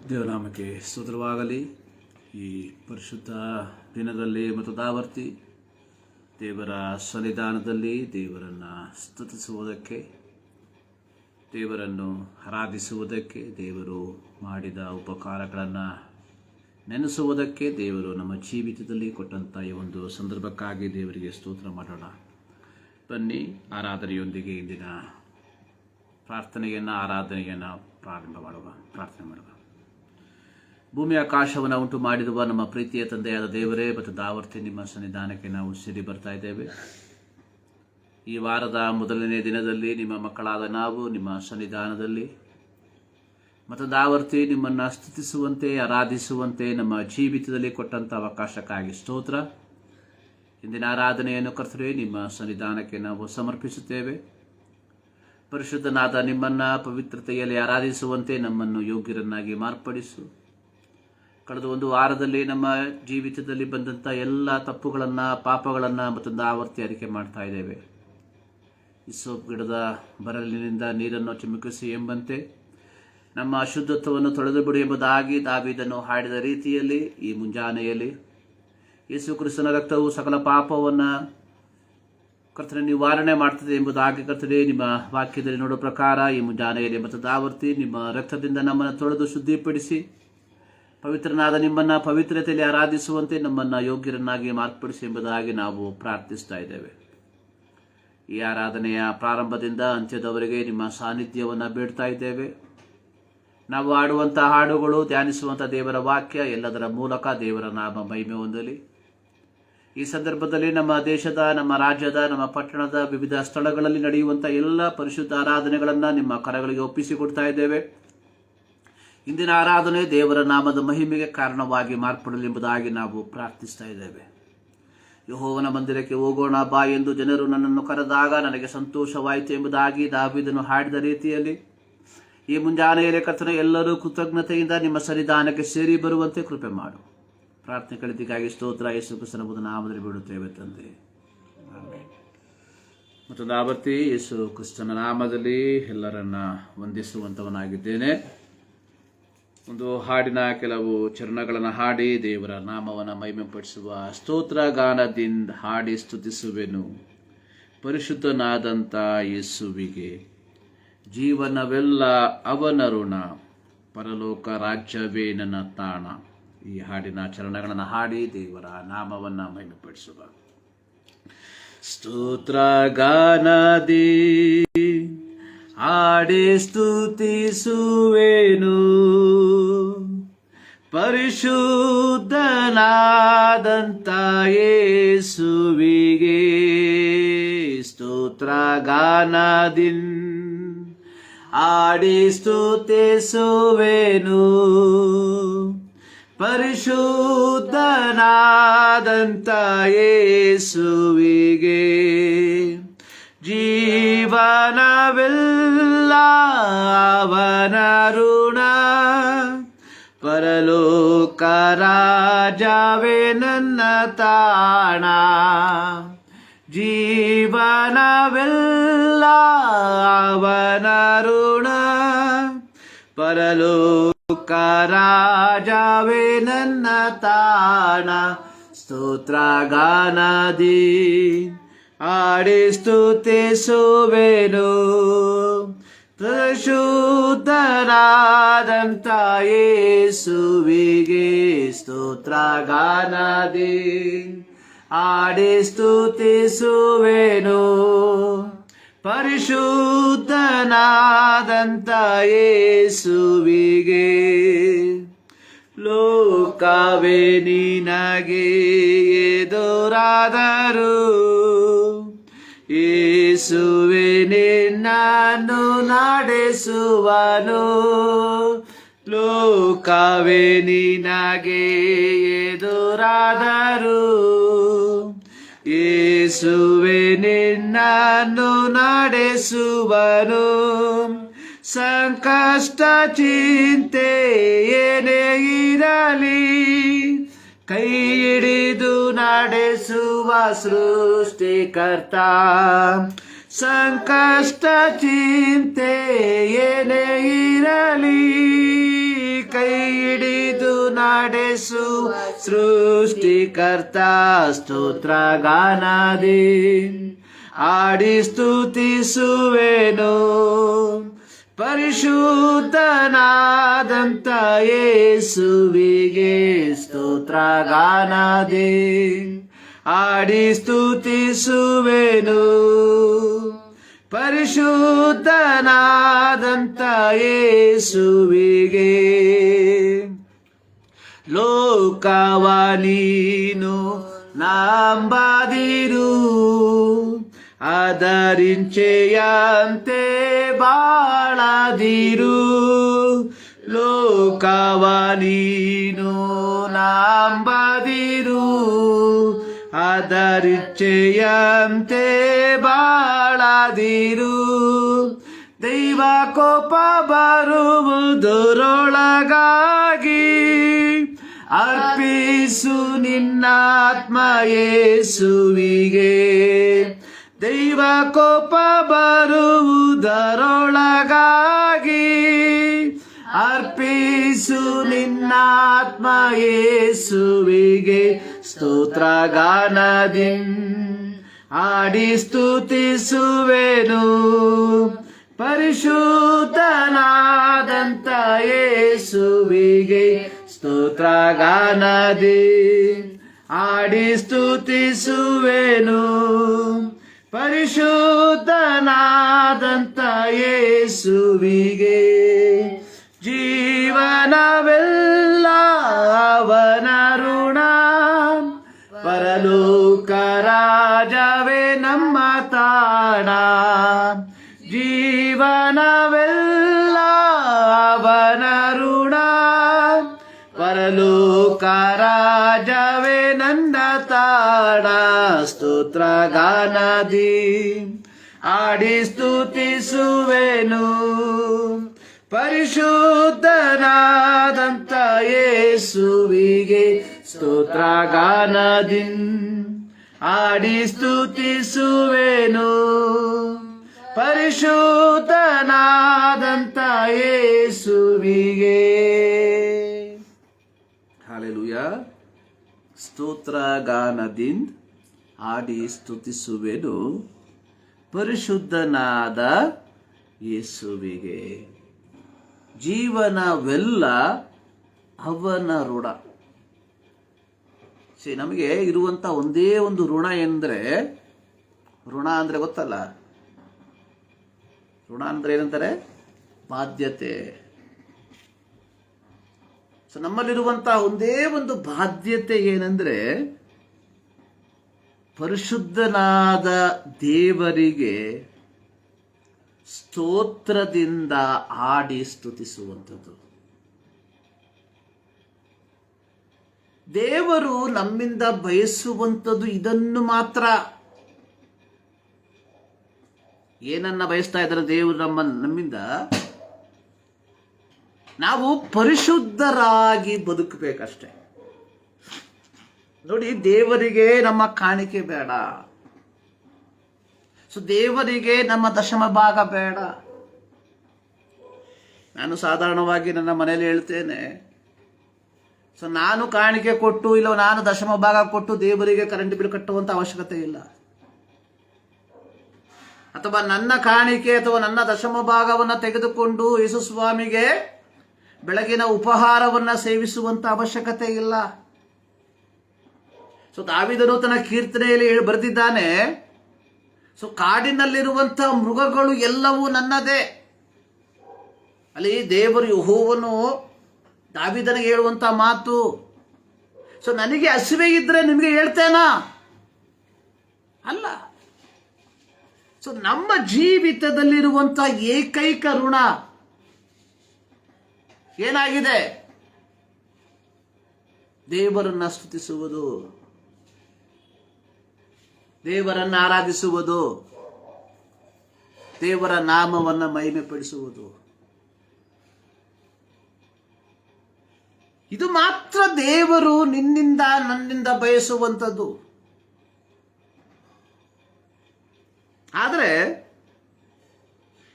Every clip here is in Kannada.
ದೇವನಾಮಕ್ಕೆ ಸ್ತೋತ್ರವಾಗಲಿ. ಈ ಪರಿಶುದ್ಧ ದಿನದಲ್ಲಿ ಮತ್ತು ದಾವರ್ತಿ ದೇವರ ಸನ್ನಿಧಾನದಲ್ಲಿ ದೇವರನ್ನು ಸ್ತುತಿಸುವುದಕ್ಕೆ, ದೇವರನ್ನು ಆರಾಧಿಸುವುದಕ್ಕೆ, ದೇವರು ಮಾಡಿದ ಉಪಕಾರಗಳನ್ನು ನೆನೆಸುವುದಕ್ಕೆ, ದೇವರು ನಮ್ಮ ಜೀವಿತದಲ್ಲಿ ಕೊಟ್ಟಂಥ ಈ ಒಂದು ಸಂದರ್ಭಕ್ಕಾಗಿ ದೇವರಿಗೆ ಸ್ತೋತ್ರ ಮಾಡೋಣ. ಬನ್ನಿ, ಆರಾಧನೆಯೊಂದಿಗೆ ಇಂದಿನ ಆರಾಧನೆಯನ್ನು ಪ್ರಾರಂಭ ಮಾಡುವ, ಪ್ರಾರ್ಥನೆ ಮಾಡುವ. ಭೂಮಿ ಆಕಾಶವನ್ನು ಉಂಟು ಮಾಡಿರುವ ನಮ್ಮ ಪ್ರೀತಿಯ ತಂದೆಯಾದ ದೇವರೇ ಮತ್ತು ದಾವರ್ತಿ ನಿಮ್ಮ ಸನ್ನಿಧಾನಕ್ಕೆ ನಾವು ಸೇರಿ ಬರ್ತಾ ಇದ್ದೇವೆ. ಈ ವಾರದ ಮೊದಲನೇ ದಿನದಲ್ಲಿ ನಿಮ್ಮ ಮಕ್ಕಳಾದ ನಾವು ನಿಮ್ಮ ಸನ್ನಿಧಾನದಲ್ಲಿ ಮತ್ತು ದಾವರ್ತಿ ನಿಮ್ಮನ್ನು ಸ್ತುತಿಸುವಂತೆ, ಆರಾಧಿಸುವಂತೆ ನಮ್ಮ ಜೀವಿತದಲ್ಲಿ ಕೊಟ್ಟಂಥ ಅವಕಾಶಕ್ಕಾಗಿ ಸ್ತೋತ್ರ. ಇಂದಿನ ಆರಾಧನೆಯನ್ನು ಕರ್ತರೆ ನಿಮ್ಮ ಸನ್ನಿಧಾನಕ್ಕೆ ನಾವು ಸಮರ್ಪಿಸುತ್ತೇವೆ. ಪರಿಶುದ್ಧನಾದ ನಿಮ್ಮನ್ನು ಪವಿತ್ರತೆಯಲ್ಲಿ ಆರಾಧಿಸುವಂತೆ ನಮ್ಮನ್ನು ಯೋಗ್ಯರನ್ನಾಗಿ ಮಾರ್ಪಡಿಸು. ಕಳೆದ ಒಂದು ವಾರದಲ್ಲಿ ನಮ್ಮ ಜೀವಿತದಲ್ಲಿ ಬಂದಂಥ ಎಲ್ಲ ತಪ್ಪುಗಳನ್ನು, ಪಾಪಗಳನ್ನು ಮತ್ತು ದಾವರ್ತಿ ಅರಿಕೆ ಮಾಡ್ತಾ ಇದ್ದೇವೆ. ಇಸೋಪ್ ಗಿಡದ ಬರಲಿನಿಂದ ನೀರನ್ನು ಚಿಮುಕಿಸಿ ಎಂಬಂತೆ ನಮ್ಮ ಅಶುದ್ಧತ್ವವನ್ನು ತೊಳೆದು ಬಿಡು ಎಂಬುದಾಗಿ ದಾವೀದನು ಹಾಡಿದ ರೀತಿಯಲ್ಲಿ ಈ ಮುಂಜಾನೆಯಲ್ಲಿ ಯೇಸು ಕ್ರಿಸ್ತನ ರಕ್ತವು ಸಕಲ ಪಾಪವನ್ನು ಕರ್ತನೆ ನಿವಾರಣೆ ಮಾಡ್ತದೆ ಎಂಬುದಾಗಿ ಕರ್ತನೆ ನಿಮ್ಮ ವಾಕ್ಯದಲ್ಲಿ ನೋಡೋ ಪ್ರಕಾರ ಈ ಮುಂಜಾನೆಯಲ್ಲಿ ಮತ್ತು ದಾವರ್ತಿ ನಿಮ್ಮ ರಕ್ತದಿಂದ ನಮ್ಮನ್ನು ತೊಳೆದು ಶುದ್ಧಿಪಡಿಸಿ ಪವಿತ್ರನಾದ ನಿಮ್ಮನ್ನು ಪವಿತ್ರತೆಯಲ್ಲಿ ಆರಾಧಿಸುವಂತೆ ನಮ್ಮನ್ನು ಯೋಗ್ಯರನ್ನಾಗಿ ಮಾರ್ಪಡಿಸಿ ಎಂಬುದಾಗಿ ನಾವು ಪ್ರಾರ್ಥಿಸ್ತಾ ಇದ್ದೇವೆ. ಈ ಆರಾಧನೆಯ ಪ್ರಾರಂಭದಿಂದ ಅಂತ್ಯದವರೆಗೆ ನಿಮ್ಮ ಸಾನ್ನಿಧ್ಯವನ್ನು ಬೇಡ್ತಾ ಇದ್ದೇವೆ. ನಾವು ಆಡುವಂಥ ಹಾಡುಗಳು, ಧ್ಯಾನಿಸುವಂಥ ದೇವರ ವಾಕ್ಯ ಎಲ್ಲದರ ಮೂಲಕ ದೇವರ ನಾಮ ಮಹಿಮೆ ಹೊಂದಲಿ. ಈ ಸಂದರ್ಭದಲ್ಲಿ ನಮ್ಮ ದೇಶದ, ನಮ್ಮ ರಾಜ್ಯದ, ನಮ್ಮ ಪಟ್ಟಣದ ವಿವಿಧ ಸ್ಥಳಗಳಲ್ಲಿ ನಡೆಯುವಂಥ ಎಲ್ಲ ಪರಿಶುದ್ಧ ಆರಾಧನೆಗಳನ್ನು ನಿಮ್ಮ ಕರಗಳಿಗೆ ಒಪ್ಪಿಸಿಕೊಡ್ತಾ ಇದ್ದೇವೆ. ಇಂದಿನ ಆರಾಧನೆ ದೇವರ ನಾಮದ ಮಹಿಮೆಗೆ ಕಾರಣವಾಗಿ ಮಾರ್ಪಡಲಿ ಎಂಬುದಾಗಿ ನಾವು ಪ್ರಾರ್ಥಿಸ್ತಾ ಇದ್ದೇವೆ. ಯೆಹೋವನ ಮಂದಿರಕ್ಕೆ ಹೋಗೋಣ ಬಾ ಎಂದು ಜನರು ನನ್ನನ್ನು ಕರೆದಾಗ ನನಗೆ ಸಂತೋಷವಾಯಿತು ಎಂಬುದಾಗಿ ದಾವೀದನು ಹಾಡಿದ ರೀತಿಯಲ್ಲಿ ಈ ಮುಂಜಾನೆಯಲ್ಲಿ ಕರ್ತನೆ ಎಲ್ಲರೂ ಕೃತಜ್ಞತೆಯಿಂದ ನಿಮ್ಮ ಸನ್ನಿಧಾನಕ್ಕೆ ಸೇರಿ ಬರುವಂತೆ ಕೃಪೆ ಮಾಡು. ಪ್ರಾರ್ಥನೆ ಕಲಿತಿಗಾಗಿ ಸ್ತೋತ್ರ. ಯೇಸು ಕ್ರಿಸ್ತನ ನಾಮದಲ್ಲಿ ಬಿಡುತ್ತೇವೆ ತಂದೆ, ಆಮೆನ್. ಮತ್ತು ದಾವರ್ತಿ ಯೇಸು ಕ್ರಿಸ್ತನ ನಾಮದಲ್ಲಿ ಎಲ್ಲರನ್ನ ವಂದಿಸುವಂತವನಾಗಿದ್ದೇನೆ. ಒಂದು ಹಾಡಿನ ಕೆಲವು ಚರಣಗಳನ್ನು ಹಾಡಿ ದೇವರ ನಾಮವನ್ನು ಮಹಿಮೆಪಡಿಸುವ. ಸ್ತೋತ್ರ ಗಾನದಿಂದ ಹಾಡಿ ಸ್ತುತಿಸುವೆನು ಪರಿಶುದ್ಧನಾದಂಥ ಯೇಸುವಿಗೆ. ಜೀವನವೆಲ್ಲ ಅವನ ಋಣ, ಪರಲೋಕ ರಾಜ್ಯವೇ ನನ್ನ ತಾಣ. ಈ ಹಾಡಿನ ಚರಣಗಳನ್ನು ಹಾಡಿ ದೇವರ ನಾಮವನ್ನು ಮಹಿಮೆಪಡಿಸುವ. ಸ್ತೋತ್ರ ಗಾನದಿ ಹಾಡಿ ಸ್ತುತಿಸುವೆನು ಪರಿಶುದ್ಧನಾದಂಥ ಯೇಸುವಿಗೆ. ಸ್ತೋತ್ರ ಗಾನದಿನ್ ಹಾಡಿ ಸ್ತುತಿಸುವೆನು ಪರಿಶುದ್ಧನಾದಂಥ ಯೇಸುವಿಗೆ. ಜೀವನವೆಲ್ಲ ಅವನ ಋಣ, ಪರಲೋಕ ರಾಜವೇ ನನ್ನ ತಾಣ. ಜೀವನವೆಲ್ಲ ಅವನ ಋಣ, ಪರಲೋಕ ರಾಜವೇ ನನ್ನ ತಾಣ. ಸ್ತೋತ್ರ ಗಾನದಿ ಹಾಡಿ ಸ್ತುತಿಸುವೆನು ಪರಿಶುದ್ಧನಾದಂಥ ಯೇಸುವಿಗೆ. ಸ್ತೋತ್ರ ಗಾನದಿ ಹಾಡಿ ಸ್ತುತಿಸುವೆನು ಪರಿಶುದ್ಧನಾದಂಥ ಯೇಸುವಿಗೆ. ಲೋಕವೇ ನಿನಗೆ ಎದುರಾದರೂ ಯೇಸುವೆ ನಿನ್ನನ್ನು ನಡೆಸುವನು. ಲೋಕವೇ ನಿನಗೆ ಎದುರಾದರೂ ಯೇಸುವೆ ನಿನ್ನನ್ನು ನಡೆಸುವನು. ಸಂಕಷ್ಟ ಚಿಂತೆ ಏನೇ ಇರಲಿ ಕೈ ಹಿಡಿದು ನಡೆಸುವ ಸೃಷ್ಟಿಕರ್ತ. ಸಂಕಷ್ಟ ಚಿಂತೆ ಏನೇ ಇರಲಿ ಕೈ ಹಿಡಿದು ನಡೆಸುವ ಸೃಷ್ಟಿಕರ್ತ ಸ್ತೋತ್ರ ಗಾನದಿ ಆಡಿ ಸ್ತುತಿಸುವೆನು. ಪರಿಶುದ್ಧನಾದಂತ ಯೇಸುವಿಗೆ ಸ್ತೋತ್ರ ಗಾನದಿ ಆಡಿ ಸ್ತುತಿಸುವೆನು. ಪರಿಶುದ್ಧನಾದಂತ ಯೇಸುವಿಗೆ. ಲೋಕವ ನೀನು ನಂಬದಿರು, ಅದರಿಂಚೆಯಂತೆ ಬಾಳದಿರು. ಲೋಕವ ನೀನು ನಂಬದಿರು, ಅದರಿಂಚೆಯಂತೆ ಬಾಳದಿರು. ದೈವ ಕೋಪ ಬರುವುದರೊಳಗಾಗಿ ಅರ್ಪಿಸು ನಿನ್ನಾತ್ಮ ಯೇಸುವಿಗೆ. ದೈವ ಕೋಪ ಬರುವುದರೊಳಗಾಗಿ ಅರ್ಪಿಸು ನಿನ್ನಾತ್ಮ ಯೇಸುವಿಗೆ. ಸ್ತೋತ್ರ ಗಾನದಿ ಆಡಿ ಸ್ತುತಿಸುವೆನು. ಪರಿಶುದ್ಧನಾದಂತ ಯೇಸುವಿಗೆ ಸ್ತೋತ್ರ ಗಾನದಿ ಆಡಿ ಸ್ತುತಿಸುವೆನು. ಪರಿಶುದ್ಧನಾದಂತ ಯೇಸುವಿಗೆ. ಜೀವನವೆಲ್ಲ ಅವನ ಋಣ, ಪರಲೋಕ ರಾಜವೇ ನಮ್ಮ ತಾಣ. ಜೀವನವೆಲ್ಲ ಅವನ ಋಣ, ಪರಲೋಕ ರಾಜವೇ ನನ್ನ ತಾಣ. ಸ್ತೋತ್ರ ಗಾನದಿ ಆಡಿ ಸ್ತುತಿಸುವೆನು. ಪರಿಶುದ್ಧನಾದಂತ ಯೇಸುವಿಗೆ ಸ್ತೋತ್ರ ಗಾನದಿ ಆಡಿ ಸ್ತುತಿಸುವೆನು. ಪರಿಶುದ್ಧನಾದಂತ ಯೇಸುವಿಗೆ. ಹಲ್ಲೆಲೂಯ. ಸ್ತೋತ್ರ ಗಾನದಿಂದ ಆಡಿ ಸ್ತುತಿಸುವೆನು ಪರಿಶುದ್ಧನಾದ ಯೇಸುವಿಗೆ. ಜೀವನವೆಲ್ಲ ಅವನ ಋಣ. ನಮಗೆ ಇರುವಂತ ಒಂದೇ ಒಂದು ಋಣ ಎಂದ್ರೆ, ಋಣ ಅಂದ್ರೆ ಗೊತ್ತಲ್ಲ, ಋಣ ಅಂದ್ರೆ ಏನಂತಾರೆ? ಬಾಧ್ಯತೆ. ನಮ್ಮಲ್ಲಿರುವಂತಹ ಒಂದೇ ಒಂದು ಬಾಧ್ಯತೆ ಏನಂದ್ರೆ, ಪರಿಶುದ್ಧನಾದ ದೇವರಿಗೆ ಸ್ತೋತ್ರದಿಂದ ಆಡಿ ಸ್ತುತಿಸುವಂಥದ್ದು. ದೇವರು ನಮ್ಮಿಂದ ಬಯಸುವಂಥದ್ದು ಇದನ್ನು ಮಾತ್ರ. ಏನನ್ನ ಬಯಸ್ತಾ ಇದ್ದಾರೆ ದೇವರು ನಮ್ಮಿಂದ? ನಾವು ಪರಿಶುದ್ಧರಾಗಿ ಬದುಕಬೇಕಷ್ಟೆ. ನೋಡಿ, ದೇವರಿಗೆ ನಮ್ಮ ಕಾಣಿಕೆ ಬೇಡ. ದೇವರಿಗೆ ನಮ್ಮ ದಶಮ ಭಾಗ ಬೇಡ. ನಾನು ಸಾಧಾರಣವಾಗಿ ನನ್ನ ಮನೆಯಲ್ಲಿ ಹೇಳ್ತೇನೆ, ನಾನು ಕಾಣಿಕೆ ಕೊಟ್ಟು ಇಲ್ಲ ನಾನು ದಶಮ ಭಾಗ ಕೊಟ್ಟು ದೇವರಿಗೆ ಕರೆಂಟ್ ಬಿಲ್ ಕಟ್ಟುವಂತ ಅವಶ್ಯಕತೆ ಇಲ್ಲ. ಅಥವಾ ನನ್ನ ಕಾಣಿಕೆ ಅಥವಾ ನನ್ನ ದಶಮ ಭಾಗವನ್ನ ತೆಗೆದುಕೊಂಡು ಯೇಸು ಸ್ವಾಮಿಗೆ ಬೆಳಗಿನ ಉಪಹಾರವನ್ನ ಸೇವಿಸುವಂತ ಅವಶ್ಯಕತೆ ಇಲ್ಲ. ದಾವೀದನು ತನ್ನ ಕೀರ್ತನೆಯಲ್ಲಿ ಬರೆದಿದ್ದಾನೆ, ಕಾಡಿನಲ್ಲಿರುವಂತ ಮೃಗಗಳು ಎಲ್ಲವೂ ನನ್ನದೇ. ಅಲ್ಲಿ ದೇವರು ಯೆಹೋವನು ದಾವೀದನಿಗೆ ಹೇಳುವಂತ ಮಾತು, ನನಗೆ ಹಸಿವೆ ಇದ್ರೆ ನಿಮಗೆ ಹೇಳ್ತೇನಾ? ಅಲ್ಲ. ನಮ್ಮ ಜೀವಿತದಲ್ಲಿರುವಂತ ಏಕೈಕ ಋಣ ಏನಾಗಿದೆ? ದೇವರನ್ನ ಸ್ತುತಿಸುವುದು, ದೇವರನ್ನು ಆರಾಧಿಸುವುದು, ದೇವರ ನಾಮವನ್ನು ಮಹಿಮೆಪಡಿಸುವುದು. ಇದು ಮಾತ್ರ ದೇವರು ನಿನ್ನಿಂದ ನನ್ನಿಂದ ಬಯಸುವಂಥದ್ದು. ಆದರೆ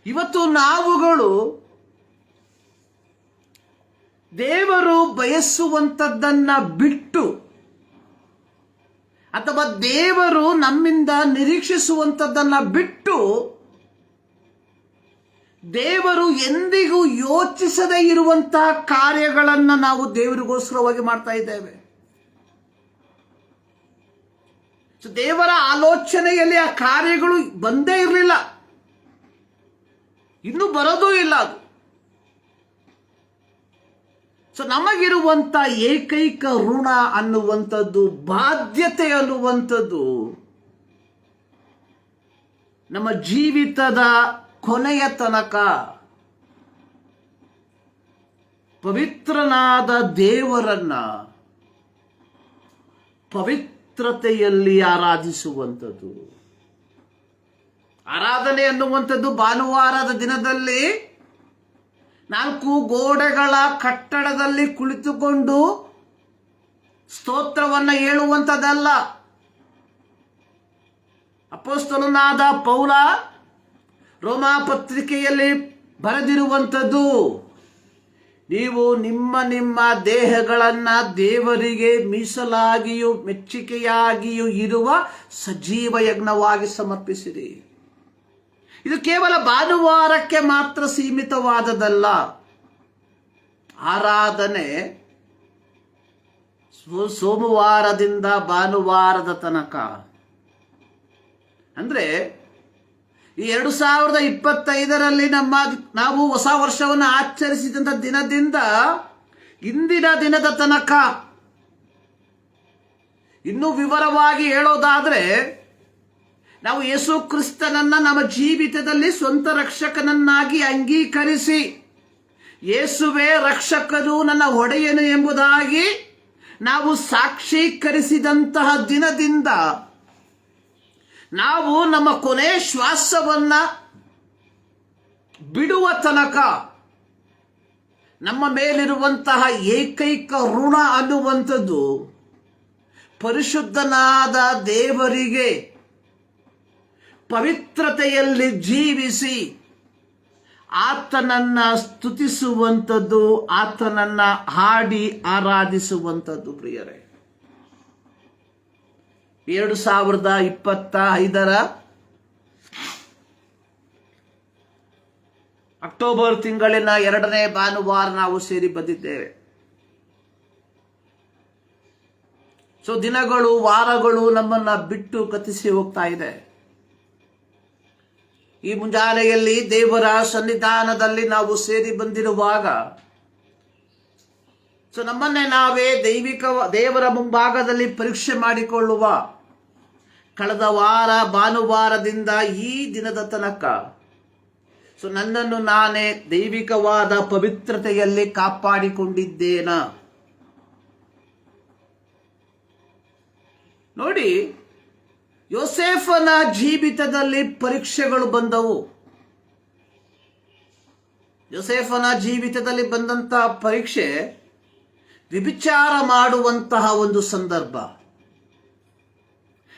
ಇವತ್ತು ನಾವುಗಳು ದೇವರು ಬಯಸುವಂಥದ್ದನ್ನ ಬಿಟ್ಟು ಅಥವಾ ದೇವರು ನಮ್ಮಿಂದ ನಿರೀಕ್ಷಿಸುವಂಥದ್ದನ್ನ ಬಿಟ್ಟು ದೇವರು ಎಂದಿಗೂ ಯೋಚಿಸದೇ ಇರುವಂತಹ ಕಾರ್ಯಗಳನ್ನು ನಾವು ದೇವರಿಗೋಸ್ಕರವಾಗಿ ಮಾಡ್ತಾ ಇದ್ದೇವೆ. ದೇವರ ಆಲೋಚನೆಯಲ್ಲಿ ಆ ಕಾರ್ಯಗಳು ಬಂದೇ ಇರಲಿಲ್ಲ, ಇನ್ನೂ ಬರೋದೂ ಇಲ್ಲ ಅದು. ನಮಗಿರುವಂತ ಏಕೈಕ ಋಣ ಅನ್ನುವಂಥದ್ದು, ಬಾಧ್ಯತೆ ಅನ್ನುವಂಥದ್ದು, ನಮ್ಮ ಜೀವಿತದ ಕೊನೆಯ ತನಕ ಪವಿತ್ರನಾದ ದೇವರನ್ನ ಪವಿತ್ರತೆಯಲ್ಲಿ ಆರಾಧಿಸುವಂಥದ್ದು. ಆರಾಧನೆ ಅನ್ನುವಂಥದ್ದು ಭಾನುವಾರದ ದಿನದಲ್ಲಿ 4 ಗೋಡೆಗಳ ಕಟ್ಟಡದಲ್ಲಿ ಕುಳಿತುಕೊಂಡು ಸ್ತೋತ್ರವನ್ನ ಹೇಳುವಂಥದ್ದಲ್ಲ. ಅಪೊಸ್ತಲನಾದ ಪೌಲ ರೋಮಾ ಪತ್ರಿಕೆಯಲ್ಲಿ ಬರೆದಿರುವಂಥದ್ದು, ನೀವು ನಿಮ್ಮ ನಿಮ್ಮ ದೇಹಗಳನ್ನ ದೇವರಿಗೆ ಮೀಸಲಾಗಿಯೂ ಮೆಚ್ಚುಗೆಯಾಗಿಯೂ ಇರುವ ಸಜೀವ ಯಜ್ಞವಾಗಿ ಸಮರ್ಪಿಸಿರಿ. ಇದು ಕೇವಲ ಭಾನುವಾರಕ್ಕೆ ಮಾತ್ರ ಸೀಮಿತವಾದದಲ್ಲ. ಆರಾಧನೆ ಸೋಮವಾರದಿಂದ ಭಾನುವಾರದ ತನಕ, ಅಂದ್ರೆ ಈ 2025ರಲ್ಲಿ ನಾವು ಹೊಸ ವರ್ಷವನ್ನು ಆಚರಿಸಿದಂಥ ದಿನದಿಂದ ಇಂದಿನ ದಿನದ ತನಕ, ಇನ್ನೂ ವಿವರವಾಗಿ ಹೇಳೋದಾದ್ರೆ, ನಾವು ಯೇಸು ಕ್ರಿಸ್ತನನ್ನ ನಮ್ಮ ಜೀವಿತದಲ್ಲಿ ಸ್ವಂತ ರಕ್ಷಕನನ್ನಾಗಿ ಅಂಗೀಕರಿಸಿ, ಯೇಸುವೇ ರಕ್ಷಕನು ನನ್ನ ಒಡೆಯನು ಎಂಬುದಾಗಿ ನಾವು ಸಾಕ್ಷೀಕರಿಸಿದಂತಹ ದಿನದಿಂದ ನಾವು ನಮ್ಮ ಕೊನೆ ಶ್ವಾಸವನ್ನ ಬಿಡುವ ತನಕ ನಮ್ಮ ಮೇಲಿರುವಂತಹ ಏಕೈಕ ಋಣ ಅನ್ನುವಂಥದ್ದು ಪರಿಶುದ್ಧನಾದ ದೇವರಿಗೆ ಪವಿತ್ರತೆಯಲ್ಲಿ ಜೀವಿಸಿ ಆತನನ್ನ ಸ್ತುತಿಸುವಂಥದ್ದು, ಆತನನ್ನ ಹಾಡಿ ಆರಾಧಿಸುವಂಥದ್ದು. ಪ್ರಿಯರೇ, 2025ರ ಅಕ್ಟೋಬರ್ ತಿಂಗಳಿನ 2ನೇ ಭಾನುವಾರ ನಾವು ಸೇರಿ ಬಂದಿದ್ದೇವೆ. ದಿನಗಳು, ವಾರಗಳು ನಮ್ಮನ್ನ ಬಿಟ್ಟು ಗತಿಸಿ ಹೋಗ್ತಾ ಇದೆ. ಈ ಮುಂಜಾನೆಯಲ್ಲಿ ದೇವರ ಸನ್ನಿಧಾನದಲ್ಲಿ ನಾವು ಸೇರಿ ಬಂದಿರುವಾಗ ನಮ್ಮನ್ನೇ ನಾವೇ ದೇವರ ಮುಂಭಾಗದಲ್ಲಿ ಪರೀಕ್ಷೆ ಮಾಡಿಕೊಳ್ಳುವ, ಕಳೆದ ವಾರ ಭಾನುವಾರದಿಂದ ಈ ದಿನದ ತನಕ ನನ್ನನ್ನು ನಾನೇ ದೈವಿಕವಾದ ಪವಿತ್ರತೆಯಲ್ಲಿ ಕಾಪಾಡಿಕೊಂಡಿದ್ದೇನ? ನೋಡಿ, ಯೋಸೇಫನ ಜೀವಿತದಲ್ಲಿ ಪರೀಕ್ಷೆಗಳು ಬಂದವು. ಯೋಸೇಫನ ಜೀವಿತದಲ್ಲಿ ಬಂದಂತಹ ಪರೀಕ್ಷೆ ವ್ಯಭಿಚಾರ ಮಾಡುವಂತಹ ಒಂದು ಸಂದರ್ಭ.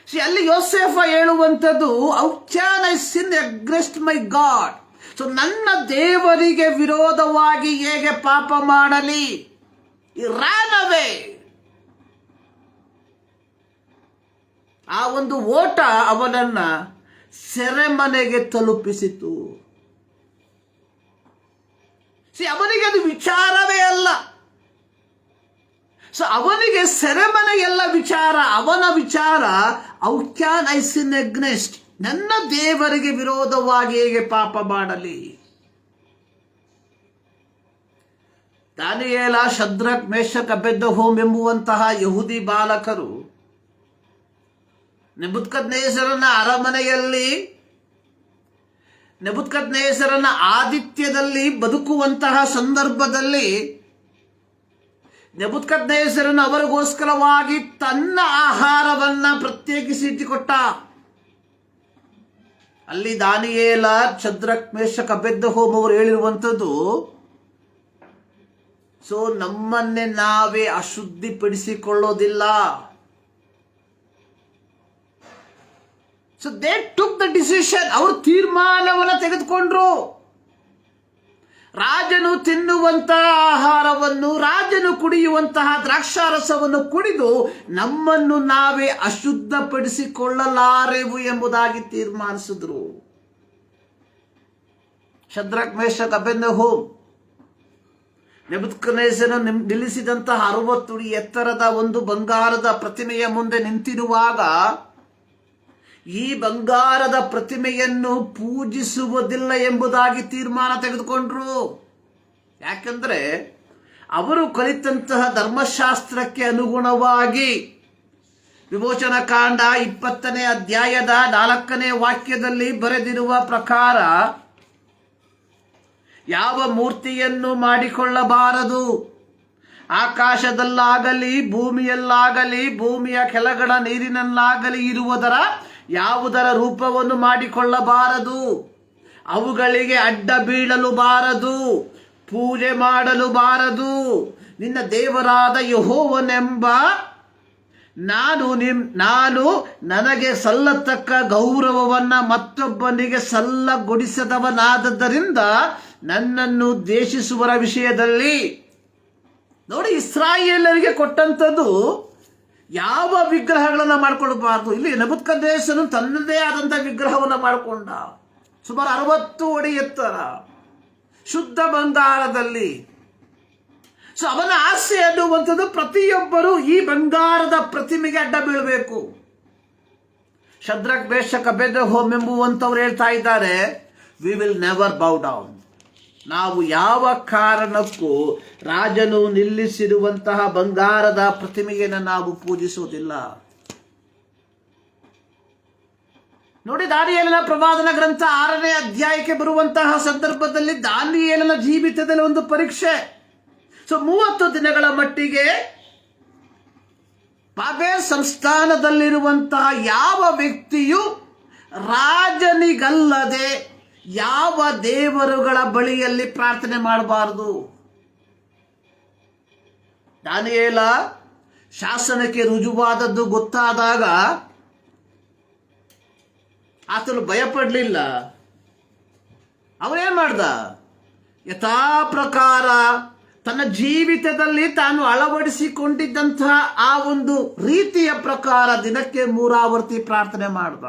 ಅಲ್ಲಿ ಯೋಸೇಫ ಹೇಳುವಂಥದ್ದು, how can I sin against my god? ನನ್ನ ದೇವರಿಗೆ ವಿರೋಧವಾಗಿ ಹೇಗೆ ಪಾಪ ಮಾಡಲಿ? ಈ ran away. ಆ ಒಂದು ಓಟ ಅವನನ್ನ ಸೆರೆಮನೆಗೆ ತಲುಪಿಸಿತು. ಅವನಿಗೆ ಅದು ವಿಚಾರವೇ ಅಲ್ಲ. ಅವನಿಗೆ ಸೆರೆಮನೆಯೆಲ್ಲ ವಿಚಾರ. ಅವನ ವಿಚಾರ, how can I sin against? ನನ್ನ ದೇವರಿಗೆ ವಿರೋಧವಾಗಿ ಹೇಗೆ ಪಾಪ ಮಾಡಲಿ? ದಾನಿಯೇಲ, ಶದ್ರಕ್, ಮೇಷಕ್, ಅಬೇದ್ನೆಗೋಮ್ ಎಂಬುವಂತಹ ಯಹೂದಿ ಬಾಲಕರು ನೆಬೂಕದ್ನೆಚ್ಚರನ ಅರಮನೆಯಲ್ಲಿ, ನೆಬೂಕದ್ನೆಚ್ಚರನ ಆತಿಥ್ಯದಲ್ಲಿ ಬದುಕುವಂತಹ ಸಂದರ್ಭದಲ್ಲಿ ನೆಬೂಕದ್ನೆಚ್ಚರನ ಅವರಿಗೋಸ್ಕರವಾಗಿ ತನ್ನ ಆಹಾರವನ್ನ ಪ್ರತ್ಯೇಕಿಸಿ ಇಟ್ಟುಕೊಟ್ಟ. ಅಲ್ಲಿ ದಾನಿಯೇಲ, ಶದ್ರಕ್, ಮೇಷಕ್, ಅಬೇದ್ನೆಗೋಮ್ ಅವರು ಹೇಳಿರುವಂಥದ್ದು, ನಮ್ಮನ್ನೇ ನಾವೇ ಅಶುದ್ಧಿಪಡಿಸಿಕೊಳ್ಳೋದಿಲ್ಲ. they took the decision. ಅವರು ತೀರ್ಮಾನವನ್ನು ತೆಗೆದುಕೊಂಡ್ರು. ರಾಜನು ತಿನ್ನುವಂತಹ ಆಹಾರವನ್ನು, ರಾಜನು ಕುಡಿಯುವಂತಹ ದ್ರಾಕ್ಷಾರಸವನ್ನು ಕುಡಿದು ನಮ್ಮನ್ನು ನಾವೇ ಅಶುದ್ಧಪಡಿಸಿಕೊಳ್ಳಲಾರೆವು ಎಂಬುದಾಗಿ ತೀರ್ಮಾನಿಸಿದ್ರು. ಶದ್ರಕ್, ಮೇಷಕ್, ಅಬೇದ್ನೆಗೋ ನೆಬೂಕದ್ನೆಚ್ಚರನು ನಿಲ್ಲಿಸಿದಂತಹ 60 ಅಡಿ ಎತ್ತರದ ಒಂದು ಬಂಗಾರದ ಪ್ರತಿಮೆಯ ಮುಂದೆ ನಿಂತಿರುವಾಗ ಈ ಬಂಗಾರದ ಪ್ರತಿಮೆಯನ್ನು ಪೂಜಿಸುವುದಿಲ್ಲ ಎಂಬುದಾಗಿ ತೀರ್ಮಾನ ತೆಗೆದುಕೊಂಡ್ರು. ಯಾಕಂದ್ರೆ ಅವರು ಕಲಿತಂತಹ ಧರ್ಮಶಾಸ್ತ್ರಕ್ಕೆ ಅನುಗುಣವಾಗಿ ವಿಮೋಚನ ಕಾಂಡ 20ನೇ ಅಧ್ಯಾಯದ 4ನೇ ವಾಕ್ಯದಲ್ಲಿ ಬರೆದಿರುವ ಪ್ರಕಾರ ಯಾವ ಮೂರ್ತಿಯನ್ನು ಮಾಡಿಕೊಳ್ಳಬಾರದು, ಆಕಾಶದಲ್ಲಾಗಲಿ ಭೂಮಿಯಲ್ಲಾಗಲಿ ಭೂಮಿಯ ಕೆಳಗಡ ನೀರಿನಲ್ಲಾಗಲಿ ಇರುವುದರ ಯಾವುದರ ರೂಪವನ್ನು ಮಾಡಿಕೊಳ್ಳಬಾರದು, ಅವುಗಳಿಗೆ ಅಡ್ಡ ಬೀಳಲು ಬಾರದು, ಪೂಜೆ ಮಾಡಲು ಬಾರದು. ನಿನ್ನ ದೇವರಾದ ಯೆಹೋವನೆಂಬ ನಾನು ನನಗೆ ಸಲ್ಲತಕ್ಕ ಗೌರವವನ್ನ ಮತ್ತೊಬ್ಬನಿಗೆ ಸಲ್ಲಗೊಡಿಸದವನಾದದ್ದರಿಂದ ನನ್ನನ್ನು ದ್ವೇಷಿಸುವರ ವಿಷಯದಲ್ಲಿ ನೋಡಿ, ಇಸ್ರಾಯೇಲರಿಗೆ ಕೊಟ್ಟಂಥದ್ದು ಯಾವ ವಿಗ್ರಹಗಳನ್ನ ಮಾಡ್ಕೊಳ್ಬಾರ್ದು. ಇಲ್ಲಿ ನೆಬೂಕದ್ನೆಚ್ಚರನು ತನ್ನದೇ ಆದಂಥ ವಿಗ್ರಹವನ್ನು ಮಾಡಿಕೊಂಡ. ಸುಮಾರು 60 ಅಡಿ ಎತ್ತರ, ಶುದ್ಧ ಬಂಗಾರದಲ್ಲಿ. ಸೊ ಅವನ ಆಸೆ ಅನ್ನುವಂಥದ್ದು ಪ್ರತಿಯೊಬ್ಬರು ಈ ಬಂಗಾರದ ಪ್ರತಿಮೆಗೆ ಅಡ್ಡ ಬೀಳಬೇಕು. ಶದ್ರಕ್, ಮೇಷಕ್, ಅಬೇದ್ನೆಗೋ ಎಂಬುವಂಥವ್ರು ಹೇಳ್ತಾ ಇದ್ದಾರೆ, ವಿ ವಿಲ್ ನೆವರ್ ಬೌ ಡೌನ್. ನಾವು ಯಾವ ಕಾರಣಕ್ಕೂ ರಾಜನು ನಿಲ್ಲಿಸಿರುವಂತಹ ಬಂಗಾರದ ಪ್ರತಿಮೆಯನ್ನು ನಾವು ಪೂಜಿಸುವುದಿಲ್ಲ. ನೋಡಿ, ದಾನಿಯೇಲನ ಪ್ರವಾದನ ಗ್ರಂಥ 6ನೇ ಅಧ್ಯಾಯಕ್ಕೆ ಬರುವಂತಹ ಸಂದರ್ಭದಲ್ಲಿ ದಾನಿಯೇಲನ ಜೀವಿತದಲ್ಲಿ ಒಂದು ಪರೀಕ್ಷೆ. ಸೊ 30 ದಿನಗಳ ಮಟ್ಟಿಗೆ ಬಾಬೆಲ್ ಸಂಸ್ಥಾನದಲ್ಲಿರುವಂತಹ ಯಾವ ವ್ಯಕ್ತಿಯು ರಾಜನಿಗಲ್ಲದೆ ಯಾವ ದೇವರುಗಳ ಬಳಿಯಲ್ಲಿ ಪ್ರಾರ್ಥನೆ ಮಾಡಬಾರದು. ದಾನಿಯೇಲ ಶಾಸನಕ್ಕೆ ರುಜುವಾದದ್ದು ಗೊತ್ತಾದಾಗ ಆತನು ಭಯಪಡಲಿಲ್ಲ. ಅವನೇನ್ ಮಾಡ್ದ? ಯಥಾ ಪ್ರಕಾರ ತನ್ನ ಜೀವಿತದಲ್ಲಿ ತಾನು ಅಳವಡಿಸಿಕೊಂಡಿದ್ದಂತಹ ಆ ಒಂದು ರೀತಿಯ ಪ್ರಕಾರ ದಿನಕ್ಕೆ 3 ಆವರ್ತಿ ಪ್ರಾರ್ಥನೆ ಮಾಡ್ದ.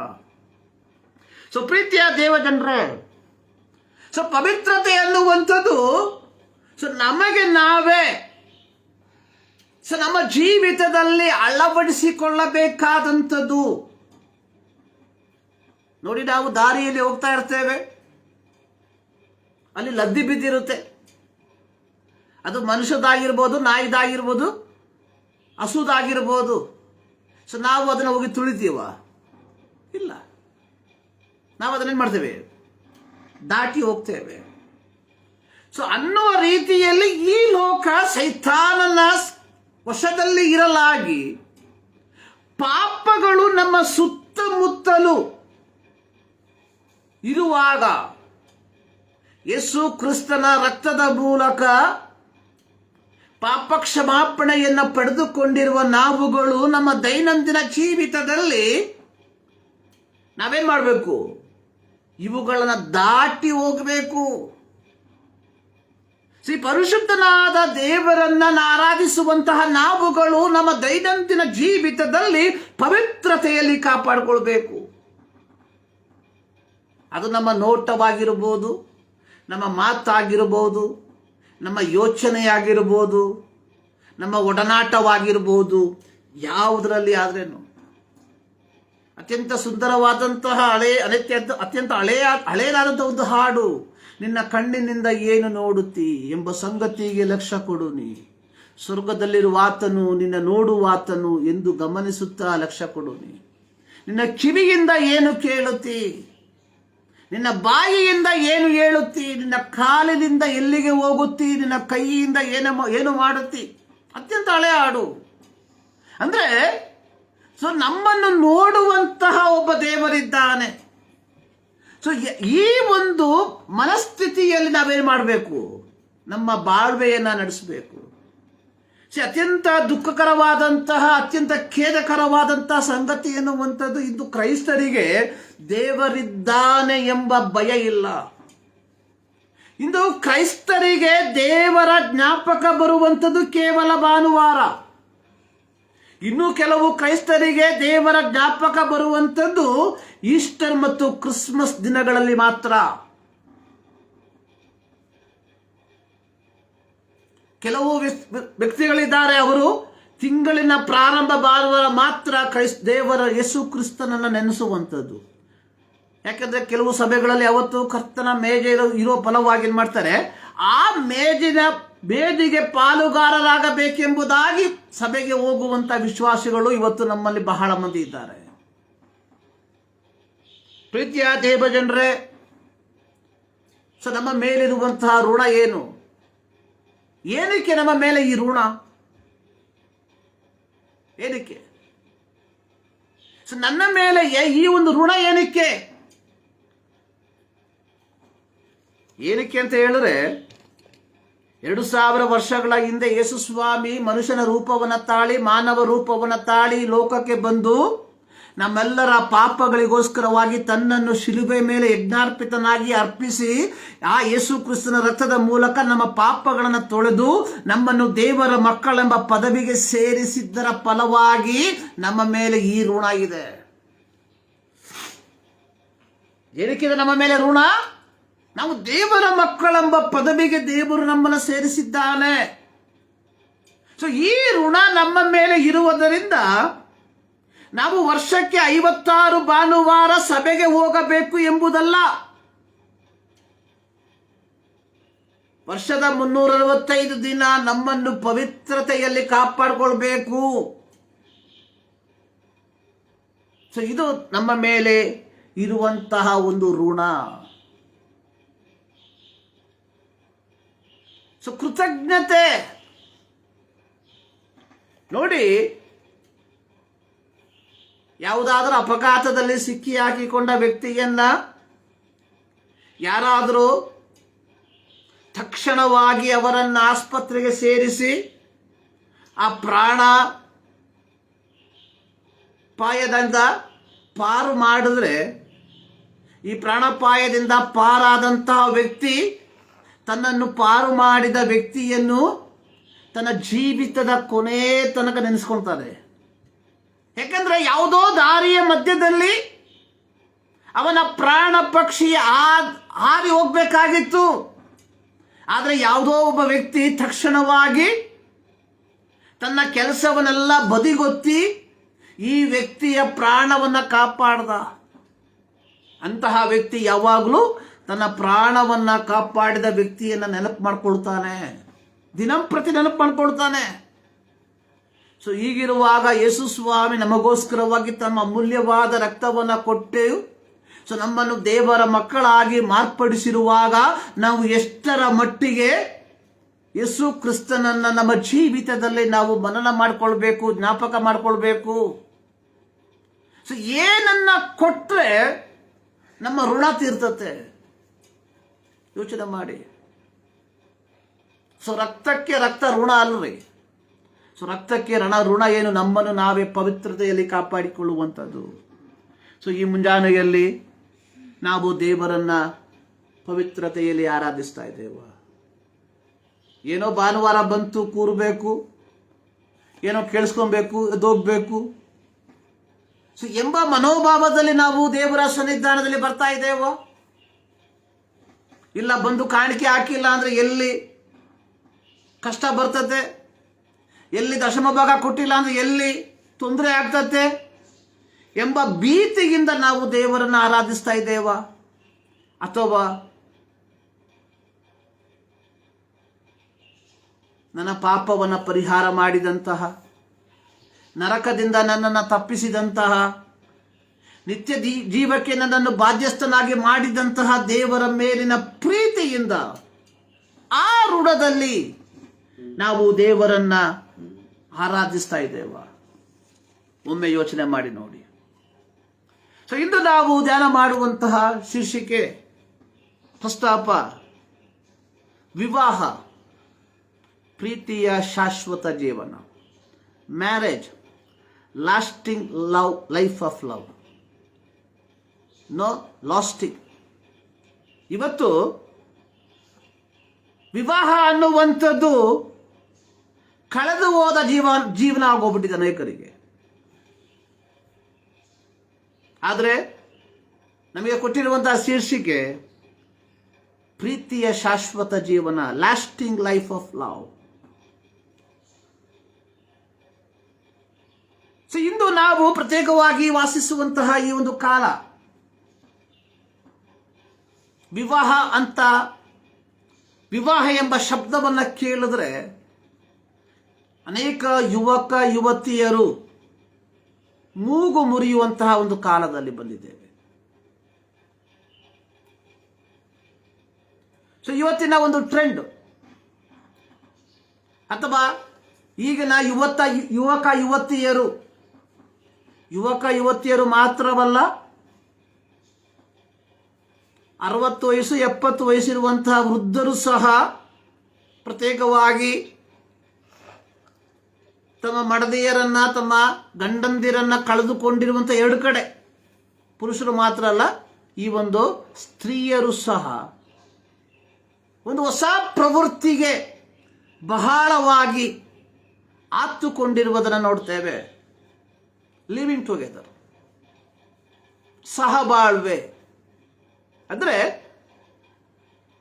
ಸೊ ಪ್ರೀತಿಯ ದೇವಜನರೇ, ಸೊ ಪವಿತ್ರತೆ ಅನ್ನುವಂಥದ್ದು ನಮಗೆ ನಾವೇ ನಮ್ಮ ಜೀವಿತದಲ್ಲಿ ಅಳವಡಿಸಿಕೊಳ್ಳಬೇಕಾದಂಥದ್ದು. ನೋಡಿ, ನಾವು ದಾರಿಯಲ್ಲಿ ಹೋಗ್ತಾ ಇರ್ತೇವೆ, ಅಲ್ಲಿ ಲದ್ದಿ ಬಿದ್ದಿರುತ್ತೆ. ಅದು ಮನುಷ್ಯದಾಗಿರ್ಬೋದು, ನಾಯಿದಾಗಿರ್ಬೋದು, ಹಸುದಾಗಿರ್ಬೋದು. ಸೊ ನಾವು ಅದನ್ನು ಹೋಗಿ ತುಳಿತೀವ? ಇಲ್ಲ, ನಾವು ಅದನ್ನೇನು ಮಾಡ್ತೇವೆ? ದಾಟಿ ಹೋಗ್ತೇವೆ. ಸೊ ಅನ್ನುವ ರೀತಿಯಲ್ಲಿ ಈ ಲೋಕ ಸೈತಾನನ ವಶದಲ್ಲಿ ಇರಲಾಗಿ ಪಾಪಗಳು ನಮ್ಮ ಸುತ್ತಮುತ್ತಲು ಇರುವಾಗ ಯೇಸು ಕ್ರಿಸ್ತನ ರಕ್ತದ ಮೂಲಕ ಪಾಪ ಕ್ಷಮಾಪಣೆಯನ್ನು ಪಡೆದುಕೊಂಡಿರುವ ನಾವುಗಳು ನಮ್ಮ ದೈನಂದಿನ ಜೀವಿತದಲ್ಲಿ ನಾವೇನ್ ಮಾಡಬೇಕು? ಇವುಗಳನ್ನು ದಾಟಿ ಹೋಗಬೇಕು. ಪರಿಶುದ್ಧನಾದ ದೇವರನ್ನ ಆರಾಧಿಸುವಂತಹ ನಾವುಗಳು ನಮ್ಮ ದೈನಂದಿನ ಜೀವಿತದಲ್ಲಿ ಪವಿತ್ರತೆಯಲ್ಲಿ ಕಾಪಾಡಿಕೊಳ್ಬೇಕು. ಅದು ನಮ್ಮ ನೋಟವಾಗಿರ್ಬೋದು, ನಮ್ಮ ಮಾತಾಗಿರ್ಬೋದು, ನಮ್ಮ ಯೋಚನೆಯಾಗಿರ್ಬೋದು, ನಮ್ಮ ಒಡನಾಟವಾಗಿರ್ಬೋದು, ಯಾವುದರಲ್ಲಿ ಆದ್ರೇನು. ಅತ್ಯಂತ ಸುಂದರವಾದಂತಹ ಅತ್ಯಂತ ಹಳೆಯದಾದಂತಹ ಒಂದು ಹಾಡು, ನಿನ್ನ ಕಣ್ಣಿನಿಂದ ಏನು ನೋಡುತ್ತಿ ಎಂಬ ಸಂಗತಿಗೆ ಲಕ್ಷ್ಯ ಕೊಡು ನೀ, ಸ್ವರ್ಗದಲ್ಲಿರುವ ಆತನು ನಿನ್ನ ನೋಡುವಾತನು ಎಂದು ಗಮನಿಸುತ್ತಾ ಲಕ್ಷ್ಯ ಕೊಡು ನೀ. ನಿನ್ನ ಕಿವಿಯಿಂದ ಏನು ಕೇಳುತ್ತಿ, ನಿನ್ನ ಬಾಯಿಯಿಂದ ಏನು ಹೇಳುತ್ತಿ, ನಿನ್ನ ಕಾಲಿನಿಂದ ಎಲ್ಲಿಗೆ ಹೋಗುತ್ತಿ, ನಿನ್ನ ಕೈಯಿಂದ ಏನು ಮಾಡುತ್ತಿ. ಅತ್ಯಂತ ಹಳೆಯ ಹಾಡು. ಅಂದ್ರೆ ನಮ್ಮನ್ನು ನೋಡುವಂತಹ ಒಬ್ಬ ದೇವರಿದ್ದಾನೆ. ಸೊ ಈ ಒಂದು ಮನಸ್ಥಿತಿಯಲ್ಲಿ ನಾವೇನು ಮಾಡಬೇಕು? ನಮ್ಮ ಬಾಳ್ವೆಯನ್ನ ನಡೆಸಬೇಕು. ಅತ್ಯಂತ ದುಃಖಕರವಾದಂತಹ, ಅತ್ಯಂತ ಖೇದಕರವಾದಂತಹ ಸಂಗತಿ ಎನ್ನುವಂಥದ್ದು ಇಂದು ಕ್ರೈಸ್ತರಿಗೆ ದೇವರಿದ್ದಾನೆ ಎಂಬ ಭಯ ಇಲ್ಲ. ಇಂದು ಕ್ರೈಸ್ತರಿಗೆ ದೇವರ ಜ್ಞಾಪಕ ಬರುವಂಥದ್ದು ಕೇವಲ ಭಾನುವಾರ. ಇನ್ನು ಕೆಲವು ಕ್ರೈಸ್ತರಿಗೆ ದೇವರ ಜ್ಞಾಪಕ ಬರುವಂಥದ್ದು ಈಸ್ಟರ್ ಮತ್ತು ಕ್ರಿಸ್ಮಸ್ ದಿನಗಳಲ್ಲಿ ಮಾತ್ರ. ಕೆಲವು ವ್ಯಕ್ತಿಗಳಿದ್ದಾರೆ, ಅವರು ತಿಂಗಳಿನ ಪ್ರಾರಂಭ ಭಾನುವಾರ ಮಾತ್ರ ದೇವರ ಯೇಸು ಕ್ರಿಸ್ತನನ್ನು ನೆನೆಸುವಂಥದ್ದು. ಯಾಕಂದ್ರೆ ಕೆಲವು ಸಭೆಗಳಲ್ಲಿ ಅವತ್ತು ಕರ್ತನ ಮೇಜೆ ಇರೋ ಫಲವಾಗಿ ಏನು ಮಾಡ್ತಾರೆ, ಆ ಮೇಜಿಗೆ ಪಾಲುಗಾರರಾಗಬೇಕೆಂಬುದಾಗಿ ಸಭೆಗೆ ಹೋಗುವಂತ ವಿಶ್ವಾಸಿಗಳು ಇವತ್ತು ನಮ್ಮಲ್ಲಿ ಬಹಳ ಮಂದಿ ಇದ್ದಾರೆ. ಪ್ರೀತಿಯ ದೇವ ಜನರೇ, ನಮ್ಮ ಮೇಲಿರುವಂತಹ ಋಣ ಏನು? ಏನಕ್ಕೆ ನಮ್ಮ ಮೇಲೆ ಈ ಋಣ? ಏನಕ್ಕೆ ನನ್ನ ಮೇಲೆ ಈ ಒಂದು ಋಣ ಏನಕ್ಕೆ ಅಂತ ಹೇಳಿದ್ರೆ, 2000 ವರ್ಷಗಳ ಹಿಂದೆ ಯೇಸು ಸ್ವಾಮಿ ಮನುಷ್ಯನ ರೂಪವನ್ನು ತಾಳಿ, ಮಾನವ ರೂಪವನ್ನು ತಾಳಿ ಲೋಕಕ್ಕೆ ಬಂದು ನಮ್ಮೆಲ್ಲರ ಪಾಪಗಳಿಗೋಸ್ಕರವಾಗಿ ತನ್ನನ್ನು ಶಿಲುಬೆ ಮೇಲೆ ಯಜ್ಞಾರ್ಪಿತನಾಗಿ ಅರ್ಪಿಸಿ ಆ ಯೇಸು ಕ್ರಿಸ್ತನ ರಕ್ತದ ಮೂಲಕ ನಮ್ಮ ಪಾಪಗಳನ್ನು ತೊಳೆದು ನಮ್ಮನ್ನು ದೇವರ ಮಕ್ಕಳೆಂಬ ಪದವಿಗೆ ಸೇರಿಸಿದ್ದರ ಫಲವಾಗಿ ನಮ್ಮ ಮೇಲೆ ಈ ಋಣ ಇದೆ. ಏನಕ್ಕಿದೆ ನಮ್ಮ ಮೇಲೆ ಋಣ? ನಾವು ದೇವರ ಮಕ್ಕಳೆಂಬ ಪದವಿಗೆ ದೇವರು ನಮ್ಮನ್ನು ಸೇರಿಸಿದ್ದಾನೆ. ಈ ಋಣ ನಮ್ಮ ಮೇಲೆ ಇರುವುದರಿಂದ ನಾವು ವರ್ಷಕ್ಕೆ 56 ಭಾನುವಾರ ಸಭೆಗೆ ಹೋಗಬೇಕು ಎಂಬುದಲ್ಲ. ವರ್ಷದ 365 ದಿನ ನಮ್ಮನ್ನು ಪವಿತ್ರತೆಯಲ್ಲಿ ಕಾಪಾಡಿಕೊಳ್ಬೇಕು. ಇದು ನಮ್ಮ ಮೇಲೆ ಇರುವಂತಹ ಒಂದು ಋಣ. ಕೃತಜ್ಞತೆ ನೋಡಿ, ಯಾವುದಾದ್ರೂ ಅಪಘಾತದಲ್ಲಿ ಸಿಕ್ಕಿ ಹಾಕಿಕೊಂಡ ವ್ಯಕ್ತಿಯನ್ನ ಯಾರಾದರೂ ತಕ್ಷಣವಾಗಿ ಅವರನ್ನು ಆಸ್ಪತ್ರೆಗೆ ಸೇರಿಸಿ ಆ ಪ್ರಾಣಾಪಾಯದಿಂದ ಪಾರು ಮಾಡಿದ್ರೆ, ಈ ಪ್ರಾಣಾಪಾಯದಿಂದ ಪಾರಾದಂತಹ ವ್ಯಕ್ತಿ ತನ್ನನ್ನು ಪಾರು ಮಾಡಿದ ವ್ಯಕ್ತಿಯನ್ನು ತನ್ನ ಜೀವಿತದ ಕೊನೆ ತನಕ ನೆನೆಸ್ಕೊಳ್ತಾರೆ. ಯಾಕಂದ್ರೆ ಯಾವುದೋ ದಾರಿಯ ಮಧ್ಯದಲ್ಲಿ ಅವನ ಪ್ರಾಣ ಪಕ್ಷಿ ಹಾರಿ ಹೋಗ್ಬೇಕಾಗಿತ್ತು. ಆದರೆ ಯಾವುದೋ ಒಬ್ಬ ವ್ಯಕ್ತಿ ತಕ್ಷಣವಾಗಿ ತನ್ನ ಕೆಲಸವನ್ನೆಲ್ಲ ಬದಿಗೊತ್ತಿ ಈ ವ್ಯಕ್ತಿಯ ಪ್ರಾಣವನ್ನು ಕಾಪಾಡ್ದ. ಅಂತಹ ವ್ಯಕ್ತಿ ಯಾವಾಗಲೂ ತನ್ನ ಪ್ರಾಣವನ್ನು ಕಾಪಾಡಿದ ವ್ಯಕ್ತಿಯನ್ನು ನೆನಪು ಮಾಡ್ಕೊಳ್ತಾನೆ, ದಿನಂಪ್ರತಿ ನೆನಪು ಮಾಡ್ಕೊಳ್ತಾನೆ. ಹೀಗಿರುವಾಗ ಯೇಸು ಸ್ವಾಮಿ ನಮಗೋಸ್ಕರವಾಗಿ ತಮ್ಮ ಅಮೂಲ್ಯವಾದ ರಕ್ತವನ್ನು ಕೊಟ್ಟು ನಮ್ಮನ್ನು ದೇವರ ಮಕ್ಕಳಾಗಿ ಮಾರ್ಪಡಿಸಿರುವಾಗ ನಾವು ಎಷ್ಟರ ಮಟ್ಟಿಗೆ ಯೇಸು ಕ್ರಿಸ್ತನನ್ನ ನಮ್ಮ ಜೀವಿತದಲ್ಲಿ ನಾವು ಮನನ ಮಾಡಿಕೊಳ್ಬೇಕು, ಜ್ಞಾಪಕ ಮಾಡಿಕೊಳ್ಬೇಕು. ಏನನ್ನ ಕೊಟ್ರೆ ನಮ್ಮ ಋಣ ತೀರ್ತತೆ ಯೋಚನೆ ಮಾಡಿ. ರಕ್ತಕ್ಕೆ ರಕ್ತ ಋಣ ಅಲ್ರಿ. ರಕ್ತಕ್ಕೆ ಋಣ ಏನು? ನಮ್ಮನ್ನು ನಾವೇ ಪವಿತ್ರತೆಯಲ್ಲಿ ಕಾಪಾಡಿಕೊಳ್ಳುವಂಥದ್ದು. ಈ ಮುಂಜಾನೆಯಲ್ಲಿ ನಾವು ದೇವರನ್ನ ಪವಿತ್ರತೆಯಲ್ಲಿ ಆರಾಧಿಸ್ತಾ ಇದ್ದೇವೆ. ಏನೋ ಭಾನುವಾರ ಬಂತು ಕೂರಬೇಕು, ಏನೋ ಕೇಳಿಸ್ಕೊಬೇಕು, ಎದ್ದೋಗ್ಬೇಕು ಎಂಬ ಮನೋಭಾವದಲ್ಲಿ ನಾವು ದೇವರ ಸನ್ನಿಧಾನದಲ್ಲಿ ಬರ್ತಾ ಇದ್ದೇವೋ? ಇಲ್ಲ, ಬಂದು ಕಾಣಿಕೆ ಹಾಕಿಲ್ಲ ಅಂದ್ರೆ ಎಲ್ಲಿ ಕಷ್ಟ ಬರ್ತತೆ, ಎಲ್ಲಿ ದಶಮ ಭಾಗ ಕೊಟ್ಟಿಲ್ಲ ಅಂದ್ರೆ ಎಲ್ಲಿ ತೊಂದರೆ ಆಗ್ತತೆ ಎಂಬ ಭೀತಿಯಿಂದ ನಾವು ದೇವರನ್ನು ಆರಾಧಿಸ್ತಾ ಇದ್ದೇವ? ಅಥವಾ ನನ್ನ ಪಾಪವನ್ನು ಪರಿಹಾರ ಮಾಡಿದಂತಹ, ನರಕದಿಂದ ನನ್ನನ್ನು ತಪ್ಪಿಸಿದಂತಹ, ನಿತ್ಯ ಜೀವಕ್ಕೆ ನನ್ನನ್ನು ಬಾಧ್ಯಸ್ಥನಾಗಿ ಮಾಡಿದಂತಹ ದೇವರ ಮೇಲಿನ ಪ್ರೀತಿಯಿಂದ ಆ ಋಣದಲ್ಲಿ ನಾವು ದೇವರನ್ನ ಆರಾಧಿಸ್ತಾ ಇದ್ದೇವ? ಒಮ್ಮೆ ಯೋಚನೆ ಮಾಡಿ ನೋಡಿ. ಇಂದು ನಾವು ಧ್ಯಾನ ಮಾಡುವಂತಹ ಶೀರ್ಷಿಕೆ ಪ್ರಸ್ತಾಪ ವಿವಾಹ, ಪ್ರೀತಿಯ ಶಾಶ್ವತ ಜೀವನ, marriage, lasting love, life of love, no lasting. ಇವತ್ತು ವಿವಾಹ ಅನ್ನುವಂಥದ್ದು ಕಳೆದು ಹೋದ ಜೀವನ ಆಗೋಗ್ಬಿಟ್ಟಿದೆ ಅನೇಕರಿಗೆ. ಆದರೆ ನಮಗೆ ಕೊಟ್ಟಿರುವಂತಹ ಶೀರ್ಷಿಕೆ ಪ್ರೀತಿಯ ಶಾಶ್ವತ ಜೀವನ, lasting life of love. So ಇಂದು ನಾವು ಪ್ರತ್ಯೇಕವಾಗಿ ವಾಸಿಸುವಂತಹ ಈ ಒಂದು ಕಾಲ, ವಿವಾಹ ಎಂಬ ಶಬ್ದವನ್ನು ಕೇಳಿದ್ರೆ ಅನೇಕ ಯುವಕ ಯುವತಿಯರು ಮೂಗು ಮುರಿಯುವಂತಹ ಒಂದು ಕಾಲದಲ್ಲಿ ಬಂದಿದ್ದೇವೆ. ಸೊ ಇವತ್ತಿನ ಒಂದು ಟ್ರೆಂಡ್ ಅಥವಾ ಈಗಿನ ಯುವಕ ಯುವತಿಯರು ಮಾತ್ರವಲ್ಲ, 60 ವಯಸ್ಸು 70 ವಯಸ್ಸಿರುವಂತಹ ವೃದ್ಧರು ಸಹ ಪ್ರತ್ಯೇಕವಾಗಿ ತಮ್ಮ ಮಡದಿಯರನ್ನ ತಮ್ಮ ಗಂಡಂದಿರನ್ನ ಕಳೆದುಕೊಂಡಿರುವಂಥ 2 ಕಡೆ, ಪುರುಷರು ಮಾತ್ರ ಅಲ್ಲ, ಈ ಒಂದು ಸ್ತ್ರೀಯರು ಸಹ ಒಂದು ಹೊಸ ಪ್ರವೃತ್ತಿಗೆ ಬಹಳವಾಗಿ ಆತ್ತುಕೊಂಡಿರುವುದನ್ನು ನೋಡ್ತೇವೆ. ಲಿವಿಂಗ್ ಟುಗೆದರ್, ಸಹಬಾಳ್ವೆ. ಅಂದರೆ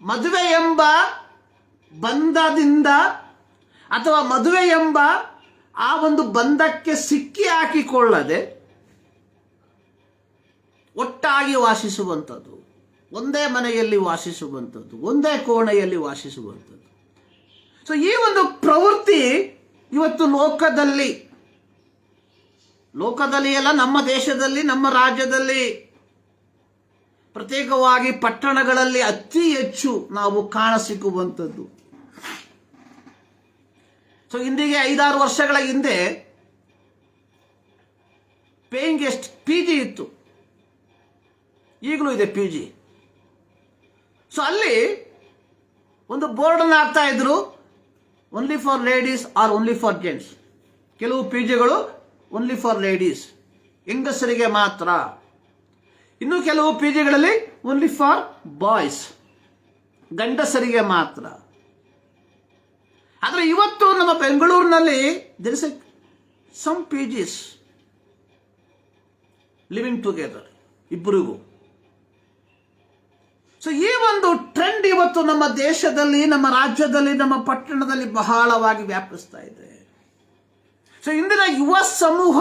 ಮದುವೆ ಎಂಬ ಬಂಧದಿಂದ ಅಥವಾ ಮದುವೆ ಎಂಬ ಆ ಒಂದು ಬಂಧಕ್ಕೆ ಸಿಕ್ಕಿ ಹಾಕಿಕೊಳ್ಳದೆ ಒಟ್ಟಾಗಿ ವಾಸಿಸುವಂಥದ್ದು, ಒಂದೇ ಮನೆಯಲ್ಲಿ ವಾಸಿಸುವಂಥದ್ದು, ಒಂದೇ ಕೋಣೆಯಲ್ಲಿ ವಾಸಿಸುವಂಥದ್ದು. ಸೊ ಈ ಒಂದು ಪ್ರವೃತ್ತಿ ಇವತ್ತು ಲೋಕದಲ್ಲಿ ಎಲ್ಲ, ನಮ್ಮ ದೇಶದಲ್ಲಿ, ನಮ್ಮ ರಾಜ್ಯದಲ್ಲಿ, ಪ್ರತ್ಯೇಕವಾಗಿ ಪಟ್ಟಣಗಳಲ್ಲಿ ಅತಿ ಹೆಚ್ಚು ನಾವು ಕಾಣಸಿಕ್ಕುವಂಥದ್ದು. ಸೊ ಇಂದಿಗೆ 5-6 ವರ್ಷಗಳ ಹಿಂದೆ ಪೇಯಿಂಗ್ ಗೆಸ್ಟ್ PG ಇತ್ತು, ಈಗಲೂ ಇದೆ PG. ಸೊ ಅಲ್ಲಿ ಒಂದು ಬೋರ್ಡನ್ನು ಹಾಕ್ತಾ ಇದ್ರು, only for ladies are only for gents. ಕೆಲವು PGಗಳು ಓನ್ಲಿ ಫಾರ್ ಲೇಡೀಸ್, ಹೆಂಗಸರಿಗೆ ಮಾತ್ರ. ಇನ್ನು ಕೆಲವು PGಗಳಲ್ಲಿ ಓನ್ಲಿ ಫಾರ್ ಬಾಯ್ಸ್, ಗಂಡಸರಿಗೆ ಮಾತ್ರ. ಆದರೆ ಇವತ್ತು ನಮ್ಮ ಬೆಂಗಳೂರಿನಲ್ಲಿ there is some PGs living together, ಇಬ್ಬರಿಗೂ. ಸೊ ಈ ಒಂದು ಟ್ರೆಂಡ್ ಇವತ್ತು ನಮ್ಮ ದೇಶದಲ್ಲಿ, ನಮ್ಮ ರಾಜ್ಯದಲ್ಲಿ, ನಮ್ಮ ಪಟ್ಟಣದಲ್ಲಿ ಬಹಳವಾಗಿ ವ್ಯಾಪಿಸ್ತಾ ಇದೆ. ಸೊ ಇಂದಿನ ಯುವ ಸಮೂಹ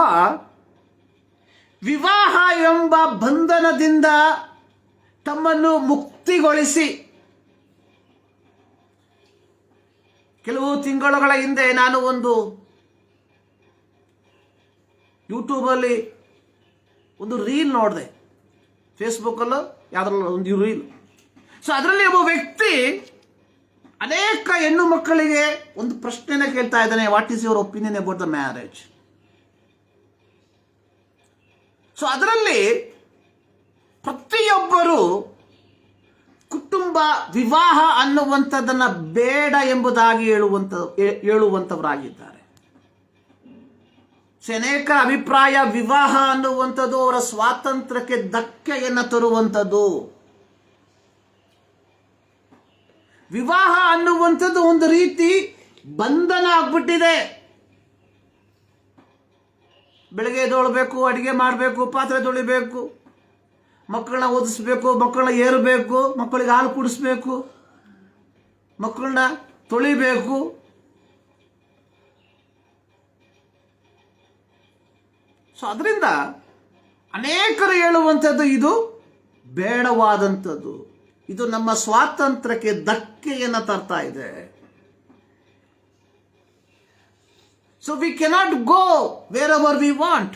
ವಿವಾಹ ಎಂಬ ಬಂಧನದಿಂದ ತಮ್ಮನ್ನು ಮುಕ್ತಿಗೊಳಿಸಿ, ಕೆಲವು ತಿಂಗಳುಗಳ ಹಿಂದೆ ನಾನು ಒಂದು ಯೂಟ್ಯೂಬಲ್ಲಿ ಒಂದು ರೀಲ್ ನೋಡಿದೆ, ಫೇಸ್ಬುಕ್ಕಲ್ಲೂ ಯಾವುದ್ರಲ್ಲ ಒಂದು ರೀಲ್. ಸೊ ಅದರಲ್ಲಿ ಒಬ್ಬ ವ್ಯಕ್ತಿ ಅನೇಕ ಹೆಣ್ಣು ಮಕ್ಕಳಿಗೆ ಒಂದು ಪ್ರಶ್ನೆನ ಕೇಳ್ತಾ ಇದ್ದಾನೆ, what is your opinion about the marriage. So ಅದರಲ್ಲಿ ಪ್ರತಿಯೊಬ್ಬರು ಕುಟುಂಬ ವಿವಾಹ ಅನ್ನುವಂಥದ್ದನ್ನು ಬೇಡ ಎಂಬುದಾಗಿ ಹೇಳುವಂಥವರಾಗಿದ್ದಾರೆ. ಅನೇಕ ಅಭಿಪ್ರಾಯ, ವಿವಾಹ ಅನ್ನುವಂಥದ್ದು ಅವರ ಸ್ವಾತಂತ್ರ್ಯಕ್ಕೆ ಧಕ್ಕೆಯನ್ನು ತರುವಂಥದ್ದು. ವಿವಾಹ ಅನ್ನುವಂಥದ್ದು ಒಂದು ರೀತಿ ಬಂಧನ ಆಗ್ಬಿಟ್ಟಿದೆ. ಬೆಳಗ್ಗೆ ಎದ್ದೇಳಬೇಕು, ಅಡಿಗೆ ಮಾಡಬೇಕು, ಪಾತ್ರೆ ತೊಳಿಬೇಕು, ಮಕ್ಕಳನ್ನ ಓದಿಸ್ಬೇಕು, ಮಕ್ಕಳನ್ನ ಏರಬೇಕು, ಮಕ್ಕಳಿಗೆ ಹಾಲು ಕುಡಿಸ್ಬೇಕು, ಮಕ್ಕಳನ್ನ ತೊಳಿಬೇಕು. ಸೊ ಅದರಿಂದ ಅನೇಕರು ಹೇಳುವಂಥದ್ದು ಇದು ಬೇಡವಾದಂಥದ್ದು, ಇದು ನಮ್ಮ ಸ್ವಾತಂತ್ರ್ಯಕ್ಕೆ ಧಕ್ಕೆಯನ್ನು ತರ್ತಾ ಇದೆ. So we cannot go where ever we want.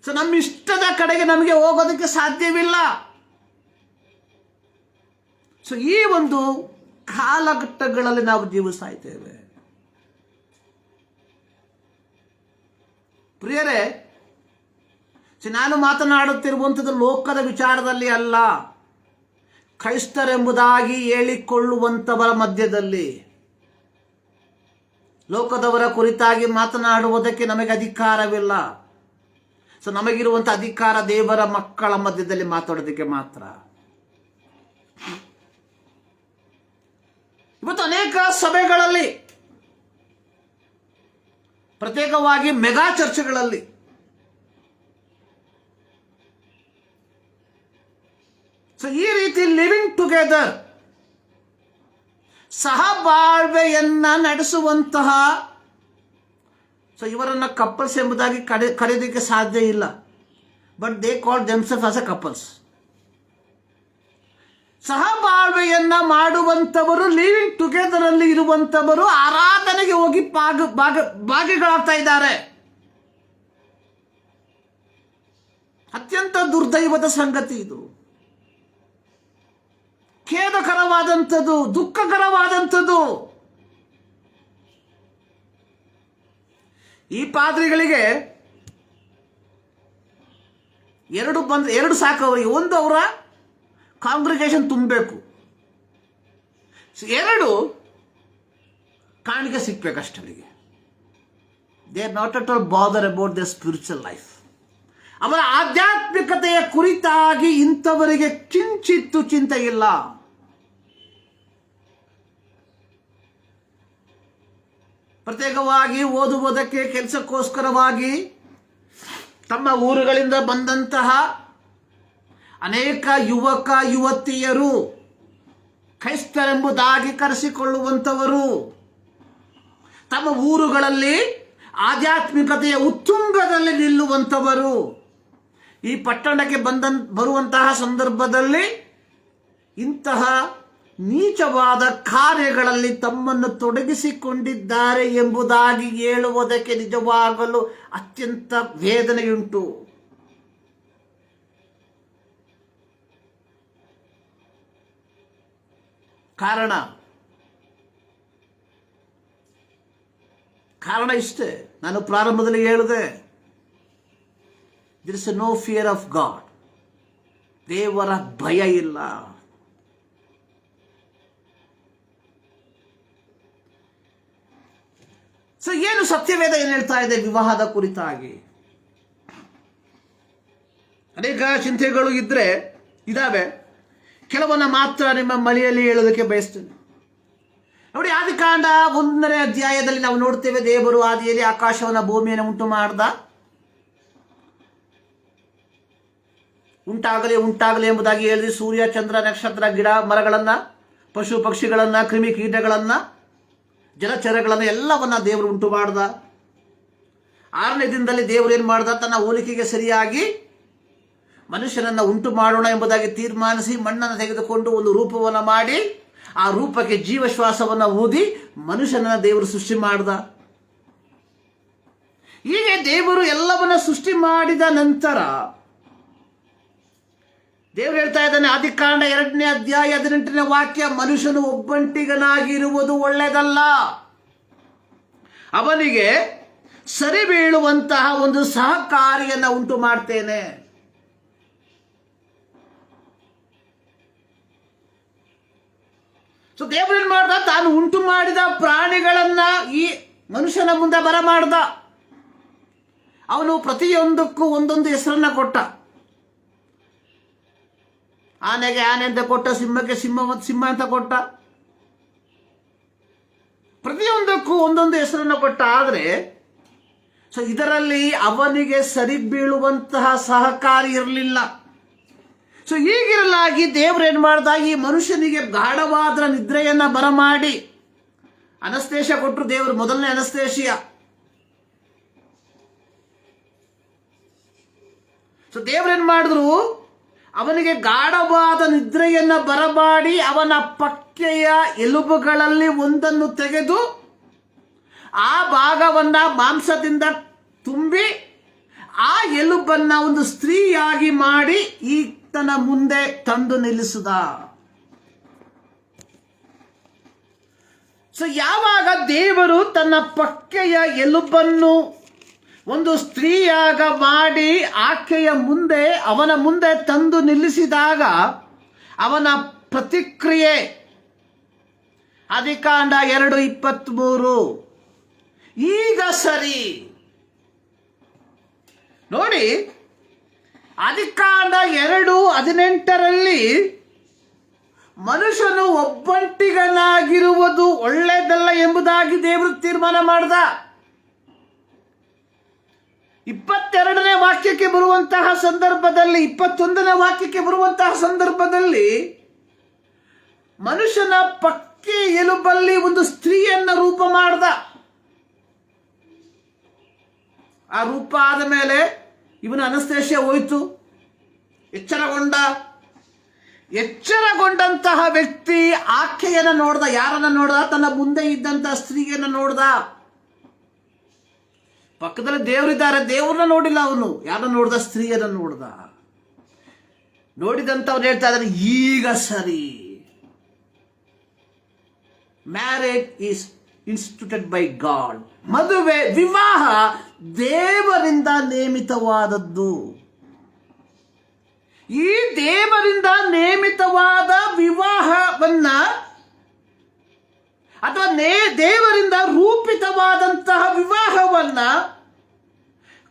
So ನಮ್ಮ ಇಷ್ಟದ ಕಡೆಗೆ ನಮಗೆ ಹೋಗೋದಕ್ಕೆ ಸಾಧ್ಯವಿಲ್ಲ. ಸೊ ಈ ಒಂದು ಕಾಲಘಟ್ಟಗಳಲ್ಲಿ ನಾವು ಜೀವಿಸ್ತಾ ಇದ್ದೇವೆ. ಪ್ರಿಯರೇ, ನಾನು ಮಾತನಾಡುತ್ತಿರುವಂಥದ್ದು ಲೋಕದ ವಿಚಾರದಲ್ಲಿ ಅಲ್ಲ, ಕ್ರೈಸ್ತರೆಂಬುದಾಗಿ ಹೇಳಿಕೊಳ್ಳುವಂಥವರ ಮಧ್ಯದಲ್ಲಿ. ಲೋಕದವರ ಕುರಿತಾಗಿ ಮಾತನಾಡುವುದಕ್ಕೆ ನಮಗೆ ಅಧಿಕಾರವಿಲ್ಲ. ಸೊ ನಮಗಿರುವಂಥ ಅಧಿಕಾರ ದೇವರ ಮಕ್ಕಳ ಮಧ್ಯದಲ್ಲಿ ಮಾತಾಡೋದಕ್ಕೆ ಮಾತ್ರ. ಇವತ್ತು ಅನೇಕ ಸಭೆಗಳಲ್ಲಿ, ಪ್ರತ್ಯೇಕವಾಗಿ ಮೆಗಾ ಚರ್ಚ್ಗಳಲ್ಲಿ ಈ ರೀತಿ ಲಿವಿಂಗ್ ಟುಗೆದರ್, ಸಹಬಾಳ್ವೆಯನ್ನ ನಡೆಸುವಂತಹ, ಇವರನ್ನ ಕಪಲ್ಸ್ ಎಂಬುದಾಗಿ ಕರೆಯೋದಕ್ಕೆ ಸಾಧ್ಯ ಇಲ್ಲ. But they call themselves as a couples. ಸಹಬಾಳ್ವೆಯನ್ನ ಮಾಡುವಂಥವರು, ಲಿವಿಂಗ್ ಟುಗೆದರ್ ಅಲ್ಲಿ ಇರುವಂಥವರು ಆರಾಧನೆಗೆ ಹೋಗಿ ಭಾಗಿಗಳಾಗ್ತಾ ಇದ್ದಾರೆ. ಅತ್ಯಂತ ದುರ್ದೈವದ ಸಂಗತಿ ಇದು. ಖೇದಕರವಾದಂಥದ್ದು, ದುಃಖಕರವಾದಂಥದ್ದು. ಈ ಪಾದ್ರಿಗಳಿಗೆ ಎರಡು ಸಾಕು ಅವರಿಗೆ. ಒಂದು, ಅವರ ಕಾಂಗ್ರಿಗೇಷನ್ ತುಂಬಬೇಕು. ಎರಡು, ಕಾಣಿಕೆ ಸಿಗ್ಬೇಕಷ್ಟೇ ಅವರಿಗೆ. They are not at all bother about the spiritual life. ಅವರ ಆಧ್ಯಾತ್ಮಿಕತೆಯ ಕುರಿತಾಗಿ ಇಂಥವರಿಗೆ ಕಿಂಚಿತ್ತು ಚಿಂತೆ ಇಲ್ಲ. ಪ್ರತ್ಯೇಕವಾಗಿ ಓದುವುದಕ್ಕೆ, ಕೆಲಸಕ್ಕೋಸ್ಕರವಾಗಿ ತಮ್ಮ ಊರುಗಳಿಂದ ಬಂದಂತಹ ಅನೇಕ ಯುವಕ ಯುವತಿಯರು, ಕ್ರೈಸ್ತರೆಂಬುದಾಗಿ ಕರೆಸಿಕೊಳ್ಳುವಂಥವರು, ತಮ್ಮ ಊರುಗಳಲ್ಲಿ ಆಧ್ಯಾತ್ಮಿಕತೆಯ ಉತ್ತುಂಗದಲ್ಲಿ ನಿಲ್ಲುವಂಥವರು, ಈ ಪಟ್ಟಣಕ್ಕೆ ಬರುವಂತಹ ಸಂದರ್ಭದಲ್ಲಿ ಇಂತಹ ನೀಚವಾದ ಕಾರ್ಯಗಳಲ್ಲಿ ತಮ್ಮನ್ನು ತೊಡಗಿಸಿಕೊಂಡಿದ್ದಾರೆ ಎಂಬುದಾಗಿ ಹೇಳುವುದಕ್ಕೆ ನಿಜವಾಗಲು ಅತ್ಯಂತ ವೇದನೆಯುಂಟು. ಕಾರಣ ಇಷ್ಟೇ. ನಾನು ಪ್ರಾರಂಭದಲ್ಲಿ ಹೇಳಿದೆ, there is no fear of God. ದೇವರ ಭಯ ಇಲ್ಲ. ಏನು ಸತ್ಯವೇದ ಏನು ಹೇಳ್ತಾ ಇದೆ ವಿವಾಹದ ಕುರಿತಾಗಿ? ಅನೇಕ ಚಿಂತೆಗಳು ಇದಾವೆ. ಕೆಲವನ್ನ ಮಾತ್ರ ನಿಮ್ಮ ಮನೆಯಲ್ಲಿ ಹೇಳೋದಕ್ಕೆ ಬಯಸ್ತೇನೆ. ನೋಡಿ, ಆದಿಕಾಂಡ 1ನೇ ಅಧ್ಯಾಯದಲ್ಲಿ ನಾವು ನೋಡ್ತೇವೆ, ದೇವರು ಆದಿಯಲ್ಲಿ ಆಕಾಶವನ್ನ ಭೂಮಿಯನ್ನು ಉಂಟು ಮಾಡ್ದ. ಉಂಟಾಗಲಿ ಎಂಬುದಾಗಿ ಹೇಳಿದ. ಸೂರ್ಯ, ಚಂದ್ರ, ನಕ್ಷತ್ರ, ಗಿಡ ಮರಗಳನ್ನ, ಪಶು ಪಕ್ಷಿಗಳನ್ನ, ಕ್ರಿಮಿ ಕೀಟಗಳನ್ನ, ಜಲಚರಗಳನ್ನು ಎಲ್ಲವನ್ನ ದೇವರು ಉಂಟು ಮಾಡ್ದ. 6ನೇ ದಿನದಲ್ಲಿ ದೇವರು ಏನು ಮಾಡ್ದ? ತನ್ನ ಹೋಲಿಕೆಗೆ ಸರಿಯಾಗಿ ಮನುಷ್ಯನನ್ನ ಉಂಟು ಮಾಡೋಣ ಎಂಬುದಾಗಿ ತೀರ್ಮಾನಿಸಿ ಮಣ್ಣನ್ನು ತೆಗೆದುಕೊಂಡು ಒಂದು ರೂಪವನ್ನು ಮಾಡಿ, ಆ ರೂಪಕ್ಕೆ ಜೀವಶ್ವಾಸವನ್ನು ಊದಿ ಮನುಷ್ಯನನ್ನ ದೇವರು ಸೃಷ್ಟಿ ಮಾಡ್ದ. ಹೀಗೆ ದೇವರು ಎಲ್ಲವನ್ನ ಸೃಷ್ಟಿ ಮಾಡಿದ ನಂತರ ದೇವರು ಹೇಳ್ತಾ ಇದ್ದಾನೆ, ಆದಿಕಾಂಡ 2ನೇ ಅಧ್ಯಾಯ 18ನೇ ವಾಕ್ಯ, ಮನುಷ್ಯನು ಒಬ್ಬಂಟಿಗನಾಗಿರುವುದು ಒಳ್ಳೆಯದಲ್ಲ, ಅವನಿಗೆ ಸರಿ ಬೀಳುವಂತಹ ಒಂದು ಸಹಕಾರಿಯನ್ನ ಉಂಟು ಮಾಡ್ತೇನೆ. ದೇವರು ಏನ್ ಮಾಡ್ದ? ತಾನು ಉಂಟು ಮಾಡಿದ ಪ್ರಾಣಿಗಳನ್ನ ಈ ಮನುಷ್ಯನ ಮುಂದೆ ಬರಮಾಡ್ದ. ಅವನು ಪ್ರತಿಯೊಂದಕ್ಕೂ ಒಂದೊಂದು ಹೆಸರನ್ನ ಕೊಟ್ಟ. ಆನೆಗೆ ಆನೆ ಅಂತ ಕೊಟ್ಟ, ಸಿಂಹಕ್ಕೆ ಸಿಂಹ ಅಂತ ಕೊಟ್ಟ. ಪ್ರತಿಯೊಂದಕ್ಕೂ ಒಂದೊಂದು ಹೆಸರನ್ನು ಕೊಟ್ಟ. ಆದರೆ ಇದರಲ್ಲಿ ಅವನಿಗೆ ಸರಿ ಬೀಳುವಂತಹ ಸಹಕಾರಿ ಇರಲಿಲ್ಲ. ಹೀಗಿರಲಾಗಿ ದೇವರು ಏನ್ ಮಾಡ್ದ? ಈ ಮನುಷ್ಯನಿಗೆ ಗಾಢವಾದ ನಿದ್ರೆಯನ್ನ ಬರಮಾಡಿ ಅನಸ್ತೇಷಿಯ ಕೊಟ್ಟರು. ದೇವರು ಮೊದಲನೇ ಅನಸ್ತೇಷಿಯ. ದೇವ್ರೇನ್ ಮಾಡಿದ್ರು? ಅವನಿಗೆ ಗಾಢವಾದ ನಿದ್ರೆಯನ್ನ ಬರಮಾಡಿ ಅವನ ಪಕ್ಕೆಯ ಎಲುಬುಗಳಲ್ಲಿ ಒಂದನ್ನು ತೆಗೆದು ಆ ಭಾಗವನ್ನ ಮಾಂಸದಿಂದ ತುಂಬಿ ಆ ಎಲುಬನ್ನ ಒಂದು ಸ್ತ್ರೀಯಾಗಿ ಮಾಡಿ ಈತನ ಮುಂದೆ ತಂದು ನಿಲ್ಲಿಸಿದ. ಯಾವಾಗ ದೇವರು ತನ್ನ ಪಕ್ಕೆಯ ಎಲುಬನ್ನು ಒಂದು ಸ್ತ್ರೀಯಾಗ ಮಾಡಿ ಆಕೆಯ ಮುಂದೆ, ಅವನ ಮುಂದೆ ತಂದು ನಿಲ್ಲಿಸಿದಾಗ ಅವನ ಪ್ರತಿಕ್ರಿಯೆ ಆದಿಕಾಂಡ 2:23, ಈಗ ಸರಿ. ನೋಡಿ, ಆದಿಕಾಂಡ 2:18 ಮನುಷ್ಯನು ಒಬ್ಬಂಟಿಗನಾಗಿರುವುದು ಒಳ್ಳೆಯದಲ್ಲ ಎಂಬುದಾಗಿ ದೇವರು ತೀರ್ಮಾನ ಮಾಡಿದ. 22ನೇ ವಾಕ್ಯಕ್ಕೆ ಬರುವಂತಹ ಸಂದರ್ಭದಲ್ಲಿ, 21ನೇ ವಾಕ್ಯಕ್ಕೆ ಬರುವಂತಹ ಸಂದರ್ಭದಲ್ಲಿ ಮನುಷ್ಯನ ಪಕ್ಕೆ ಎಲುಬಲ್ಲಿ ಒಂದು ಸ್ತ್ರೀಯನ್ನ ರೂಪ ಮಾಡ್ದ. ಆ ರೂಪ ಆದ ಮೇಲೆ ಇವನ ಅನಸ್ತೇಷಿಯ ಹೋಯ್ತು, ಎಚ್ಚರಗೊಂಡಂತಹ ವ್ಯಕ್ತಿ ಆಕೆಯನ್ನ ನೋಡ್ದ. ಯಾರನ್ನ ನೋಡ್ದ? ತನ್ನ ಮುಂದೆ ಇದ್ದಂತಹ ಸ್ತ್ರೀಯನ್ನ ನೋಡ್ದ. ಪಕ್ಕದಲ್ಲಿ ದೇವರಿದ್ದಾರೆ, ದೇವ್ರನ್ನ ನೋಡಿಲ್ಲ ಅವನು. ಯಾರನ್ನ ನೋಡ್ದ? ಸ್ತ್ರೀಯನ್ನ ನೋಡ್ದ. ನೋಡಿದಂತವ್ರು ಹೇಳ್ತಾ ಇದ್ದಾರೆ, ಈಗ ಸರಿ. Marriage is instituted by god. ಮದುವೆ, ವಿವಾಹ ದೇವರಿಂದ ನೇಮಿತವಾದದ್ದು. ಈ ದೇವರಿಂದ ನೇಮಿತವಾದ ವಿವಾಹವನ್ನ ಅಥವಾ ದೇವರಿಂದ ರೂಪಿತವಾದಂತಹ ವಿವಾಹವನ್ನ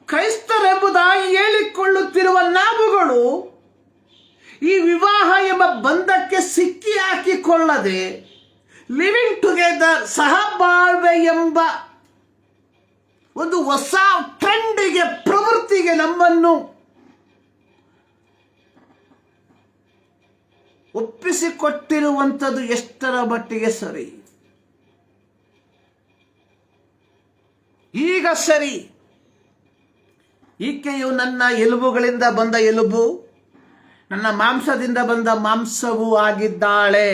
ಕ್ರೈಸ್ತರೆಂಬುದಾಗಿ ಹೇಳಿಕೊಳ್ಳುತ್ತಿರುವ ನಾವುಗಳು ಈ ವಿವಾಹ ಎಂಬ ಬಂಧಕ್ಕೆ ಸಿಕ್ಕಿ ಹಾಕಿಕೊಳ್ಳದೆ ಲಿವಿಂಗ್ ಟುಗೆದರ್, ಸಹಬಾಳ್ವೆ ಎಂಬ ಒಂದು ಹೊಸ ಟ್ರೆಂಡಿಗೆ, ಪ್ರವೃತ್ತಿಗೆ ನಮ್ಮನ್ನು ಒಪ್ಪಿಸಿಕೊಟ್ಟಿರುವಂಥದ್ದು ಎಷ್ಟರ ಮಟ್ಟಿಗೆ ಸರಿ? ಈಗ ಸರಿ. ಈಕೆಯು ನನ್ನ ಎಲುಬುಗಳಿಂದ ಬಂದ ಎಲುಬು, ನನ್ನ ಮಾಂಸದಿಂದ ಬಂದ ಮಾಂಸವೂ ಆಗಿದ್ದಾಳೆ.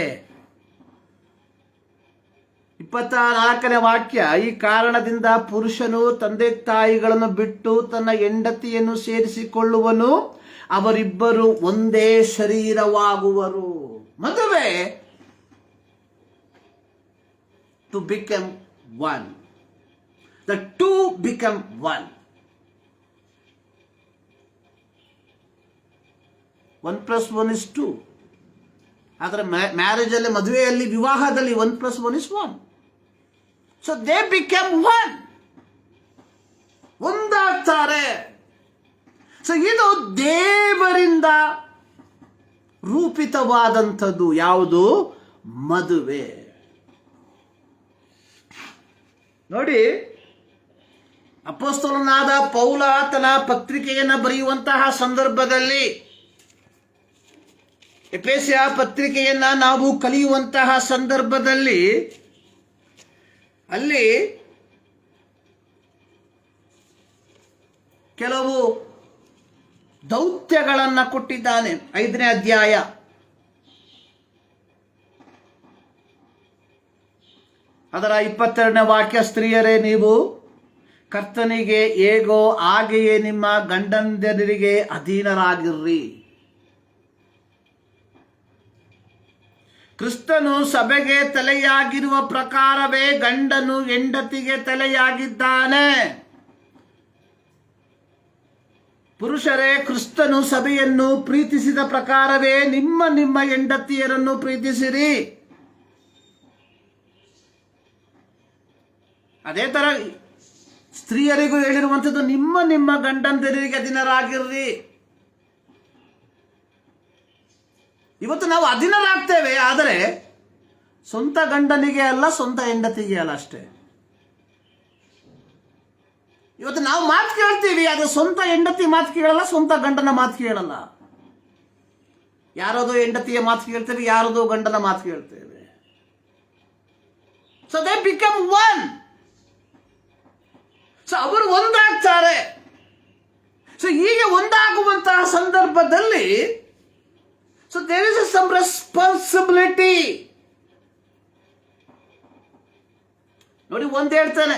24ನೇ ವಾಕ್ಯ, ಈ ಕಾರಣದಿಂದ ಪುರುಷನು ತಂದೆ ತಾಯಿಗಳನ್ನು ಬಿಟ್ಟು ತನ್ನ ಹೆಂಡತಿಯನ್ನು ಸೇರಿಸಿಕೊಳ್ಳುವನು, ಅವರಿಬ್ಬರು ಒಂದೇ ಶರೀರವಾಗುವರು. ಮದುವೆ to become one. The two become one. 1 + 1 is 2. ಆದರೆ ಮ್ಯಾರೇಜ್ ಅಲ್ಲಿ, ಮದುವೆಯಲ್ಲಿ, ವಿವಾಹದಲ್ಲಿ 1 + 1 is 1. So they become one. ಒಂದಾಗ್ತಾರೆ. ಸೊ ಇದು ದೇವರಿಂದ ರೂಪಿತವಾದಂಥದ್ದು. ಯಾವುದು? ಮದುವೆ. ನೋಡಿ, ಅಪೊಸ್ತಲನಾದ ಪೌಲ ತನ್ನ ಪತ್ರಿಕೆಯನ್ನು ಬರೆಯುವಂತಹ ಸಂದರ್ಭದಲ್ಲಿ, ಎಫೆಸ ಪತ್ರಿಕೆಯನ್ನ ನಾವು ಕಲಿಯುವಂತಹ ಸಂದರ್ಭದಲ್ಲಿ ಅಲ್ಲಿ ಕೆಲವು ದೌತ್ಯಗಳನ್ನು ಕೊಟ್ಟಿದ್ದಾನೆ. 5ನೇ ಅಧ್ಯಾಯ ಅದರ 22ನೇ ವಾಕ್ಯ, ಸ್ತ್ರೀಯರೇ ನೀವು ಕರ್ತನಿಗೆ ಹೇಗೋ ಹಾಗೆಯೇ ನಿಮ್ಮ ಗಂಡಂದಿರಿಗೆ ಅಧೀನರಾಗಿರ್ರಿ. ಕ್ರಿಸ್ತನು ಸಭೆಗೆ ತಲೆಯಾಗಿರುವ ಪ್ರಕಾರವೇ ಗಂಡನು ಹೆಂಡತಿಗೆ ತಲೆಯಾಗಿದ್ದಾನೆ. ಪುರುಷರೇ, ಕ್ರಿಸ್ತನು ಸಭೆಯನ್ನು ಪ್ರೀತಿಸಿದ ಪ್ರಕಾರವೇ ನಿಮ್ಮ ಹೆಂಡತಿಯರನ್ನು ಪ್ರೀತಿಸಿರಿ. ಅದೇ ತರ ಸ್ತ್ರೀಯರಿಗೂ ಹೇಳಿರುವಂಥದ್ದು, ನಿಮ್ಮ ಗಂಡಂದಿರಿಗೆ ಅಧೀನರಾಗಿರ್ರಿ. ಇವತ್ತು ನಾವು ಅಧೀನರಾಗ್ತೇವೆ, ಆದರೆ ಸ್ವಂತ ಗಂಡನಿಗೆ ಅಲ್ಲ, ಸ್ವಂತ ಹೆಂಡತಿಗೆ ಅಲ್ಲ ಅಷ್ಟೇ. ಇವತ್ತು ನಾವು ಮಾತು ಕೇಳ್ತೀವಿ, ಅದು ಸ್ವಂತ ಹೆಂಡತಿ ಮಾತು ಕೇಳಲ್ಲ, ಸ್ವಂತ ಗಂಡನ ಮಾತು ಕೇಳಲ್ಲ. ಯಾರದೋ ಹೆಂಡತಿಯ ಮಾತು ಕೇಳ್ತೇವೆ, ಯಾರದೋ ಗಂಡನ ಮಾತು ಕೇಳ್ತೇವೆ. So they become one. So ಅವರು ಒಂದಾಗ್ತಾರೆ. ಸೊ ಹೀಗೆ ಒಂದಾಗುವಂತಹ ಸಂದರ್ಭದಲ್ಲಿ so there is some responsibility. ನೋಡಿ, ಒಂದು ಹೇಳ್ತಾನೆ,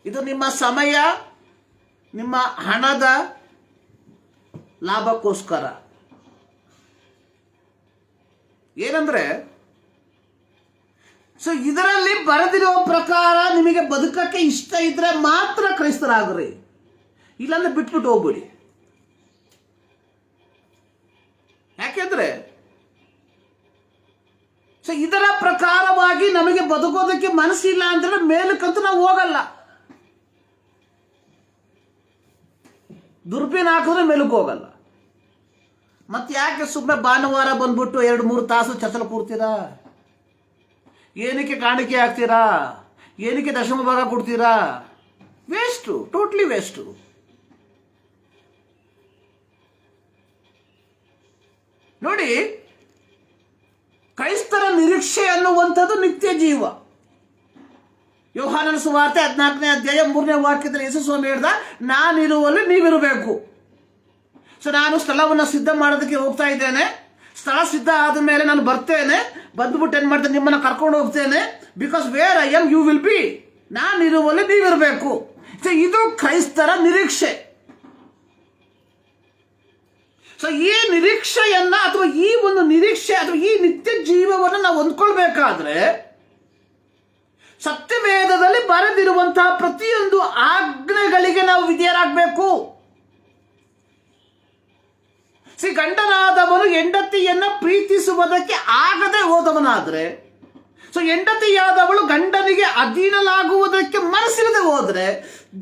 ಇದು ನಿಮ್ಮ ಸಮಯ, ನಿಮ್ಮ ಹಣದ ಲಾಭಕ್ಕೋಸ್ಕರ. ಏನಂದ್ರೆ, ಸೊ ಇದರಲ್ಲಿ ಬರೆದಿರುವ ಪ್ರಕಾರ ನಿಮಗೆ ಬದುಕಕ್ಕೆ ಇಷ್ಟ ಇದ್ರೆ ಮಾತ್ರ ಕ್ರೈಸ್ತರಾಗ್ರಿ, ಇಲ್ಲಾಂದ್ರೆ ಬಿಟ್ಬಿಟ್ಟು ಹೋಗ್ಬಿಡಿ. ಯಾಕೆಂದ್ರೆ ಸೊ ಇದರ ಪ್ರಕಾರವಾಗಿ ನಮಗೆ ಬದುಕೋದಕ್ಕೆ ಮನಸ್ಸಿಲ್ಲ ಅಂದ್ರೆ ಮೇಲಕ್ಕಂತೂ ನಾವು ಹೋಗಲ್ಲ. ದುರ್ಬಿನ್ ಹಾಕಿದ್ರೆ ಮೇಲಕ್ಕೆ ಹೋಗಲ್ಲ. ಮತ್ತೆ ಯಾಕೆ ಸುಮ್ಮನೆ ಭಾನುವಾರ ಬಂದ್ಬಿಟ್ಟು 2-3 ತಾಸು ಚತಲ ಕೂರ್ತೀರಾ? ಏನಕ್ಕೆ ಕಾಣಿಕೆ ಹಾಕ್ತೀರಾ? ಏನಕ್ಕೆ ದಶಮ ಭಾಗ ಕೊಡ್ತೀರಾ? Waste, totally waste. ನೋಡಿ, ಕ್ರೈಸ್ತರ ನಿರೀಕ್ಷೆ ಅನ್ನುವಂಥದ್ದು ನಿತ್ಯ ಜೀವ. ಯೋಹಾನನ ಸುವಾರ್ತೆ 14ನೇ ಅಧ್ಯಾಯ 3ನೇ ವಾಕ್ಯದಲ್ಲಿ ಯೇಸು ಸ್ವಾಮಿ ಹೇಳ್ದ, ನಾನಿರುವಲ್ಲಿ ನೀವಿರಬೇಕು. ಸೊ ನಾನು ಸ್ಥಳವನ್ನು ಸಿದ್ಧ ಮಾಡೋದಕ್ಕೆ ಹೋಗ್ತಾ ಇದ್ದೇನೆ. ಸ್ಥಳ ಸಿದ್ಧ ಆದ ಮೇಲೆ ನಾನು ಬರ್ತೇನೆ. ಬಂದ್ಬಿಟ್ಟು ಏನು ಮಾಡ್ತೇನೆ, ನಿಮ್ಮನ್ನು ಕರ್ಕೊಂಡು ಹೋಗ್ತೇನೆ. Because where I am you will be. ನಾನಿರುವಲ್ಲಿ ನೀವಿರಬೇಕು. ಸೊ ಇದು ಕ್ರೈಸ್ತರ ನಿರೀಕ್ಷೆ. ಸೊ ಈ ನಿರೀಕ್ಷೆಯನ್ನ ಅಥವಾ ಈ ಒಂದು ನಿರೀಕ್ಷೆ ಅಥವಾ ಈ ನಿತ್ಯ ಜೀವವನ್ನು ನಾವು ಹೊಂದ್ಕೊಳ್ಬೇಕಾದ್ರೆ ಸತ್ಯವೇದದಲ್ಲಿ ಬರೆದಿರುವಂತಹ ಪ್ರತಿಯೊಂದು ಆಜ್ಞೆಗಳಿಗೆ ನಾವು ವಿಧೇಯರಾಗಬೇಕು. ಗಂಡನಾದವನು ಹೆಂಡತಿಯನ್ನ ಪ್ರೀತಿಸುವುದಕ್ಕೆ ಆಗದೆ ಹೋದವನಾದ್ರೆ, ಸೊ ಹೆಂಡತಿಯಾದವಳು ಗಂಡನಿಗೆ ಅಧೀನಲಾಗುವುದಕ್ಕೆ ಮನಸ್ಸಿಲ್ಲದೆ ಹೋದ್ರೆ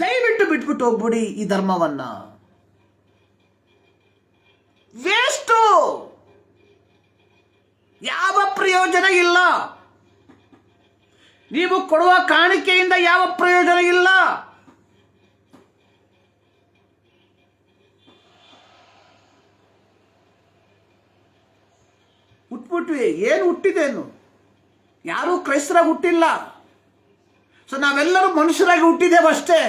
ದಯವಿಟ್ಟು ಬಿಟ್ಬಿಟ್ಟು ಹೋಗ್ಬಿಡಿ ಈ ಧರ್ಮವನ್ನ. ವೇಸ್ಟು, ಯಾವ ಪ್ರಯೋಜನ ಇಲ್ಲ. ನೀವು ಕೊಡುವ ಕಾಣಿಕೆಯಿಂದ ಯಾವ ಪ್ರಯೋಜನ ಇಲ್ಲ. ಹುಟ್ಬಿಟ್ವಿ, ಏನು ಹುಟ್ಟಿದೇನು? ಯಾರೂ ಕ್ರೈಸ್ತರಾಗಿ ಹುಟ್ಟಿಲ್ಲ. ಸೊ ನಾವೆಲ್ಲರೂ ಮನುಷ್ಯರಾಗಿ ಹುಟ್ಟಿದ್ದೇವೆ ಅಷ್ಟೇ.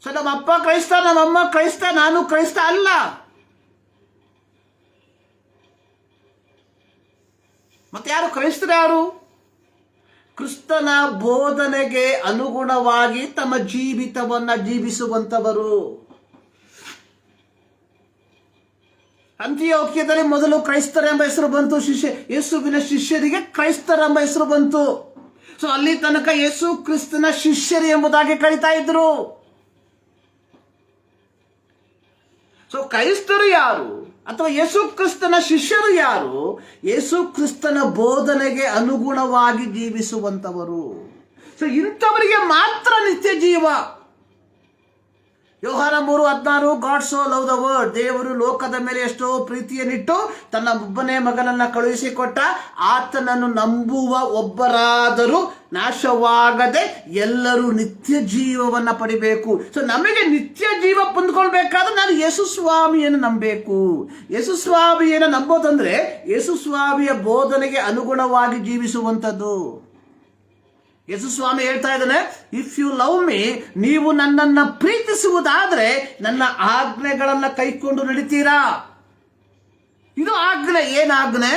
ಸೊ ನಮ್ಮ ಅಪ್ಪ ಕ್ರೈಸ್ತ, ನಮ್ಮಮ್ಮ ಕ್ರೈಸ್ತ, ನಾನು ಕ್ರೈಸ್ತ ಅಲ್ಲ. ಮತ್ತೆ ಯಾರು ಕ್ರೈಸ್ತರು? ಯಾರು? ಕ್ರಿಸ್ತನ ಬೋಧನೆಗೆ ಅನುಗುಣವಾಗಿ ತಮ್ಮ ಜೀವಿತವನ್ನ ಜೀವಿಸುವಂತವರು. ಅಂತಿಯೋಕ್ಯದಲ್ಲಿ ಮೊದಲು ಕ್ರೈಸ್ತರೆಂಬ ಹೆಸರು ಬಂತು. ಯೇಸುವಿನ ಶಿಷ್ಯರಿಗೆ ಕ್ರೈಸ್ತರೆಂಬ ಹೆಸರು ಬಂತು. ಸೊ ಅಲ್ಲಿ ತನಕ ಯೇಸು ಕ್ರಿಸ್ತನ ಶಿಷ್ಯರು ಎಂಬುದಾಗಿ ಕರೀತಾ ಇದ್ರು. ಸೊ ಕ್ರೈಸ್ತರು ಯಾರು ಅಥವಾ ಯೇಸು ಕ್ರಿಸ್ತನ ಶಿಷ್ಯರು ಯಾರು? ಯೇಸು ಕ್ರಿಸ್ತನ ಬೋಧನೆಗೆ ಅನುಗುಣವಾಗಿ ಜೀವಿಸುವಂತವರು. ಸೊ ಇಂಥವರಿಗೆ ಮಾತ್ರ ನಿತ್ಯ ಜೀವ. ಯೋಹಾನ 3:16 god so love the world. ದೇವರು ಲೋಕದ ಮೇಲೆ ಎಷ್ಟೋ ಪ್ರೀತಿಯನ್ನಿಟ್ಟು ತನ್ನ ಒಬ್ಬನೇ ಮಗನನ್ನ ಕಳುಹಿಸಿಕೊಟ್ಟ. ಆತನನ್ನು ನಂಬುವ ಒಬ್ಬರಾದರೂ ನಾಶವಾಗದೆ ಎಲ್ಲರೂ ನಿತ್ಯ ಜೀವವನ್ನ ಪಡಿಬೇಕು. ಸೊ ನಮಗೆ ನಿತ್ಯ ಜೀವ ಹೊಂದ್ಕೊಳ್ಬೇಕಾದ್ರೆ ನಾನು ಯೇಸು ಸ್ವಾಮಿಯನ್ನು ನಂಬಬೇಕು. ಯೇಸು ಸ್ವಾಮಿಯನ್ನು ನಂಬೋದಂದ್ರೆ ಯೇಸು ಸ್ವಾಮಿಯ ಬೋಧನೆಗೆ ಅನುಗುಣವಾಗಿ ಜೀವಿಸುವಂಥದ್ದು. ಯೇಸು ಸ್ವಾಮಿ ಹೇಳ್ತಾ ಇದ್ದಾನೆ, ಇಫ್ ಯು ಲವ್ ಮೀ, ನೀವು ನನ್ನನ್ನು ಪ್ರೀತಿಸುವುದಾದ್ರೆ ನನ್ನ ಆಜ್ಞೆಗಳನ್ನ ಕೈಕೊಂಡು ನಡೀತೀರಾ. ಇದು ಆಜ್ಞೆ. ಏನಾಜ್ಞೆ?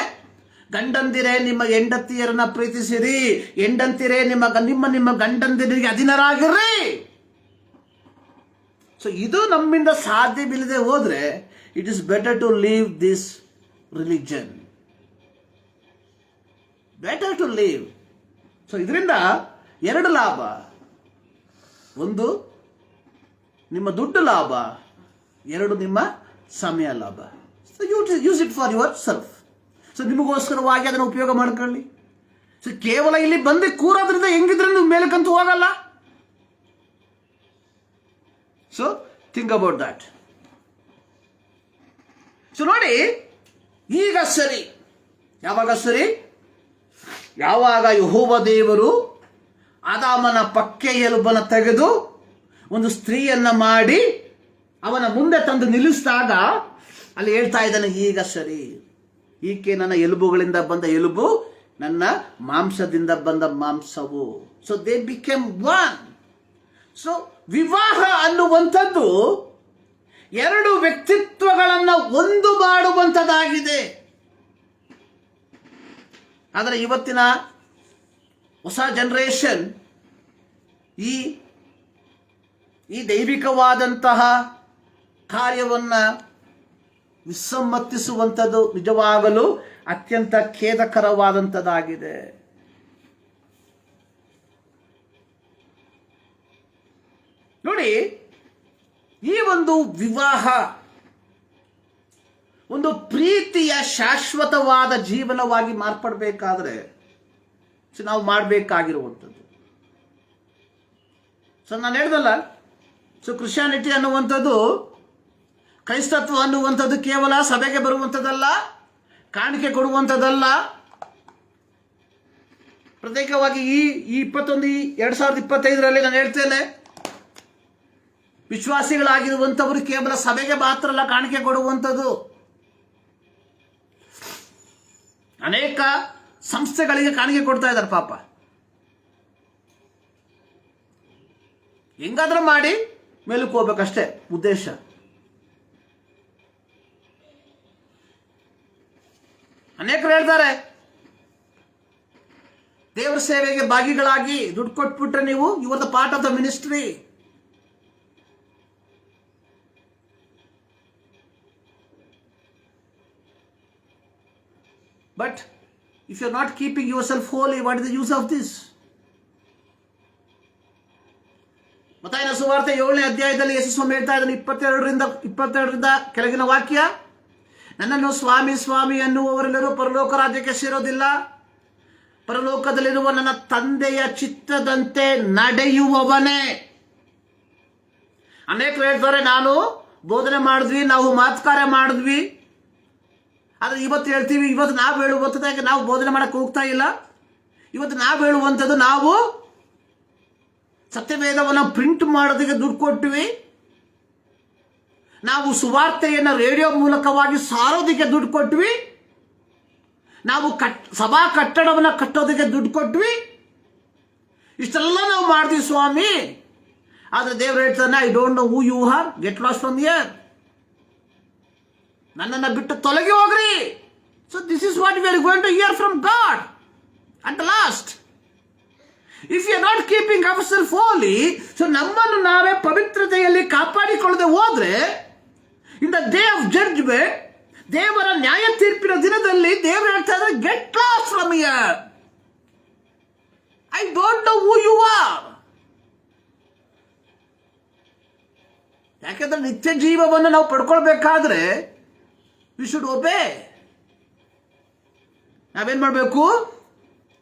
ಗಂಡಂದಿರೇ ನಿಮ್ಮ ಹೆಂಡತಿಯರನ್ನ ಪ್ರೀತಿಸಿರಿ, ಹೆಂಡಂತಿರೇ ನಿಮ್ಮ ಗಂಡಂದಿರಿಗೆ ಅಧೀನರಾಗಿರ್ರಿ. ಸೊ ಇದು ನಮ್ಮಿಂದ ಸಾಧ್ಯವಿಲ್ಲದೆ ಹೋದ್ರೆ it is better to leave this religion. Better to leave. So ಇದರಿಂದ 2 ಲಾಭ. ಒಂದು, ನಿಮ್ಮ ದುಡ್ಡು ಲಾಭ. 2, ನಿಮ್ಮ ಸಮಯ ಲಾಭ. So use it for yourself. So ನಿಮಗೋಸ್ಕರವಾಗಿ ಅದನ್ನು ಉಪಯೋಗ ಮಾಡ್ಕೊಳ್ಳಿ. ಸೊ ಕೇವಲ ಇಲ್ಲಿ ಬಂದು ಕೂರೋದ್ರಿಂದ ಹೆಂಗಿದ್ರೆ ನೀವು ಮೇಲಕ್ಕಂತೂ ಹೋಗಲ್ಲ. So think about that. So ನೋಡಿ, ಈಗ ಸರಿ. ಯಾವಾಗ ಸರಿ? ಯಾವಾಗ ಯೆಹೋವ ದೇವರು ಆದಾಮನ ಪಕ್ಕೆ ಎಲುಬನ್ನು ತೆಗೆದು ಒಂದು ಸ್ತ್ರೀಯನ್ನ ಮಾಡಿ ಅವನ ಮುಂದೆ ತಂದು ನಿಲ್ಲಿಸಿದಾಗ ಅಲ್ಲಿ ಹೇಳ್ತಾ ಇದ್ದಾನೆ, ಈಗ ಸರಿ, ಈಕೆ ನನ್ನ ಎಲುಬುಗಳಿಂದ ಬಂದ ಎಲುಬು, ನನ್ನ ಮಾಂಸದಿಂದ ಬಂದ ಮಾಂಸವು. So they became one. So ವಿವಾಹ ಅನ್ನುವಂಥದ್ದು 2 ವ್ಯಕ್ತಿತ್ವಗಳನ್ನು ಒಂದು ಮಾಡುವಂಥದ್ದಾಗಿದೆ. ಆದರೆ ಇವತ್ತಿನ ಹೊಸ ಜನರೇಷನ್ ಈ ದೈವಿಕವಾದಂತಹ ಕಾರ್ಯವನ್ನು ವಿಸಮ್ಮತಿಸುವಂಥದ್ದು ನಿಜವಾಗಲೂ ಅತ್ಯಂತ ಖೇದಕರವಾದಂಥದ್ದಾಗಿದೆ. ನೋಡಿ, ಈ ಒಂದು ವಿವಾಹ ಒಂದು ಪ್ರೀತಿಯ ಶಾಶ್ವತವಾದ ಜೀವನವಾಗಿ ಮಾರ್ಪಡಬೇಕಾದ್ರೆ ನಾವು ಮಾಡಬೇಕಾಗಿರುವಂಥದ್ದು. ಸೊ ನಾನು ಹೇಳ್ದಲ್ಲ, ಸೊ ಕ್ರಿಶ್ಚಿಯಾನಿಟಿ ಅನ್ನುವಂಥದ್ದು ಕ್ರೈಸ್ತತ್ವ ಅನ್ನುವಂಥದ್ದು ಕೇವಲ ಸಭೆಗೆ ಬರುವಂಥದ್ದಲ್ಲ, ಕಾಣಿಕೆ ಕೊಡುವಂಥದ್ದಲ್ಲ. ಪ್ರತ್ಯೇಕವಾಗಿ ಈ 2025 ನಾನು ಹೇಳ್ತೇನೆ, ವಿಶ್ವಾಸಿಗಳಾಗಿರುವಂಥವರು ಕೇವಲ ಸಭೆಗೆ ಮಾತ್ರ ಅಲ್ಲ ಕಾಣಿಕೆ ಕೊಡುವಂಥದ್ದು. ಅನೇಕ ಸಂಸ್ಥೆಗಳಿಗೆ ಕಾಣಿಕೆ ಕೊಡ್ತಾ ಇದ್ದಾರೆ ಪಾಪ. ಹೆಂಗಾದ್ರೂ ಮಾಡಿ ಮೇಲಕ್ಕೆ ಹೋಗ್ಬೇಕಷ್ಟೇ ಉದ್ದೇಶ. ಅನೇಕರು ಹೇಳ್ತಾರೆ, ದೇವರ ಸೇವೆಗೆ ಭಾಗಿಗಳಾಗಿ ದುಡ್ಡು ಕೊಟ್ಬಿಟ್ರೆ ನೀವು you are the part of the ministry. But if you are not keeping yourself holy, what is the use of this? ಮತ್ತಾಯನ ಸುವಾರ್ತೆ 7ನೇ ಅಧ್ಯಾಯದಲ್ಲಿ ಯೇಸು ಸ್ವಾಮಿ ಹೇಳ್ತಾ ಇದ್ದಾನೆ, 22ರಿಂದ ಕೆಳಗಿನ ವಾಕ್ಯ, ನನ್ನನ್ನು ಸ್ವಾಮಿ ಸ್ವಾಮಿ ಎನ್ನುವವರೆಲ್ಲರೂ ಪರಲೋಕ ರಾಜ್ಯಕ್ಕೆ ಸೇರೋದಿಲ್ಲ, ಪರಲೋಕದಲ್ಲಿರುವ ನನ್ನ ತಂದೆಯ ಚಿತ್ತದಂತೆ ನಡೆಯುವವನೇ. ಅನೇಕರು ಹೇಳ್ತಾರೆ, ನಾನು ಬೋಧನೆ ಮಾಡಿದ್ವಿ, ನಾವು ಮಾತುಕಾರ್ಯ ಮಾಡಿದ್ವಿ, ಆದರೆ ಇವತ್ತು ಹೇಳ್ತೀವಿ, ಇವತ್ತು ನಾವು ಹೇಳುವಂಥದ್ದು, ನಾವು ಬೋಧನೆ ಮಾಡಕ್ಕೆ ಹೋಗ್ತಾ ಇಲ್ಲ. ಇವತ್ತು ನಾವು ಹೇಳುವಂಥದ್ದು, ನಾವು ಸತ್ಯವೇದವನ್ನು ಪ್ರಿಂಟ್ ಮಾಡೋದಕ್ಕೆ ದುಡ್ಡು ಕೊಟ್ಟಿವಿ, ನಾವು ಸುವಾರ್ತೆಯನ್ನು ರೇಡಿಯೋ ಮೂಲಕವಾಗಿ ಸಾರೋದಕ್ಕೆ ದುಡ್ಡು ಕೊಟ್ವಿ, ನಾವು ಸಭಾ ಕಟ್ಟಡವನ್ನು ಕಟ್ಟೋದಕ್ಕೆ ದುಡ್ಡು ಕೊಟ್ವಿ, ಇಷ್ಟೆಲ್ಲ ನಾವು ಮಾಡ್ತೀವಿ ಸ್ವಾಮಿ. ಆದರೆ ದೇವರು ಹೇಳ್ತಾನೆ, I don't know who you are, get lost from here. ನನ್ನನ್ನು ಬಿಟ್ಟು ತೊಲಗಿ ಹೋಗ್ರಿ. So this is what we are going to hear from God at the last. If you are not keeping our self holy, so ನಮ್ಮನ್ನು ನಾವೇ ಪವಿತ್ರತೆಯಲ್ಲಿ ಕಾಪಾಡಿಕೊಳ್ಳದೆ ಹೋದ್ರೆ, in the day of judgement, ದೇವರ ನ್ಯಾಯ ತೀರ್ಪಿನ ದಿನದಲ್ಲಿ ದೇವರು ಹೇಳ್ತಾ ಇದ್ದಾರೆ, get lost from here. I don't know who you are. ಯಾಕೆಂದ್ರೆ ನಿತ್ಯ ಜೀವವನ್ನು ನಾವು ಪಡ್ಕೊಳ್ಬೇಕಾದ್ರೆ ವಿ ಶುಡ್ ಒಬೇ. ನಾವೇನ್ ಮಾಡಬೇಕು?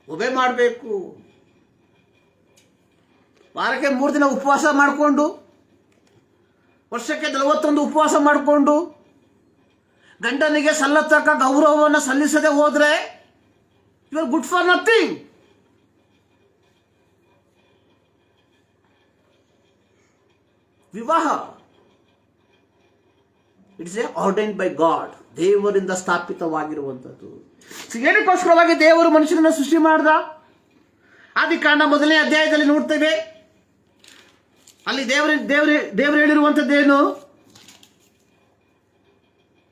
ಒಬೇ ಮಾಡಬೇಕು. ವಾರಕ್ಕೆ 3 ದಿನ ಉಪವಾಸ ಮಾಡಿಕೊಂಡು, ವರ್ಷಕ್ಕೆ 41 ಉಪವಾಸ ಮಾಡಿಕೊಂಡು, ಗಂಡನಿಗೆ ಸಲ್ಲತಕ್ಕ ಗೌರವವನ್ನು ಸಲ್ಲಿಸದೆ ಹೋದ್ರೆ you are good for nothing. ವಿವಾಹ it's a ordained by God, ದೇವರಿಂದ ಸ್ಥಾಪಿತವಾಗಿರುವಂಥದ್ದು. ಏನಕ್ಕೋಸ್ಕರವಾಗಿ ದೇವರು ಮನುಷ್ಯನನ್ನು ಸೃಷ್ಟಿ ಮಾಡ್ದ? ಆದಿಕಾಂಡ 1ನೇ ಅಧ್ಯಾಯದಲ್ಲಿ ನೋಡ್ತೇವೆ. ಅಲ್ಲಿ ದೇವರು ಹೇಳಿರುವಂಥದ್ದೇನು?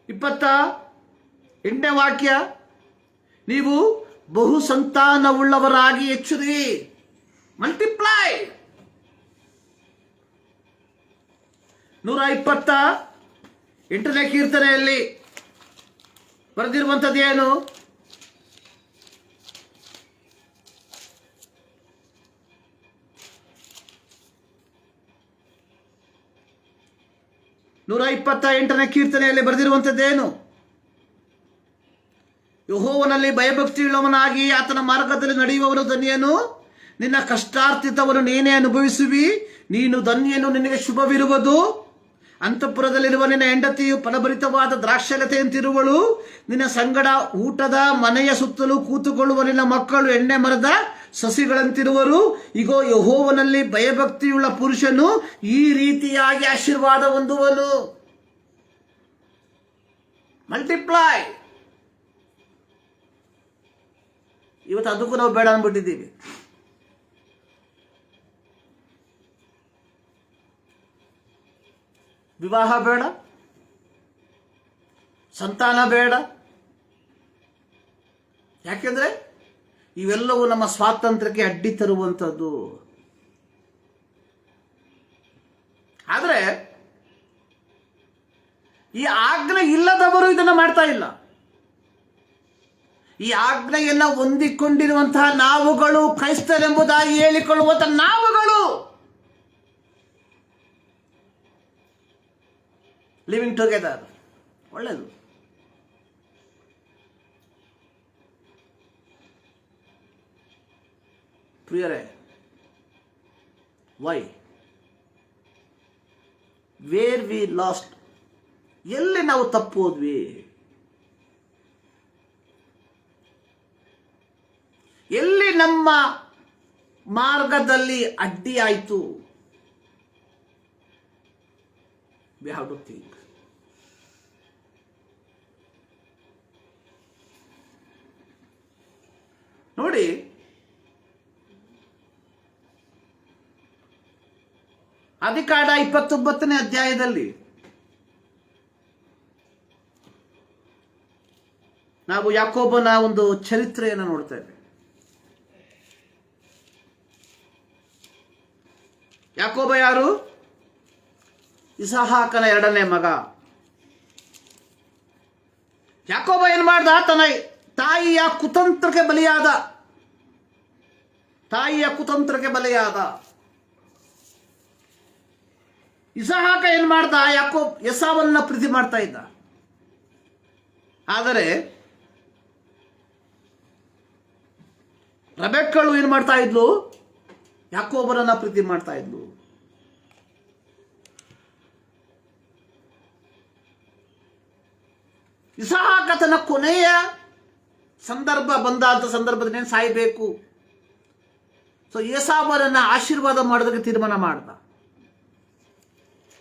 28ನೇ ವಾಕ್ಯ, ನೀವು ಬಹು ಸಂತಾನವುಳ್ಳವರಾಗಿ ಹೆಚ್ಚಿರಿ, ಮಲ್ಟಿಪ್ಲೈ. 128ನೇ ಕೀರ್ತನೆಯಲ್ಲಿ ಬರೆದಿರುವಂಥದ್ದೇನು? ಕೀರ್ತನೆಯಲ್ಲಿ ಬರೆದಿರುವಂಥದ್ದೇನು? ಯೆಹೋವನಲ್ಲಿ ಭಯಭಕ್ತಿಯುಳ್ಳವನಾಗಿ ಆತನ ಮಾರ್ಗದಲ್ಲಿ ನಡೆಯುವವನು ಧನ್ಯನು, ನಿನ್ನ ಕಷ್ಟಾರ್ಜಿತವನ್ನು ನೀನೇ ಅನುಭವಿಸುವಿ, ನೀನು ಧನ್ಯನು, ನಿನಗೆ ಶುಭವಿರುವುದು. ಅಂತಃಪುರದಲ್ಲಿರುವ ನಿನ್ನ ಹೆಂಡತಿಯು ಫಲಭರಿತವಾದ ದ್ರಾಕ್ಷಾಲತೆಯಂತಿರುವಳು, ನಿನ್ನ ಸಂಗಡ ಊಟದ ಮನೆಯ ಸುತ್ತಲೂ ಕೂತುಕೊಳ್ಳುವ ನಿನ್ನ ಮಕ್ಕಳು ಎಣ್ಣೆ ಮರದ ಸಸಿಗಳಂತಿರುವರು. ಇಗೋ, ಯೆಹೋವನಲ್ಲಿ ಭಯಭಕ್ತಿಯುಳ್ಳ ಪುರುಷನು ಈ ರೀತಿಯಾಗಿ ಆಶೀರ್ವಾದ ಹೊಂದುವನು. ಮಲ್ಟಿಪ್ಲೈ. ಇವತ್ತು ಅದಕ್ಕೂ ನಾವು ಬೇಡ ಅಂದ್ಬಿಟ್ಟಿದ್ದೀವಿ. ವಿವಾಹ ಬೇಡ, ಸಂತಾನ ಬೇಡ. ಯಾಕೆಂದ್ರೆ ಇವೆಲ್ಲವೂ ನಮ್ಮ ಸ್ವಾತಂತ್ರ್ಯಕ್ಕೆ ಅಡ್ಡಿ ತರುವಂಥದ್ದು. ಆದರೆ ಈ ಆಜ್ಞೆ ಇಲ್ಲದವರು ಇದನ್ನು ಮಾಡ್ತಾ ಇಲ್ಲ. ಈ ಆಜ್ಞೆಯನ್ನ ಹೊಂದಿಕೊಂಡಿರುವಂತಹ ನಾವುಗಳು, ಕ್ರೈಸ್ತರೆಂಬುದಾಗಿ ಹೇಳಿಕೊಳ್ಳುವಂತಹ ನಾವುಗಳು, ಲಿವಿಂಗ್ ಟುಗೆದರ್, ಒಳ್ಳೆಯದು. ಪ್ರಿಯರೇ, ವೈ? ವೇರ್ ವಿ ಲಾಸ್ಟ್ ಎಲ್ಲಿ ನಾವು ತಪ್ಪು ಹೋದ್ವಿ? ಎಲ್ಲಿ ನಮ್ಮ ಮಾರ್ಗದಲ್ಲಿ ಅಡ್ಡಿ ಆಯಿತು? We have to think. ನೋಡಿ, ಆದಿಕಾಂಡ 29ನೇ ಅಧ್ಯಾಯದಲ್ಲಿ ನಾವು ಯಾಕೋಬನ ಒಂದು ಚರಿತ್ರೆಯನ್ನು ನೋಡ್ತೇವೆ. ಯಾಕೋಬ ಯಾರು? ಇಸಾಹಾಕನ ಎರಡನೇ ಮಗ. ಯಾಕೋಬ ಏನ್ ಮಾಡ್ದ? ತನ್ನ ತಾಯಿಯ ಕುತಂತ್ರಕ್ಕೆ ಬಲಿಯಾದ. ಇಸಾಹಾಕ ಏನ್ ಮಾಡ್ದ? ಎಸಾವನ್ನ ಪ್ರೀತಿ ಮಾಡ್ತಾ ಇದ್ದ. ಆದರೆ ರೆಬೆಕ್ಕಳು ಏನ್ ಮಾಡ್ತಾ ಇದ್ಲು? ಯಾಕೋಬರನ್ನ ಪ್ರೀತಿ ಮಾಡ್ತಾ ಇದ್ಲು. ಇಸಾಹಾಕ ತನ್ನ ಕೊನೆಯ ಸಂದರ್ಭ ಬಂದಂತ ಸಂದರ್ಭದಲ್ಲಿ ಸಾಯಬೇಕು. ಸೊ ಏಸಾವರನ್ನ ಆಶೀರ್ವಾದ ಮಾಡೋದಕ್ಕೆ ತೀರ್ಮಾನ ಮಾಡ್ದ.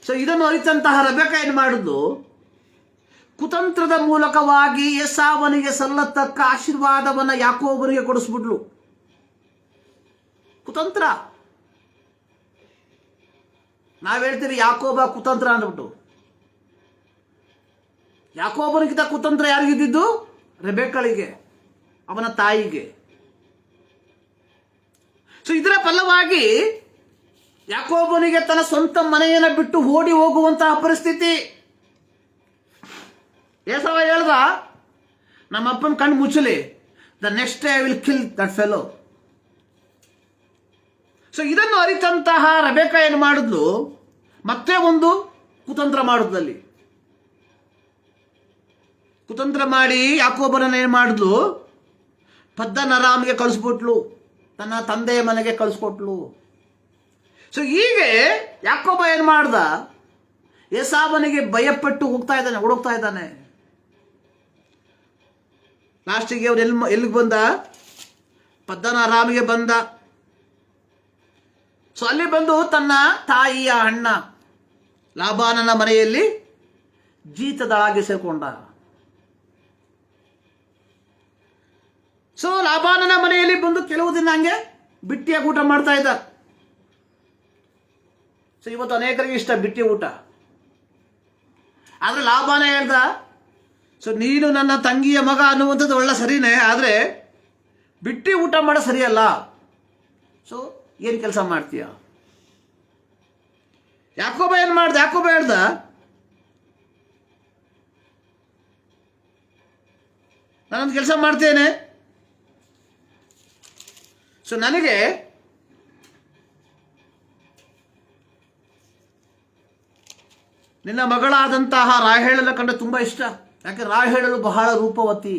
ಸೊ ಇದನ್ನು ಅರಿತಂತಹ ರೆಬೆಕ್ಕ ಏನು ಮಾಡಿದ್ಲು? ಕುತಂತ್ರದ ಮೂಲಕವಾಗಿ ಏಸಾವನಿಗೆ ಸಲ್ಲತಕ್ಕ ಆಶೀರ್ವಾದವನ್ನ ಯಾಕೋಬನಿಗೆ ಕೊಡಿಸ್ಬಿಡ್ಲು. ಕುತಂತ್ರ. ನಾವ್ ಹೇಳ್ತೀವಿ ಯಾಕೋಬ ಕುತಂತ್ರ ಅಂದ್ಬಿಟ್ಟು. ಯಾಕೋಬನಿಗಿಂತ ಕುತಂತ್ರ ಯಾರಿಗಿದ್ದು? ರೆಬೆಕ್ಕಳಿಗೆ, ಅವನ ತಾಯಿಗೆ. ಸೊ ಇದರ ಫಲವಾಗಿ ಯಾಕೋಬನಿಗೆ ತನ್ನ ಸ್ವಂತ ಮನೆಯನ್ನು ಬಿಟ್ಟು ಓಡಿ ಹೋಗುವಂತಹ ಪರಿಸ್ಥಿತಿ. ಏಸಾವ ಹೇಳ್ದ, ನಮ್ಮ ಅಪ್ಪನ ಕಣ್ಣು ಮುಚ್ಚಲಿ, the next day I will kill that fellow. So ಇದನ್ನು ಅರಿತಂತಹ ರೆಬೆಕ್ಕ ಏನು ಮಾಡಿದ್ಲು? ಮತ್ತೆ ಒಂದು ಕುತಂತ್ರ ಮಾಡಿದ್ದಲ್ಲಿ. ಕುತಂತ್ರ ಮಾಡಿ ಯಾಕೋಬನನ್ನ ಏನು ಮಾಡಿದ್ಲು? ಪದ್ದನ್ ಅರಾಮ್ಗೆ ಕಳಿಸ್ಬಿಟ್ಲು, ತನ್ನ ತಂದೆಯ ಮನೆಗೆ ಕಳಿಸ್ಕೊಟ್ಲು. ಸೊ ಹೀಗೆ ಯಾಕೋಬ ಏನು ಮಾಡ್ದ? ಏಸಾವನಿಗೆ ಭಯಪಟ್ಟು ಓಡೋಗ್ತಾ ಇದ್ದಾನೆ. ಲಾಸ್ಟಿಗೆ ಅವನು ಎಲ್ಲಿಗೆ ಬಂದ? ಪದ್ದನ ಅರಾಮಿಗೆ ಬಂದ. ಸೊ ಅಲ್ಲಿ ಬಂದು ತನ್ನ ತಾಯಿಯ ಅಣ್ಣ ಲಾಬಾನನ ಮನೆಯಲ್ಲಿ ಜೀತದಳಾಗಿ ಸೇರ್ಕೊಂಡ. ಸೊ ಲಾಬಾನನ ಮನೆಯಲ್ಲಿ ಬಂದು ಕೆಲವು ದಿನ ಹಂಗೆ ಬಿಟ್ಟಿಯಾಗಿ ಊಟ ಮಾಡ್ತಾ ಇದ್ದ. ಸೊ ಇವತ್ತು ಅನೇಕರಿಗೆ ಇಷ್ಟ ಬಿಟ್ಟಿ ಊಟ. ಆದ್ರೆ ಲಾಬಾನ ಹೇಳ್ದ, ಸೊ ನೀನು ನನ್ನ ತಂಗಿಯ ಮಗ ಅನ್ನುವಂಥದ್ದು ಒಳ್ಳೆ ಸರಿನೇ, ಆದರೆ ಬಿಟ್ಟಿ ಊಟ ಮಾಡೋ ಸರಿಯಲ್ಲ. ಸೊ ಏನು ಕೆಲಸ ಮಾಡ್ತೀಯ? ಯಾಕೋಬ ಏನು ಮಾಡ್ದ? ಯಾಕೋಬ ಹೇಳ್ದ, ನಾನೊಂದು ಕೆಲಸ ಮಾಡ್ತೇನೆ. ಸೊ ನನಗೆ ನಿನ್ನ ಮಗಳಾದಂತಹ ರಾಹೇಳನ ಕಂಡ್ರೆ ತುಂಬಾ ಇಷ್ಟ. ಯಾಕೆ? ರಾಹೇಳಲು ಬಹಳ ರೂಪವತಿ.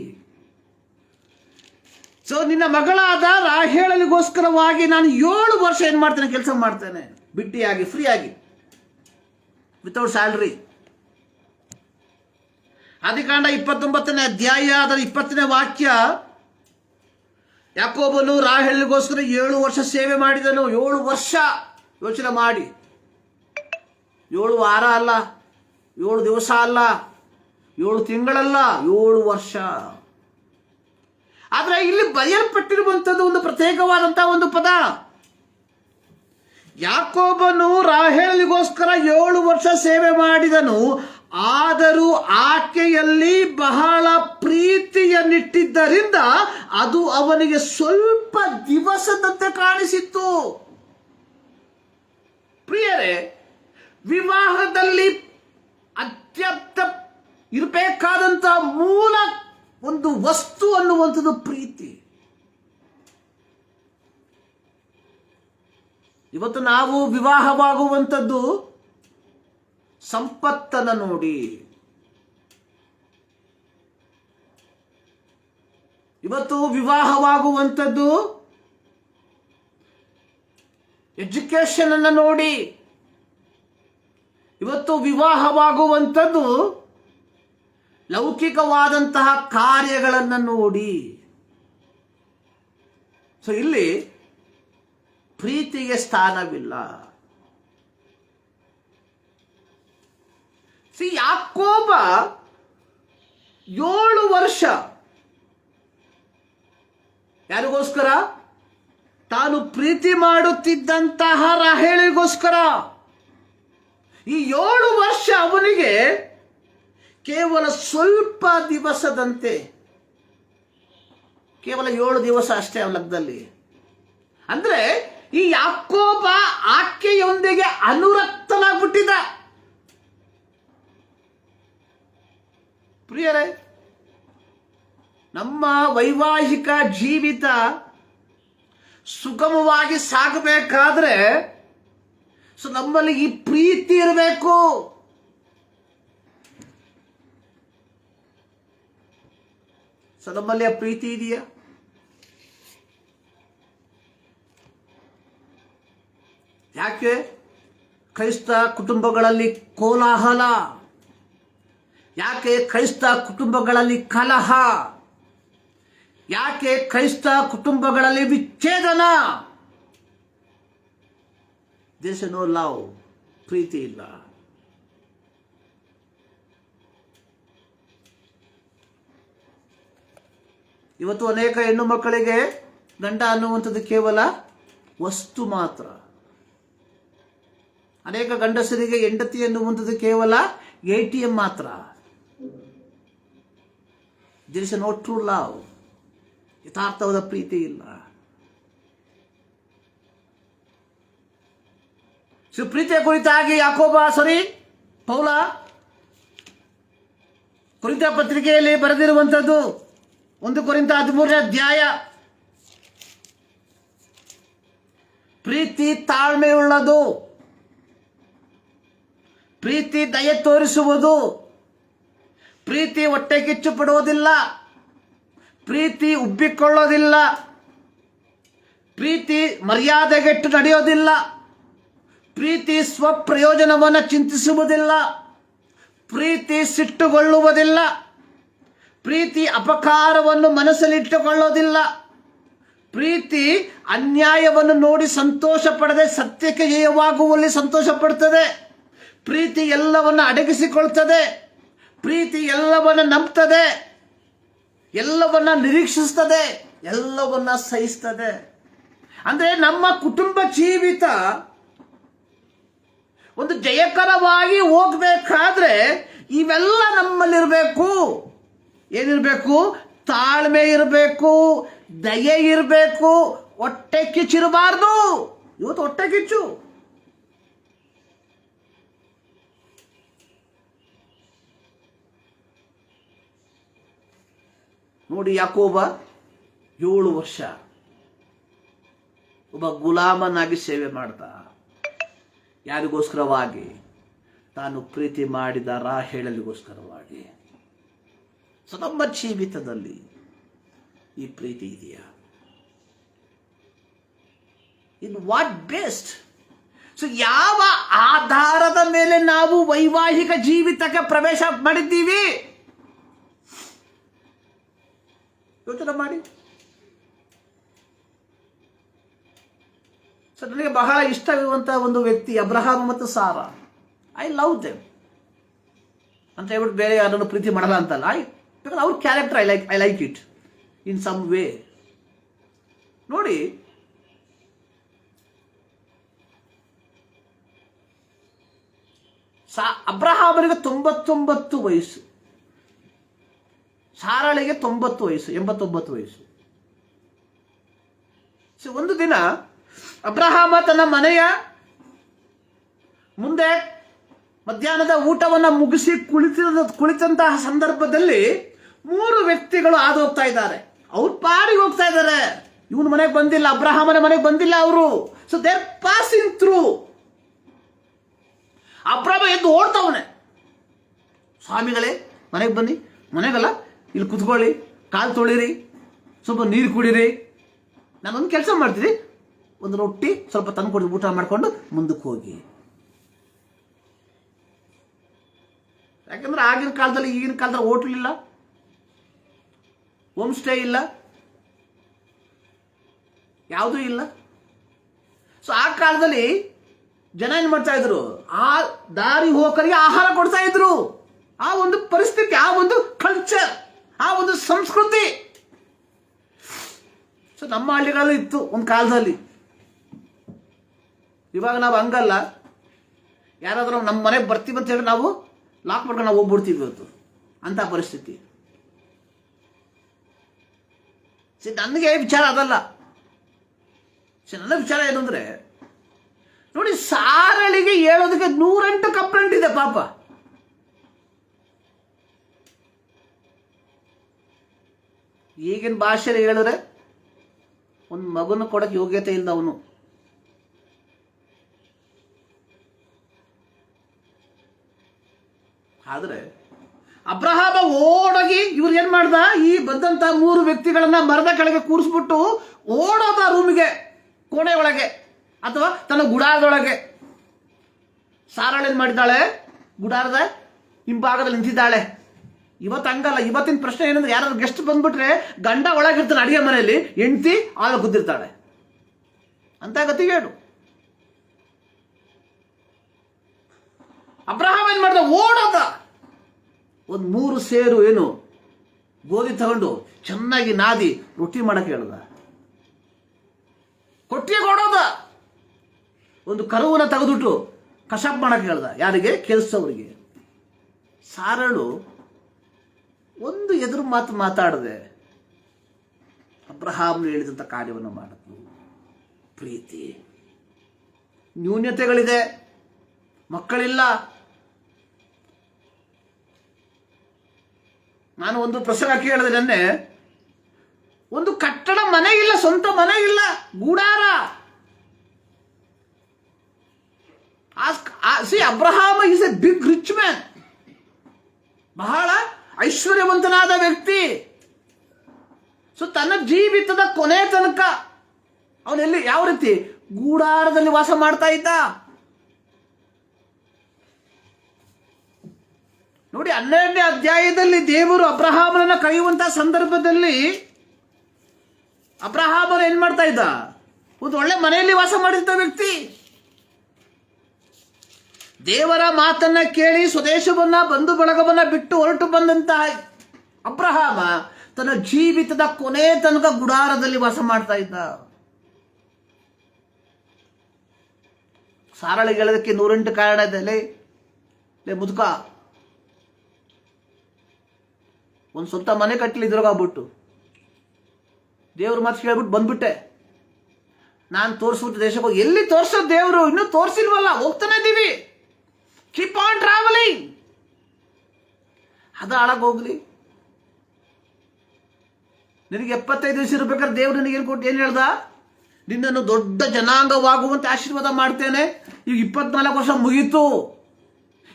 ಸೊ ನಿನ್ನ ಮಗಳಾದ ರಾಹೇಳಲಿಗೋಸ್ಕರವಾಗಿ ನಾನು 7 ವರ್ಷ ಏನು ಮಾಡ್ತೇನೆ? ಕೆಲಸ ಮಾಡ್ತೇನೆ, ಬಿಟ್ಟಿಯಾಗಿ, ಫ್ರೀಯಾಗಿ, ವಿತೌಟ್ ಸ್ಯಾಲ್ರಿ. ಆದಿಕಾಂಡ 29ನೇ ಅಧ್ಯಾಯ ಅದರ 20ನೇ ವಾಕ್ಯ. ಯಾಕೋಬನು ರಾಹೇಳಲಿಗೋಸ್ಕರ 7 ವರ್ಷ ಸೇವೆ ಮಾಡಿದನು. 7 ವರ್ಷ. ಯೋಚನೆ ಮಾಡಿ, 7 ವಾರ ಅಲ್ಲ, 7 ದಿವಸ ಅಲ್ಲ, 7 ತಿಂಗಳಲ್ಲ, 7 ವರ್ಷ. ಆದ್ರೆ ಇಲ್ಲಿ ಬರೆಯಲ್ಪಟ್ಟಿರುವಂಥದ್ದು ಒಂದು ಪ್ರತ್ಯೇಕವಾದಂತಹ ಒಂದು ಪದ. ಯಾಕೋಬನು ರಾಹೇಳಲಿಗೋಸ್ಕರ 7 ವರ್ಷ ಸೇವೆ ಮಾಡಿದನು, ಆದರೂ ಆಕೆಯಲ್ಲಿ ಬಹಳ ಪ್ರೀತಿಯನ್ನಿಟ್ಟಿದ್ದರಿಂದ ಅದು ಅವನಿಗೆ ಸ್ವಲ್ಪ ದಿವಸದಂತೆ ಕಾಣಿಸಿತ್ತು. ಪ್ರಿಯರೇ, ವಿವಾಹದಲ್ಲಿ ಅತ್ಯಂತ ಇರಬೇಕಾದಂತಹ ಮೂಲ ಒಂದು ವಸ್ತು ಅನ್ನುವಂಥದ್ದು ಪ್ರೀತಿ. ಇವತ್ತು ನಾವು ವಿವಾಹವಾಗುವಂಥದ್ದು ಸಂಪತ್ತನ್ನು ನೋಡಿ, ಇವತ್ತು ವಿವಾಹವಾಗುವಂಥದ್ದು ಎಜುಕೇಶನ್ ಅನ್ನು ನೋಡಿ, ಇವತ್ತು ವಿವಾಹವಾಗುವಂಥದ್ದು ಲೌಕಿಕವಾದಂತಹ ಕಾರ್ಯಗಳನ್ನು ನೋಡಿ. ಸೊ ಇಲ್ಲಿ ಪ್ರೀತಿಗೆ ಸ್ಥಾನವಿಲ್ಲ. ಯಾಕೋಬ 7 ವರ್ಷ ಯಾರಿಗೋಸ್ಕರ? ತಾನು ಪ್ರೀತಿ ಮಾಡುತ್ತಿದ್ದಂತಹ ರಾಹೇಲಿಗೋಸ್ಕರ. ಈ 7 ವರ್ಷ ಅವನಿಗೆ ಕೇವಲ ಸ್ವಲ್ಪ ದಿವಸದಂತೆ, ಕೇವಲ 7 ದಿವಸ ಅಷ್ಟೇ ಅವನ ಲೆಕ್ಕದಲ್ಲಿ. ಅಂದ್ರೆ ಈ ಯಾಕೋಬ ಆಕೆಯೊಂದಿಗೆ ಅನುರಕ್ತನಾಗ್ಬಿಟ್ಟಿದ್ದ. ಪ್ರಿಯರೇ, ನಮ್ಮ ವೈವಾಹಿಕ ಜೀವಿತ ಸುಗಮವಾಗಿ ಸಾಗಬೇಕಾದ್ರೆ ನಮ್ಮಲ್ಲಿ ಈ ಪ್ರೀತಿ ಇರಬೇಕು. ನಮ್ಮಲ್ಲಿ ಆ ಪ್ರೀತಿ ಇದೆಯಾ? ಯಾಕೆ ಕ್ರೈಸ್ತ ಕುಟುಂಬಗಳಲ್ಲಿ ಕೋಲಾಹಲ? ಯಾಕೆ ಕ್ರೈಸ್ತ ಕುಟುಂಬಗಳಲ್ಲಿ ಕಲಹ? ಯಾಕೆ ಕ್ರೈಸ್ತ ಕುಟುಂಬಗಳಲ್ಲಿ ವಿಚ್ಛೇದನ? ದೇರ್ ಇಸ್ ನೋ ಲವ್, ಪ್ರೀತಿ ಇಲ್ಲ. ಇವತ್ತು ಅನೇಕ ಹೆಣ್ಣು ಮಕ್ಕಳಿಗೆ ಗಂಡ ಅನ್ನುವಂಥದ್ದು ಕೇವಲ ವಸ್ತು ಮಾತ್ರ. ಅನೇಕ ಗಂಡಸರಿಗೆ ಹೆಂಡತಿ ಅನ್ನುವಂಥದ್ದು ಕೇವಲ ATM ಮಾತ್ರ. There is no true love, ಯಥಾರ್ಥವಾದ ಪ್ರೀತಿ ಇಲ್ಲ. ಪ್ರೀತಿಯ ಕುರಿತಾಗಿ ಯಾಕೋಬ ಪೌಲ ಕೊರಿಂಥ ಪತ್ರಿಕೆಯಲ್ಲಿ ಬರೆದಿರುವಂಥದ್ದು 1 ಕೊರಿಂಥ 13ನೇ ಅಧ್ಯಾಯ. ಪ್ರೀತಿ ತಾಳ್ಮೆಯುಳ್ಳದು, ಪ್ರೀತಿ ದಯೆ ತೋರಿಸುವುದು, ಪ್ರೀತಿ ಹೊಟ್ಟೆ ಕಿಚ್ಚು ಪಡುವುದಿಲ್ಲ, ಪ್ರೀತಿ ಉಬ್ಬಿಕೊಳ್ಳೋದಿಲ್ಲ, ಪ್ರೀತಿ ಮರ್ಯಾದೆಗೆಟ್ಟು ನಡೆಯೋದಿಲ್ಲ, ಪ್ರೀತಿ ಸ್ವಪ್ರಯೋಜನವನ್ನು ಚಿಂತಿಸುವುದಿಲ್ಲ, ಪ್ರೀತಿ ಸಿಟ್ಟುಗೊಳ್ಳುವುದಿಲ್ಲ, ಪ್ರೀತಿ ಅಪಕಾರವನ್ನು ಮನಸ್ಸಲ್ಲಿಟ್ಟುಕೊಳ್ಳೋದಿಲ್ಲ, ಪ್ರೀತಿ ಅನ್ಯಾಯವನ್ನು ನೋಡಿ ಸಂತೋಷ ಪಡದೆ ಸತ್ಯಕ್ಕೆ ಜಯವಾಗುವಲ್ಲಿ ಸಂತೋಷ ಪಡುತ್ತದೆ, ಪ್ರೀತಿ ಎಲ್ಲವನ್ನು ಅಡಗಿಸಿಕೊಳ್ತದೆ, ಪ್ರೀತಿ ಎಲ್ಲವನ್ನ ನಂಬ್ತದೆ, ಎಲ್ಲವನ್ನ ನಿರೀಕ್ಷಿಸ್ತದೆ, ಎಲ್ಲವನ್ನ ಸಹಿಸ್ತದೆ. ಅಂದ್ರೆ ನಮ್ಮ ಕುಟುಂಬ ಜೀವಿತ ಒಂದು ಜಯಕರವಾಗಿ ಹೋಗ್ಬೇಕಾದ್ರೆ ಇವೆಲ್ಲ ನಮ್ಮಲ್ಲಿರಬೇಕು. ಏನಿರಬೇಕು? ತಾಳ್ಮೆ ಇರಬೇಕು, ದಯೆ ಇರಬೇಕು, ಹೊಟ್ಟೆ ಕಿಚ್ಚಿರಬಾರ್ದು. ಇವತ್ತು ಹೊಟ್ಟೆ ಕಿಚ್ಚು. ನೋಡಿ, ಯಾಕೋಬ 7 ವರ್ಷ ಒಬ್ಬ ಗುಲಾಮನಾಗಿ ಸೇವೆ ಮಾಡ್ದ. ಯಾರಿಗೋಸ್ಕರವಾಗಿ? ತಾನು ಪ್ರೀತಿ ಮಾಡಿದ ರಾಹೇಲಳಿಗೋಸ್ಕರವಾಗಿ. ನಮ್ಮ ಜೀವಿತದಲ್ಲಿ ಈ ಪ್ರೀತಿ ಇದೆಯಾ? In what based? ಯಾವ ಆಧಾರದ ಮೇಲೆ ನಾವು ವೈವಾಹಿಕ ಜೀವಿತಕ್ಕೆ ಪ್ರವೇಶ ಮಾಡಿದ್ದೀವಿ? ಯೋಚನೆ ಮಾಡಿ. ನನಗೆ ಬಹಳ ಇಷ್ಟವಿರುವಂತಹ ಒಂದು ವ್ಯಕ್ತಿ ಅಬ್ರಹಾಮ ಮತ್ತು ಸಾರಾ. ಐ ಲವ್ ದೆಮ್ ಅಂತ ಹೇಳ್ಬಿಟ್ಟು ಬೇರೆ ಯಾರನ್ನು ಪ್ರೀತಿ ಮಾಡಲ್ಲ ಅಂತಲ್ಲ. ಬಿಕಾಸ್ ಅವ್ರ character I like it in some way. ನೋಡಿ, ಅಬ್ರಹಾಮನಿಗೆ 99 ವಯಸ್ಸು, ಸಾರಾಳಿಗೆ 90 ವಯಸ್ಸು, 89 ವಯಸ್ಸು. ಒಂದು ದಿನ ಅಬ್ರಹಾಮ ತನ್ನ ಮನೆಯ ಮುಂದೆ ಮಧ್ಯಾಹ್ನದ ಊಟವನ್ನು ಮುಗಿಸಿ ಕುಳಿತಂತಹ ಸಂದರ್ಭದಲ್ಲಿ 3 ವ್ಯಕ್ತಿಗಳು ಹಾದು ಹೋಗ್ತಾ ಇದ್ದಾರೆ. ಅವ್ರ ಪಾಡಿಗೆ ಹೋಗ್ತಾ ಇದ್ದಾರೆ. ಇವನ ಮನೆಗೆ ಬಂದಿಲ್ಲ, ಅಬ್ರಹಾಮನ ಮನೆಗೆ ಬಂದಿಲ್ಲ ಅವರು. So they are passing through. Abraham ಎದ್ದು ಓಡ್ತಾವನೆ. ಸ್ವಾಮಿಗಳೇ, ಮನೆಗೆ ಬನ್ನಿ. ಮನೆಗಲ್ಲ, ಇಲ್ಲಿ ಕುತ್ಕೊಳ್ಳಿ, ಕಾಲು ತೊಳಿರಿ, ಸ್ವಲ್ಪ ನೀರು ಕುಡೀರಿ, ನಾನೊಂದು ಕೆಲಸ ಮಾಡ್ತೀನಿ, ಒಂದು ರೊಟ್ಟಿ ಸ್ವಲ್ಪ ತಂದು ಕೊಡಿ, ಊಟ ಮಾಡ್ಕೊಂಡು ಮುಂದಕ್ಕೆ ಹೋಗಿ. ಯಾಕಂದ್ರೆ ಆಗಿನ ಕಾಲದಲ್ಲಿ ಈಗಿನ ಕಾಲದಲ್ಲಿ ಹೋಟ್ಲ್ ಇಲ್ಲ, ಹೋಮ್ ಸ್ಟೇ ಇಲ್ಲ, ಯಾವುದೂ ಇಲ್ಲ. ಸೊ ಆ ಕಾಲದಲ್ಲಿ ಜನ ಏನು ಮಾಡ್ತಾ ಇದ್ರು, ಆ ದಾರಿ ಹೋಕರಿಗೆ ಆಹಾರ ಕೊಡ್ತಾ ಇದ್ರು. ಆ ಒಂದು ಪರಿಸ್ಥಿತಿ, ಆ ಒಂದು ಕಲ್ಚರ್, ಆ ಒಂದು ಸಂಸ್ಕೃತಿ ಸೊ ನಮ್ಮ ಹಳ್ಳಿಗಳಲ್ಲಿ ಇತ್ತು ಒಂದು ಕಾಲದಲ್ಲಿ. ಇವಾಗ ನಾವು ಹಂಗಲ್ಲ. ಯಾರಾದರೂ ನಮ್ಮ ಮನೆಗೆ ಬರ್ತೀವಿ ಅಂತ ಹೇಳಿ ನಾವು ಲಾಕ್ ಮಾಡ್ಕೊಂಡು ನಾವು ಹೋಗ್ಬಿಡ್ತೀವಿ ಇವತ್ತು, ಅಂಥ ಪರಿಸ್ಥಿತಿ. ನನಗೆ ವಿಚಾರ ಅದಲ್ಲ. ನನ್ನ ವಿಚಾರ ಏನಂದ್ರೆ, ನೋಡಿ, ಸಾರಳಿಗೆ ಹೇಳೋದಕ್ಕೆ 108 ಕಂಪ್ಲೇಂಟ್ ಇದೆ ಪಾಪ. ಈಗಿನ ಭಾಷೆಯಲ್ಲಿ ಹೇಳಿದ್ರೆ ಒಂದು ಮಗನ ಕೊಡಕ್ಕೆ ಯೋಗ್ಯತೆ ಇಲ್ಲ ಅವನು. ಆದ್ರೆ ಅಬ್ರಹಾಮ ಓಡೋಗಿ ಇವ್ರು ಏನ್ ಮಾಡ್ದ, ಈ ಬಂದಂತ 3 ವ್ಯಕ್ತಿಗಳನ್ನ ಮರದ ಕೆಳಗೆ ಕೂರಿಸ್ಬಿಟ್ಟು ಓಡೋದ ರೂಮಿಗೆ, ಕೋಣೆ ಒಳಗೆ ಅಥವಾ ತನ್ನ ಗುಡಾರದೊಳಗೆ. ಸಾರಾಳ ಏನ್ ಮಾಡಿದ್ದಾಳೆ, ಗುಡಾರದ ಹಿಂಭಾಗದಲ್ಲಿ ನಿಂತಿದ್ದಾಳೆ. ಇವತ್ತು ಹಂಗಲ್ಲ. ಇವತ್ತಿನ ಪ್ರಶ್ನೆ ಏನಂದ್ರೆ, ಯಾರಾದ್ರು ಗೆಸ್ಟ್ ಬಂದ್ಬಿಟ್ರೆ ಗಂಡ ಒಳಗಿರ್ತಾನೆ ಅಡಿಗೆ ಮನೆಯಲ್ಲಿ, ಹೆಂಡತಿ ಆಗ ಕೂತಿರ್ತಾಳೆ ಅಂತ ಗತಿಗೇಡು. ಅಬ್ರಹಾಮ ಏನ್ ಮಾಡ್ದ, ಓಡೋದ. ಒಂದು 3 ಸೇರು ಏನು ಗೋಧಿ ತಗೊಂಡು ಚೆನ್ನಾಗಿ ನಾದಿ ರೊಟ್ಟಿ ಮಾಡಕ್ಕೆ ಹೇಳ್ದ. ಕೊಟ್ಟಿಗೆ ಓಡೋದ. ಒಂದು ಕರುವನ್ನ ತೆಗೆದುಬಿಟ್ಟು ಕಶಾಪ್ ಮಾಡಕ್ಕೆ ಹೇಳ್ದ. ಯಾರಿಗೆ? ಕೆಲಸವರಿಗೆ. ಸಾರಳು ಒಂದು ಎದುರು ಮಾತು ಮಾತಾಡದೆ ಅಬ್ರಹಾಮ್ ಹೇಳಿದಂಥ ಕಾರ್ಯವನ್ನು ಮಾಡಿದ್ಲು. ಪ್ರೀತಿ. ನ್ಯೂನ್ಯತೆಗಳಿದೆ, ಮಕ್ಕಳಿಲ್ಲ. ನಾನು ಒಂದು ಪ್ರಸಂಗ ಕೇಳಿದೆ ನೆನ್ನೆ. ಒಂದು ಕಟ್ಟಡ ಮನೆ ಇಲ್ಲ, ಸ್ವಂತ ಮನೆ ಇಲ್ಲ, ಗೂಡಾರ. Abraham is a big rich man, ಬಹಳ ಐಶ್ವರ್ಯವಂತನಾದ ವ್ಯಕ್ತಿ. ಸೊ ತನ್ನ ಜೀವಿತದ ಕೊನೆ ತನಕ ಅವನೆಲ್ಲಿ ಯಾವ ರೀತಿ ಗೂಡಾರದಲ್ಲಿ ವಾಸ ಮಾಡ್ತಾ ಇದ್ದ. ನೋಡಿ, 12ನೇ ಅಧ್ಯಾಯದಲ್ಲಿ ದೇವರು ಅಬ್ರಹಾಮನನ್ನ ಕರೆಯುವಂತಹ ಸಂದರ್ಭದಲ್ಲಿ ಅಬ್ರಹಾಮನ ಏನ್ ಮಾಡ್ತಾ ಇದ್ದ, ಒಂದು ಒಳ್ಳೆ ಮನೆಯಲ್ಲಿ ವಾಸ ಮಾಡಿದ್ದ ವ್ಯಕ್ತಿ. ದೇವರ ಮಾತನ್ನ ಕೇಳಿ ಸ್ವದೇಶವನ್ನ, ಬಂಧು ಬಳಗವನ್ನ ಬಿಟ್ಟು ಹೊರಟು ಬಂದಂತಹ ಅಬ್ರಹಾಮ ತನ್ನ ಜೀವಿತದ ಕೊನೆ ತನಕ ಗುಡಾರದಲ್ಲಿ ವಾಸ ಮಾಡ್ತಾ ಇದ್ದ. ಸಾರಳಿಗೆ ಹೇಳೋದಕ್ಕೆ 108 ಕಾರಣ ಇದೆ. ಲೇ ಮುದುಕ, ಒಂದು ಸ್ವಂತ ಮನೆ ಕಟ್ಟಲಿ ಇದ್ರಾಗ್ಬಿಟ್ಟು ದೇವ್ರ ಮಾತು ಕೇಳ್ಬಿಟ್ಟು ಬಂದ್ಬಿಟ್ಟೆ. ನಾನು ತೋರಿಸ್ಬಿಟ್ಟು ದೇಶಕ್ಕೆ ಹೋಗಿ, ಎಲ್ಲಿ ತೋರ್ಸೋದು ದೇವರು? ಇನ್ನೂ ತೋರಿಸಿಲ್ವಲ್ಲ, ಹೋಗ್ತಾನೆ ಇದ್ದೀವಿ. Keep on travelling. ಅದು ಹಾಳಾಗೋಗ್ಲಿ. ನಿನಗೆ 75 ವಯಸ್ಸು ಇರ್ಬೇಕಾದ್ರೆ ದೇವ್ರು ನಿನಗೆ ಏನು ಹೇಳ್ದ? ನಿನ್ನನ್ನು ದೊಡ್ಡ ಜನಾಂಗವಾಗುವಂತೆ ಆಶೀರ್ವಾದ ಮಾಡ್ತೇನೆ. ಈಗ 24 ವರ್ಷ ಮುಗೀತು.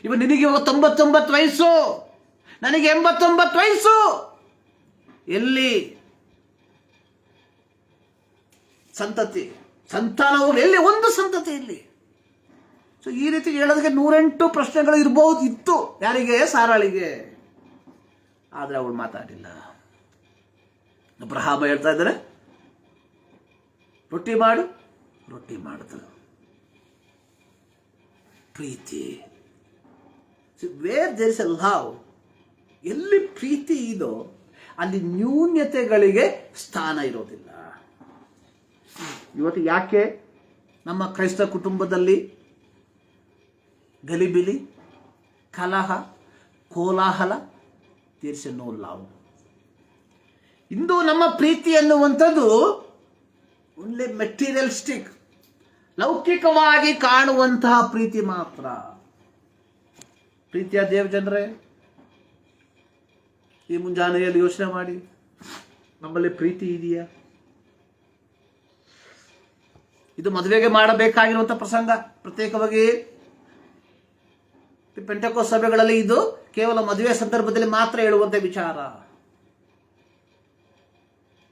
ಇವಾಗ ನಿನಗೆ ಇವಾಗ 99 ವಯಸ್ಸು, ನನಗೆ 89 ವಯಸ್ಸು. ಎಲ್ಲಿ ಸಂತತಿ, ಸಂತಾನವು ಎಲ್ಲಿ? ಒಂದು ಸಂತತಿ ಇಲ್ಲಿ. ಸೊ ಈ ರೀತಿ ಹೇಳೋದಕ್ಕೆ 108 ಪ್ರಶ್ನೆಗಳು ಇರಬಹುದು, ಇತ್ತು. ಯಾರಿಗೆ? ಸಾರಾಳಿಗೆ. ಆದ್ರೆ ಅವಳು ಮಾತಾಡಿಲ್ಲ. ಅಬ್ರಹಾಮ ಹೇಳ್ತಾ ಇದ್ದಾರೆ, ರೊಟ್ಟಿ ಮಾಡು. ರೊಟ್ಟಿ ಮಾಡಿದ್ರು. ಪ್ರೀತಿ. Where there is a love, ಎಲ್ಲಿ ಪ್ರೀತಿ ಇದೋ ಅಲ್ಲಿ ನ್ಯೂನ್ಯತೆಗಳಿಗೆ ಸ್ಥಾನ ಇರೋದಿಲ್ಲ. ಇವತ್ತು ಯಾಕೆ ನಮ್ಮ ಕ್ರೈಸ್ತ ಕುಟುಂಬದಲ್ಲಿ ಗಲಿಬಿಲಿ, ಕಲಹ, ಕೋಲಾಹಲ? There is no love. ಇಂದು ನಮ್ಮ ಪ್ರೀತಿ ಅನ್ನುವಂಥದ್ದು ಓನ್ಲಿ ಮೆಟೀರಿಯಲಿಸ್ಟಿಕ್, ಲೌಕಿಕವಾಗಿ ಕಾಣುವಂತಹ ಪ್ರೀತಿ ಮಾತ್ರ. ಪ್ರೀತಿಯ ದೇವ ಜನರೇ, ಈ ಮುಂಜಾನೆಯಲ್ಲಿ ಯೋಚನೆ ಮಾಡಿ, ನಮ್ಮಲ್ಲಿ ಪ್ರೀತಿ ಇದೆಯಾ? ಇದು ಮದುವೆಗೆ ಮಾಡಬೇಕಾಗಿರುವಂಥ ಪ್ರಸಂಗ. ಪ್ರತ್ಯೇಕವಾಗಿ ಪೆಂಟೆಕೋಸ್ಟ್ ಸಭೆಗಳಲ್ಲಿ ಇದು ಕೇವಲ ಮದುವೆ ಸಂದರ್ಭದಲ್ಲಿ ಮಾತ್ರ ಹೇಳುವಂಥ ವಿಚಾರ.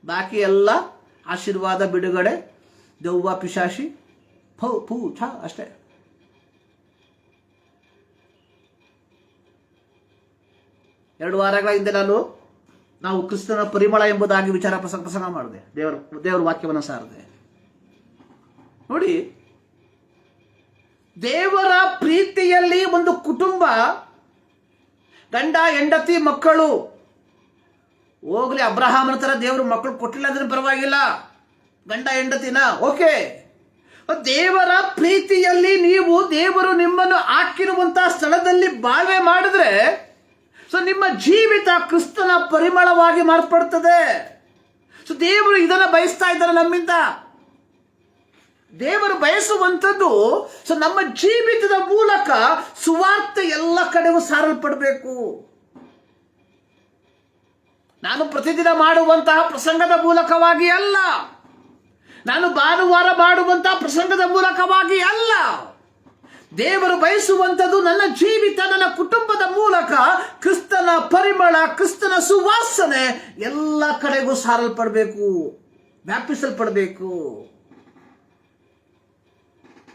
ಬಾಕಿ ಎಲ್ಲ ಆಶೀರ್ವಾದ, ಬಿಡುಗಡೆ, ದೆವ್ವ, ಪಿಶಾಚಿ, ಫೂ ಛ ಅಷ್ಟೇ. 2 ವಾರಗಳ ಹಿಂದೆ ನಾವು ಕ್ರಿಸ್ತನ ಪರಿಮಳ ಎಂಬುದಾಗಿ ವಿಚಾರ ಪ್ರಸಂಗ ಮಾಡಿದೆ. ದೇವರ ವಾಕ್ಯವನ್ನು ಸಾರಿದೆ. ನೋಡಿ, ದೇವರ ಪ್ರೀತಿಯಲ್ಲಿ ಒಂದು ಕುಟುಂಬ, ಗಂಡ ಹೆಂಡತಿ ಮಕ್ಕಳು, ಹೋಗ್ಲಿ ಅಬ್ರಹಾಮನ ತರ ದೇವರು ಮಕ್ಕಳು ಕೊಟ್ಟಿಲ್ಲ ಅಂದ್ರೆ ಪರವಾಗಿಲ್ಲ, ಗಂಡ ಹೆಂಡತಿನ ಓಕೆ. ದೇವರ ಪ್ರೀತಿಯಲ್ಲಿ ನೀವು ದೇವರು ನಿಮ್ಮನ್ನು ಹಾಕಿರುವಂತಹ ಸ್ಥಳದಲ್ಲಿ ಬಾಳ್ವೆ ಮಾಡಿದ್ರೆ ನಿಮ್ಮ ಜೀವಿತ ಕ್ರಿಸ್ತನ ಪರಿಮಳವಾಗಿ ಮಾರ್ಪಡ್ತದೆ. ದೇವರು ಇದನ್ನು ಬಯಸ್ತಾ ಇದ್ದಾರೆ ನಮ್ಮಿಂದ. ದೇವರು ಬಯಸುವಂಥದ್ದು ನಮ್ಮ ಜೀವಿತದ ಮೂಲಕ ಸುವಾರ್ತೆ ಎಲ್ಲ ಕಡೆಗೂ ಸಾರಲ್ಪಡಬೇಕು. ನಾನು ಪ್ರತಿದಿನ ಮಾಡುವಂತಹ ಪ್ರಸಂಗದ ಮೂಲಕವಾಗಿ ಅಲ್ಲ, ನಾನು ಭಾನುವಾರ ಮಾಡುವಂತಹ ಪ್ರಸಂಗದ ಮೂಲಕವಾಗಿ ಅಲ್ಲ. ದೇವರು ಬಯಸುವಂಥದ್ದು ನನ್ನ ಜೀವಿತ, ನನ್ನ ಕುಟುಂಬದ ಮೂಲಕ ಕ್ರಿಸ್ತನ ಪರಿಮಳ, ಕ್ರಿಸ್ತನ ಸುವಾಸನೆ ಎಲ್ಲ ಕಡೆಗೂ ಸಾರಲ್ಪಡಬೇಕು, ವ್ಯಾಪಿಸಲ್ಪಡಬೇಕು.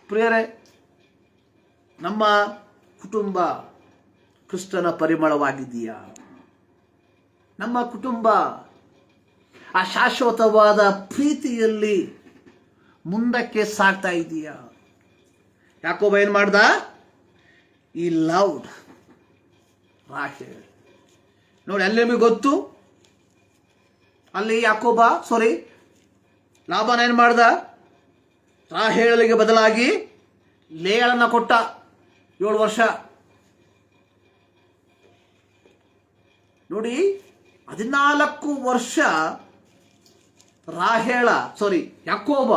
ಪ್ರಿಯರೇ, ನಮ್ಮ ಕುಟುಂಬ ಕ್ರಿಸ್ತನ ಪರಿಮಳವಾಗಿದೆಯಾ? ನಮ್ಮ ಕುಟುಂಬ ಆ ಶಾಶ್ವತವಾದ ಪ್ರೀತಿಯಲ್ಲಿ ಮುಂದಕ್ಕೆ ಸಾಗ್ತಾ ಇದೆಯಾ? ಯಾಕೋಬ ಏನ್ ಮಾಡ್ದ? ಈ ಲವ್ಡ್ ರಾಹೇಲ್. ನೋಡಿ, ಅಲ್ಲಿ ನಿಮಗೆ ಗೊತ್ತು, ಅಲ್ಲಿ ಲಾಬಾನ ಏನ್ ಮಾಡ್ದ? ರಾಹೇಲಿಗೆ ಬದಲಾಗಿ ಲೇಯಳನ್ನ ಕೊಟ್ಟ. 7 ವರ್ಷ. ನೋಡಿ, 14 ವರ್ಷ ಯಾಕೋಬ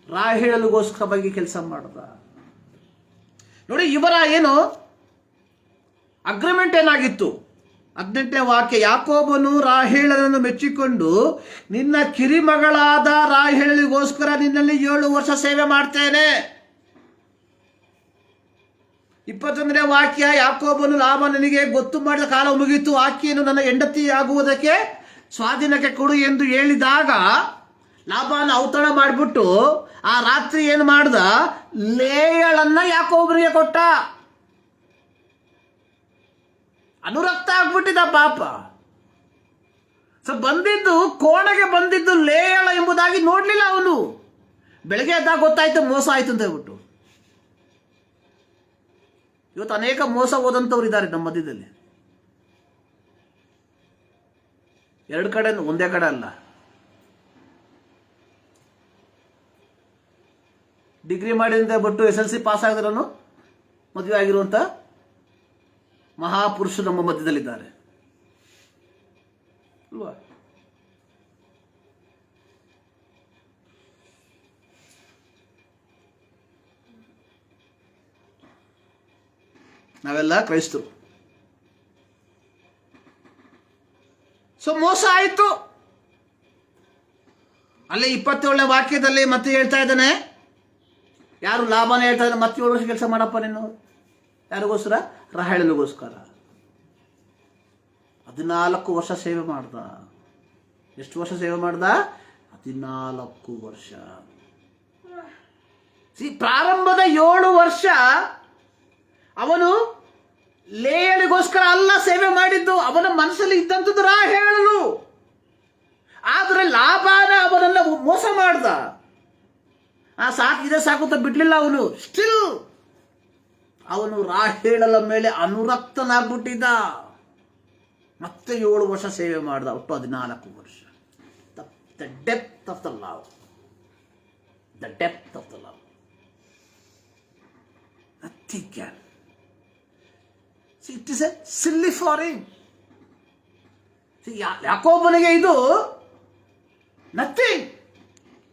ರಾಹೇಲಗೋಸ್ಕರವಾಗಿ ಕೆಲಸ ಮಾಡ್ದ. ನೋಡಿ, ಇವರ ಅಗ್ರಿಮೆಂಟ್ ಏನಾಗಿತ್ತು? 18ನೇ ವಾಕ್ಯ, ಯಾಕೋಬನು ರಾಹೇಲನನ್ನು ಮೆಚ್ಚಿಕೊಂಡು ನಿನ್ನ ಕಿರಿಮಗಳಾದ ರಾಹೇಲಿಗೋಸ್ಕರ ನಿನ್ನಲ್ಲಿ 7 ವರ್ಷ ಸೇವೆ ಮಾಡ್ತೇನೆ. 21ನೇ ವಾಕ್ಯ, ಯಾಕೋಬನು ಲಾಬಾನನಿಗೆ ಗೊತ್ತು ಮಾಡಿದ ಕಾಲ ಮುಗಿಯಿತು, ಆಕೆಯನ್ನು ನನ್ನ ಹೆಂಡತಿ ಆಗುವುದಕ್ಕೆ ಸ್ವಾಧೀನಕ್ಕೆ ಕೊಡು ಎಂದು ಹೇಳಿದಾಗ ಲಾಬಾನ ಔತಣ ಮಾಡಿಬಿಟ್ಟು ಆ ರಾತ್ರಿ ಏನು ಮಾಡ್ದ? ಲೇಯಳನ್ನ ಯಾಕೋಬನಿಗೆ ಕೊಟ್ಟ. ಅನುರಕ್ತ ಆಗ್ಬಿಟ್ಟಿದ್ದ ಪಾಪ. ಕೋಣೆಗೆ ಬಂದಿದ್ದು ಲೇಯಳ ಎಂಬುದಾಗಿ ನೋಡ್ಲಿಲ್ಲ ಅವನು. ಬೆಳಗ್ಗೆ ಎದ್ದಾಗ ಗೊತ್ತಾಯ್ತು ಮೋಸ ಆಯ್ತು ಅಂತ ಹೇಳ್ಬಿಟ್ಟು. ಇವತ್ತು ಅನೇಕ ಮೋಸ ಹೋದಂಥವ್ರು ಇದ್ದಾರೆ ನಮ್ಮ ಮಧ್ಯದಲ್ಲಿ. 2 ಕಡೆ, ಒಂದೇ ಕಡೆ ಅಲ್ಲ. ಡಿಗ್ರಿ ಮಾಡಿದಂತ ಬಿಟ್ಟು SLC ಪಾಸ್ ಆಗಿದ್ರೂ ಮದುವೆ ಆಗಿರುವಂತ ಮಹಾಪುರುಷರು ನಮ್ಮ ಮಧ್ಯದಲ್ಲಿದ್ದಾರೆ ಅಲ್ವಾ? ನಾವೆಲ್ಲ ಕ್ರೈಸ್ತರು. ಮೋಸ ಆಯಿತು. ಅಲ್ಲಿ 27ನೇ ವಾಕ್ಯದಲ್ಲಿ ಮತ್ತೆ ಹೇಳ್ತಾ ಇದ್ದಾನೆ, ಯಾರು ಲಾಭನ ಹೇಳ್ತಾ ಇದ್ದಾನೆ, ಮತ್ತೆ 7 ವರ್ಷ ಕೆಲಸ ಮಾಡಪ್ಪ ನೀನು. ಯಾರಿಗೋಸ್ಕರ? ರಾಹೇಲನಿಗೋಸ್ಕರ. 14 ವರ್ಷ ಸೇವೆ ಮಾಡ್ದ. ಎಷ್ಟು ವರ್ಷ ಸೇವೆ ಮಾಡ್ದ? 14 ವರ್ಷ. ಪ್ರಾರಂಭದ 7 ವರ್ಷ ಅವನು ಲೇಯಳಿಗೋಸ್ಕರ ಅಲ್ಲ ಸೇವೆ ಮಾಡಿದ್ದು, ಅವನ ಮನಸ್ಸಲ್ಲಿ ಇದ್ದಂಥದ್ದು ರಾಹೇಲಳು. ಆದರೆ ಲಾಬಾನ ಅವನನ್ನ ಮೋಸ ಮಾಡ್ದ. ಸಾಕು ಅಂತ ಬಿಡ್ಲಿಲ್ಲ ಅವನು. ಸ್ಟಿಲ್ ಅವನು ರಾಹೇಲಳ ಮೇಲೆ ಅನುರಕ್ತನಾಗ್ಬಿಟ್ಟಿದ್ದ. ಮತ್ತೆ 7 ವರ್ಷ ಸೇವೆ ಮಾಡ್ದ. ಒಟ್ಟು 14 ವರ್ಷ. The depth of the love. Nothing can. It is a silly for him. ಯಾಕೋಬನಿಗೆ ಇದು ನಥಿಂಗ್.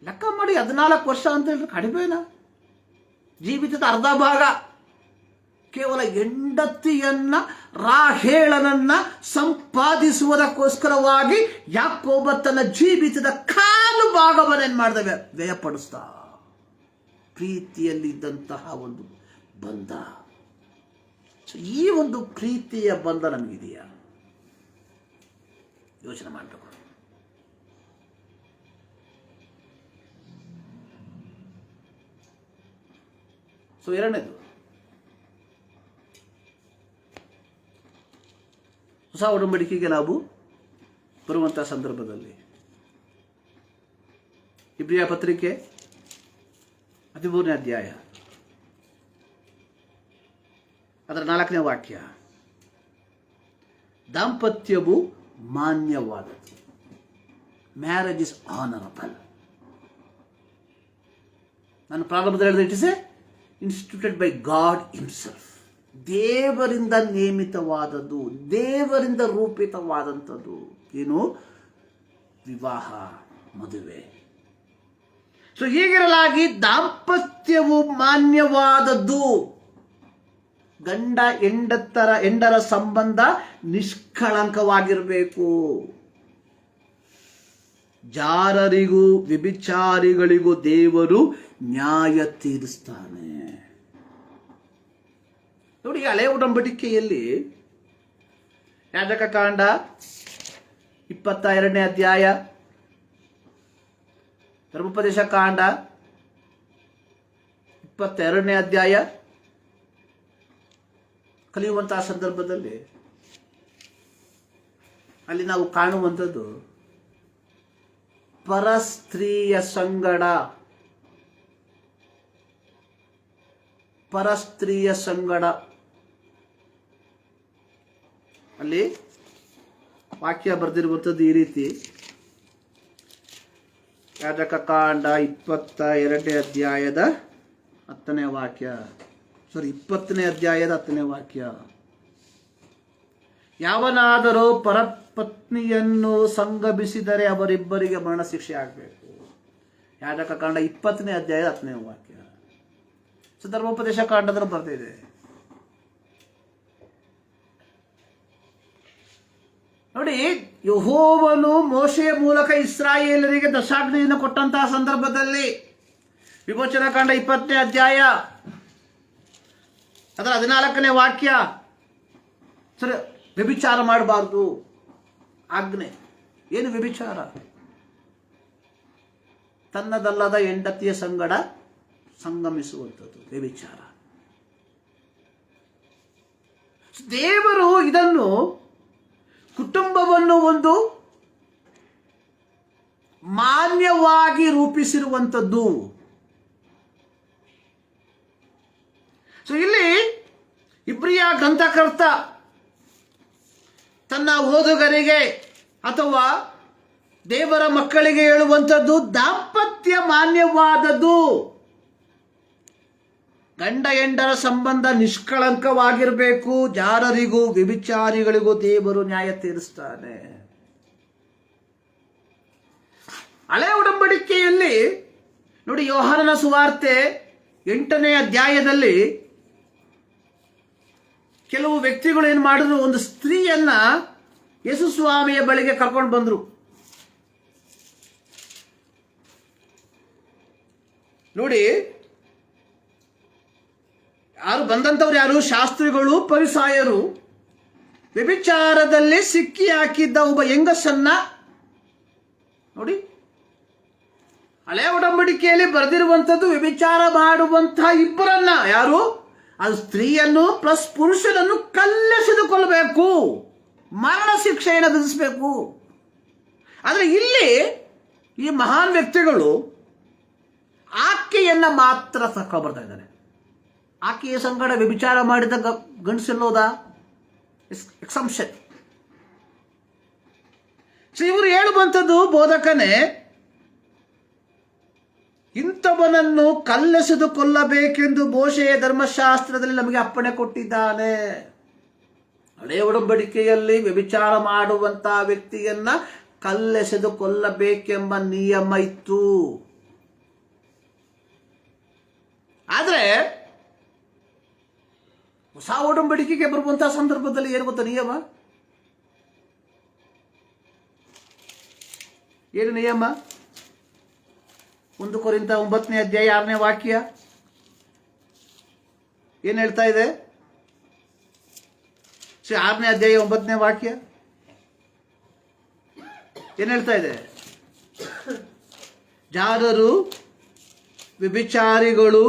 ಲೆಕ್ಕ ಮಾಡಿ 14 ವರ್ಷ ಅಂತ ಹೇಳಿದ್ರೆ ಕಡಿಮೆನಾ? ಜೀವಿತದ ಅರ್ಧ ಭಾಗ ಕೇವಲ ಹೆಂಡತಿಯನ್ನ ರಾಹೇಲನನ್ನ ಸಂಪಾದಿಸುವುದಕ್ಕೋಸ್ಕರವಾಗಿ ಯಾಕೋಬ ತನ್ನ ಜೀವಿತದ ಕಾಲು ಭಾಗವನ್ನೇನು ಮಾಡಿದ? ವ್ಯಯಪಡಿಸ್ತಾ. ಪ್ರೀತಿಯಲ್ಲಿದ್ದಂತಹ ಒಂದು ಬಂಧ. ಈ ಒಂದು ಪ್ರೀತಿಯ ಬಂಧ ನಮಗಿದೆಯಾ? ಯೋಚನೆ ಮಾಡಬೇಕು. ಎರಡನೇದು, ಹೊಸ ಒಡಂಬಡಿಕೆಗೆ ನಾವು ಬರುವಂಥ ಸಂದರ್ಭದಲ್ಲಿ ಇಬ್ರಿಯ ಪತ್ರಿಕೆ 13ನೇ ಅಧ್ಯಾಯ ಅದರ 4ನೇ ವಾಕ್ಯ, ದಾಂಪತ್ಯವು ಮಾನ್ಯವಾದದ್ದು. Marriage is honourable. ನಾನು ಪ್ರಾರಂಭದಲ್ಲಿ ಹೇಳಿದೆ, it is instituted by God himself. ದೇವರಿಂದ ನೇಮಿತವಾದದ್ದು, ದೇವರಿಂದ ರೂಪಿತವಾದಂಥದ್ದು. ಏನು? ವಿವಾಹ, ಮದುವೆ. ಸೊ ಹೀಗಿರಲಾಗಿ ದಾಂಪತ್ಯವು ಮಾನ್ಯವಾದದ್ದು. ಗಂಡ ಹೆಂಡರ ಸಂಬಂಧ ನಿಷ್ಕಳಂಕವಾಗಿರಬೇಕು. ಜಾರರಿಗೂ ವ್ಯಭಿಚಾರಿಗಳಿಗೂ ದೇವರು ನ್ಯಾಯ ತೀರಿಸ್ತಾನೆ. ನೋಡಿ, ಹಳೆ ಒಡಂಬಡಿಕೆಯಲ್ಲಿ ಯಾಜಕಕಾಂಡ 22ನೇ ಅಧ್ಯಾಯ, ಧರ್ಮೋಪದೇಶ ಕಾಂಡ 22ನೇ ಅಧ್ಯಾಯ ಕಲಿಯುವಂತಹ ಸಂದರ್ಭದಲ್ಲಿ ಅಲ್ಲಿ ನಾವು ಕಾಣುವಂಥದ್ದು ಪರಸ್ತ್ರೀಯ ಸಂಗಡ. ಅಲ್ಲಿ ವಾಕ್ಯ ಬರೆದಿರುವಂಥದ್ದು ಈ ರೀತಿ, ಯಾಜಕಕಾಂಡ 22ನೇ ಅಧ್ಯಾಯದ 10ನೇ ವಾಕ್ಯ, 20ನೇ ಅಧ್ಯಾಯದ 10ನೇ ವಾಕ್ಯ. ಯಾವನಾದರೂ ಪರಪತ್ನಿಯನ್ನು ಸಂಗಮಿಸಿದರೆ ಅವರಿಬ್ಬರಿಗೆ ಮರಣ ಶಿಕ್ಷೆ ಆಗಬೇಕು. ಯಾಜಕಕಾಂಡ 20ನೇ ಅಧ್ಯಾಯದ 10ನೇ ವಾಕ್ಯ. ಧರ್ಮೋಪದೇಶ ಕಾಂಡದಲ್ಲಿ ಬರ್ತಿದೆ. ನೋಡಿ, ಯೆಹೋವನು ಮೋಶೆಯ ಮೂಲಕ ಇಸ್ರಾಯೇಲರಿಗೆ ದಶಾಜ್ಞೆಯನ್ನು ಕೊಟ್ಟಂತಹ ಸಂದರ್ಭದಲ್ಲಿ ವಿಮೋಚನಾ ಕಾಂಡ 20ನೇ ಅಧ್ಯಾಯ ಅದರ 14ನೇ ವಾಕ್ಯ, ಸರಿ, ವ್ಯಭಿಚಾರ ಮಾಡಬಾರ್ದು ಆಜ್ಞೆ. ಏನು ವ್ಯಭಿಚಾರ? ತನ್ನದಲ್ಲದ ಹೆಂಡತಿಯ ಸಂಗಡ ಸಂಗಮಿಸುವಂಥದ್ದು ವ್ಯಭಿಚಾರ. ದೇವರು ಇದನ್ನು, ಕುಟುಂಬವನ್ನು ಒಂದು ಮಾನ್ಯವಾಗಿ ರೂಪಿಸಿರುವಂಥದ್ದು. ಸೊ ಇಲ್ಲಿ ಇಬ್ರಿಯ ಗ್ರಂಥಕರ್ತ ತನ್ನ ಓದುಗರಿಗೆ ಅಥವಾ ದೇವರ ಮಕ್ಕಳಿಗೆ ಹೇಳುವಂಥದ್ದು, ದಾಂಪತ್ಯ ಮಾನ್ಯವಾದದ್ದು. ಗಂಡ ಹೆಂಡರ ಸಂಬಂಧ ನಿಷ್ಕಳಂಕವಾಗಿರಬೇಕು. ಜಾರರಿಗೂ ವ್ಯಭಿಚಾರಿಗಳಿಗೂ ದೇವರು ನ್ಯಾಯ ತೀರಿಸ್ತಾನೆ. ಹಳೆ ಒಡಂಬಡಿಕೆಯಲ್ಲಿ ನೋಡಿ, ಯೋಹಾನನ ಸುವಾರ್ತೆ 8ನೇ ಅಧ್ಯಾಯದಲ್ಲಿ ಕೆಲವು ವ್ಯಕ್ತಿಗಳು ಏನು ಮಾಡಿದ್ರು, ಒಂದು ಸ್ತ್ರೀಯನ್ನ ಯೇಸು ಸ್ವಾಮಿಯ ಬಳಿಗೆ ಕರ್ಕೊಂಡು ಬಂದ್ರು. ನೋಡಿ, ಯಾರು? ಶಾಸ್ತ್ರಿಗಳು, ಫರಿಸಾಯರು. ವ್ಯಭಿಚಾರದಲ್ಲಿ ಸಿಕ್ಕಿ ಹಾಕಿದ್ದ ಒಬ್ಬ ಹೆಂಗಸನ್ನ ನೋಡಿ, ಹಳೆ ಒಡಂಬಡಿಕೆಯಲ್ಲಿ ಬರೆದಿರುವಂಥದ್ದು ವ್ಯಭಿಚಾರ ಮಾಡುವಂತಹ ಇಬ್ಬರನ್ನ, ಯಾರು? ಅದು ಸ್ತ್ರೀಯನ್ನು ಪ್ಲಸ್ ಪುರುಷನನ್ನು ಕಲ್ಲೆಸೆದುಕೊಳ್ಳಬೇಕು, ಮರಣ ಶಿಕ್ಷೆಯನ್ನು ವಿಧಿಸಬೇಕು. ಆದರೆ ಇಲ್ಲಿ ಈ ಮಹಾನ್ ವ್ಯಕ್ತಿಗಳು ಆಕೆಯನ್ನ ಮಾತ್ರ ತಕ್ಕ ಬರ್ತಾ ಇದ್ದಾರೆ. ಆಕೆಯ ಸಂಗಡ ವ್ಯಭಿಚಾರ ಮಾಡಿದ ಗಂಡಸೆಲ್ಲೋದಾ? ಎಕ್ಸಂಪ್ಷನ್. ಸೊ ಇವರು ಹೇಳುವಂಥದ್ದು, ಬೋಧಕನೇ, ಇಂಥವನನ್ನು ಕಲ್ಲೆಸೆದು ಕೊಲ್ಲಬೇಕೆಂದು ಮೋಶೆಯ ಧರ್ಮಶಾಸ್ತ್ರದಲ್ಲಿ ನಮಗೆ ಅಪ್ಪಣೆ ಕೊಟ್ಟಿದ್ದಾನೆ. ಹಳೆ ಒಡಂಬಡಿಕೆಯಲ್ಲಿ ವ್ಯಭಿಚಾರ ಮಾಡುವಂತಹ ವ್ಯಕ್ತಿಯನ್ನ ಕಲ್ಲೆಸೆದು ಕೊಲ್ಲಬೇಕೆಂಬ ನಿಯಮ ಇತ್ತು. ಆದರೆ ಹೊಸ ಒಡಂಬಡಿಕೆಗೆ ಬರುವಂತಹ ಸಂದರ್ಭದಲ್ಲಿ ಏನು ಗೊತ್ತಾ ನಿಯಮ? ಏನು ನಿಯಮ? 1 ಕೊರಿಂಥ 9ನೇ ಅಧ್ಯಾಯ 6ನೇ ವಾಕ್ಯ ಏನು ಹೇಳ್ತಾ ಇದೆ? 6ನೇ ಅಧ್ಯಾಯ 9ನೇ ವಾಕ್ಯ ಏನು ಹೇಳ್ತಾ ಇದೆ? ಜಾರರು, ವ್ಯಭಿಚಾರಿಗಳು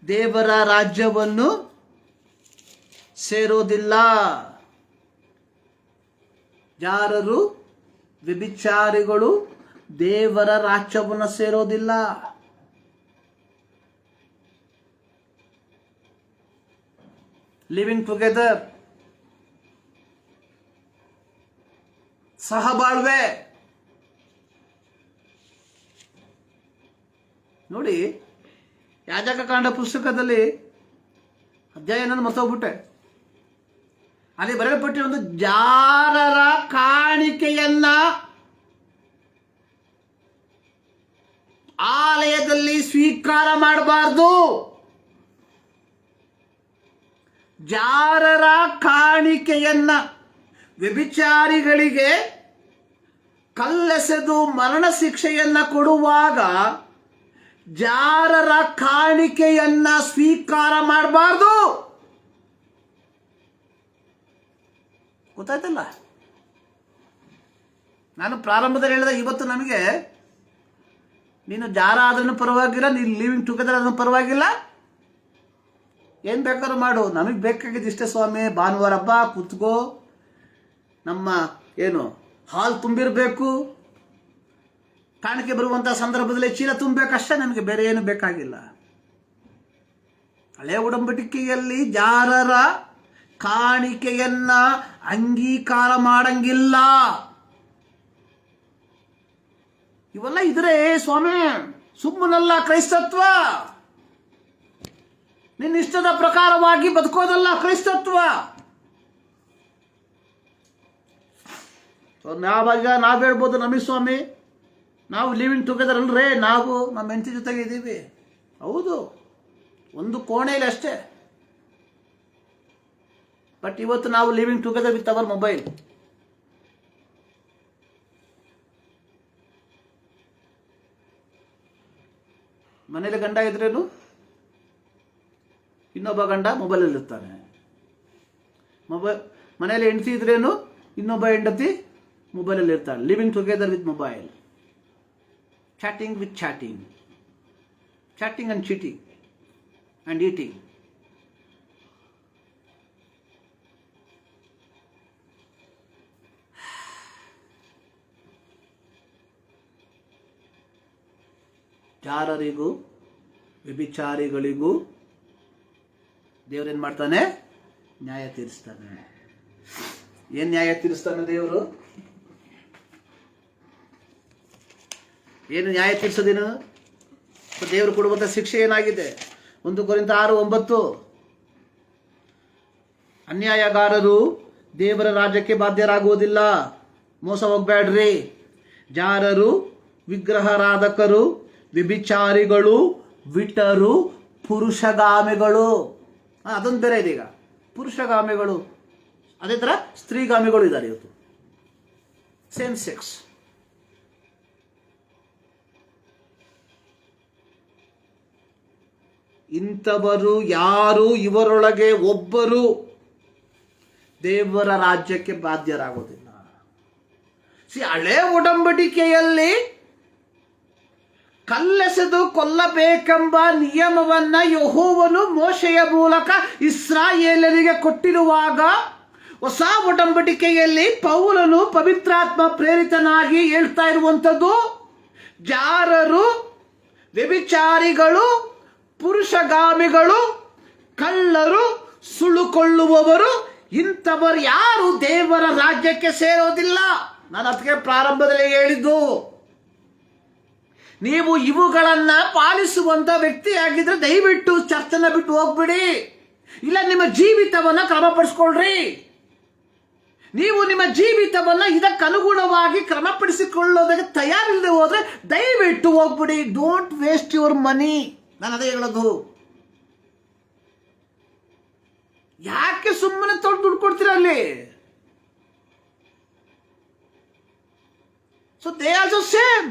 ದೇವರ ರಾಜ್ಯವನ್ನು ಸೇರೋದಿಲ್ಲ. ಜಾರರು ವ್ಯಭಿಚಾರಿಗಳು ದೇವರ ರಾಜ್ಯವನ್ನು ಸೇರೋದಿಲ್ಲ. ಲಿವಿಂಗ್ ಟುಗೆದರ್, ಸಹಬಾಳ್ವೆ. ನೋಡಿ, ಯಾಜಕಕಾಂಡ ಪುಸ್ತಕದಲ್ಲಿ ಅಧ್ಯಾಯ ನಾನು ಮರ್ತೋಗ್ಬಿಟ್ಟೆ. ಅಲ್ಲಿ ಬರೆಯಲ್ಪಟ್ಟಿರುವುದು ಜಾರರ ಕಾಣಿಕೆಯನ್ನ ಆಲಯದಲ್ಲಿ ಸ್ವೀಕಾರ ಮಾಡಬಾರ್ದು. ಜಾರರ ಕಾಣಿಕೆಯನ್ನ ವ್ಯಭಿಚಾರಿಗಳಿಗೆ ಕಲ್ಲೆಸೆದು ಮರಣ ಶಿಕ್ಷೆಯನ್ನ ಕೊಡುವಾಗ ಜಾರರ ಕಾಣಿಕೆಯನ್ನ ಸ್ವೀಕಾರ ಮಾಡಬಾರ್ದು. ಗೊತ್ತಾಯ್ತಲ್ಲ? ನಾನು ಪ್ರಾರಂಭದಲ್ಲಿ ಹೇಳಿದ, ಇವತ್ತು ನಮಗೆ ನೀನು ಜಾರ ಆದ್ರೂ ಪರವಾಗಿಲ್ಲ, ನೀನು ಲಿವಿಂಗ್ ಟುಗೆದರ್ ಆದ್ರೂ ಪರವಾಗಿಲ್ಲ, ಏನು ಬೇಕಾದ್ರೂ ಮಾಡು, ನಮಗೆ ಬೇಕಾಗಿದ್ದು ಇಷ್ಟೇ ಸ್ವಾಮಿ. ಭಾನುವಾರ ಹಬ್ಬ ಕೂತ್ಕೋ, ನಮ್ಮ ಏನು ಹಾಲ್ ತುಂಬಿರಬೇಕು, ಕಾಣಿಕೆ ಬರುವಂತಹ ಸಂದರ್ಭದಲ್ಲಿ ಚೀಲ ತುಂಬಬೇಕಷ್ಟೇ, ನಮಗೆ ಬೇರೆ ಏನು ಬೇಕಾಗಿಲ್ಲ. ಹಳೆ ಉಡಂಬಡಿಕೆಯಲ್ಲಿ ಜಾರರ ಕಾಣಿಕೆಯನ್ನ ಅಂಗೀಕಾರ ಮಾಡಂಗಿಲ್ಲ. ಇವೆಲ್ಲ ಇದ್ರೆ ಸ್ವಾಮಿ ಸುಮ್ಮನಲ್ಲ ಕ್ರೈಸ್ತತ್ವ. ನಿನ್ನ ಇಷ್ಟದ ಪ್ರಕಾರವಾಗಿ ಬದುಕೋದಲ್ಲ ಕ್ರೈಸ್ತತ್ವ. ನಾವ್ ಹೇಳ್ಬೋದು, ನಮಗೆ ಸ್ವಾಮಿ ನಾವು ಲಿವಿಂಗ್ ಟುಗೆದರ್ ಅಲ್ರೇ, ನಾವು ನಮ್ಮ ಹೆಂಡತಿ ಜೊತೆಗೆ ಇದ್ದೀವಿ. ಹೌದು, ಒಂದು ಕೋಣೆಯಲ್ಲಿ ಅಷ್ಟೇ. ಬಟ್ ಇವತ್ತು ನಾವು living together with our mobile. ಮನೇಲಿ ಗಂಡ ಇದ್ರೇನು ಇನ್ನೊಬ್ಬ ಗಂಡ ಮೊಬೈಲಲ್ಲಿ ಇರ್ತಾನೆ. ಮನೇಲಿ ಹೆಂಡತಿ ಇದ್ರೇನು ಇನ್ನೊಬ್ಬ ಹೆಂಡತಿ ಮೊಬೈಲಲ್ಲಿ ಇರ್ತಾಳೆ. Living together with mobile, chatting with chatting, chatting and cheating and eating. ಜಾರರಿಗೂ ವ್ಯಭಿಚಾರಿಗಳಿಗೂ ದೇವರೇನು ಮಾಡ್ತಾನೆ? ನ್ಯಾಯ ತೀರಿಸ್ತಾನೆ. ಏನ್ ನ್ಯಾಯ ತೀರಿಸ್ತಾನೆ ದೇವರು? ಏನು ನ್ಯಾಯ ತೀರಿಸೋದೇನು? ದೇವರು ಕೊಡುವಂಥ ಶಿಕ್ಷೆ ಏನಾಗಿದೆ? 1 ಕೊರಿಂಥ 6:9, ಅನ್ಯಾಯಗಾರರು ದೇವರ ರಾಜ್ಯಕ್ಕೆ ಬಾಧ್ಯರಾಗುವುದಿಲ್ಲ. ಮೋಸ ಹೋಗ್ಬೇಡ್ರಿ. ಜಾರರು, ವಿಗ್ರಹಾರಾಧಕರು, ವ್ಯಭಿಚಾರಿಗಳು, ವಿಟರು, ಪುರುಷಗಾಮಿಗಳು. ಅದೊಂದು ಬೇರೆ ಇದೆ. ಈಗ ಪುರುಷಗಾಮಿಗಳು, ಅದೇ ಥರ ಸ್ತ್ರೀಗಾಮಿಗಳು ಇದ್ದಾರೆ ಇವತ್ತು, ಸೇಮ್ ಸೆಕ್ಸ್. ಇಂಥವರು ಯಾರು ಇವರೊಳಗೆ ಒಬ್ಬರು ದೇವರ ರಾಜ್ಯಕ್ಕೆ ಬಾಧ್ಯರಾಗೋದಿಲ್ಲ. ಹಳೆ ಒಡಂಬಡಿಕೆಯಲ್ಲಿ ಕಲ್ಲೆಸೆದು ಕೊಲ್ಲಬೇಕೆಂಬ ನಿಯಮವನ್ನ ಯೆಹೋವನು ಮೋಶೆಯ ಮೂಲಕ ಇಸ್ರಾಯೇಲರಿಗೆ ಕೊಟ್ಟಿರುವಾಗ, ಹೊಸ ಒಡಂಬಡಿಕೆಯಲ್ಲಿ ಪೌಲನು ಪವಿತ್ರಾತ್ಮ ಪ್ರೇರಿತನಾಗಿ ಹೇಳ್ತಾ ಇರುವಂಥದ್ದು, ಜಾರರು, ವ್ಯಭಿಚಾರಿಗಳು, ಪುರುಷಗಾಮಿಗಳು, ಕಳ್ಳರು, ಸುಳುಕೊಳ್ಳುವವರು, ಇಂಥವರು ಯಾರು ದೇವರ ರಾಜ್ಯಕ್ಕೆ ಸೇರೋದಿಲ್ಲ. ನಾನು ಅದಕ್ಕೆ ಪ್ರಾರಂಭದಲ್ಲಿ ಹೇಳಿದ್ದು, ನೀವು ಇವುಗಳನ್ನ ಪಾಲಿಸುವಂತ ವ್ಯಕ್ತಿಯಾಗಿದ್ರೆ ದಯವಿಟ್ಟು ಚರ್ಚನ್ನ ಬಿಟ್ಟು ಹೋಗ್ಬಿಡಿ. ಇಲ್ಲ, ನಿಮ್ಮ ಜೀವಿತವನ್ನ ಕ್ರಮಪಡಿಸ್ಕೊಳ್ರಿ. ನೀವು ನಿಮ್ಮ ಜೀವಿತವನ್ನ ಇದಕ್ಕನುಗುಣವಾಗಿ ಕ್ರಮಪಡಿಸಿಕೊಳ್ಳೋದಕ್ಕೆ ತಯಾರಿಲ್ಲದೆ ಹೋದ್ರೆ ದಯವಿಟ್ಟು ಹೋಗ್ಬಿಡಿ. Don't waste your money. ನಾನು ಅದೇ ಹೇಳೋದು. ಯಾಕೆ ಸುಮ್ಮನೆ ತೊಳೆದು ದುಡ್ಡು ಕೊಡ್ತೀರ ಅಲ್ಲಿ? So they also same.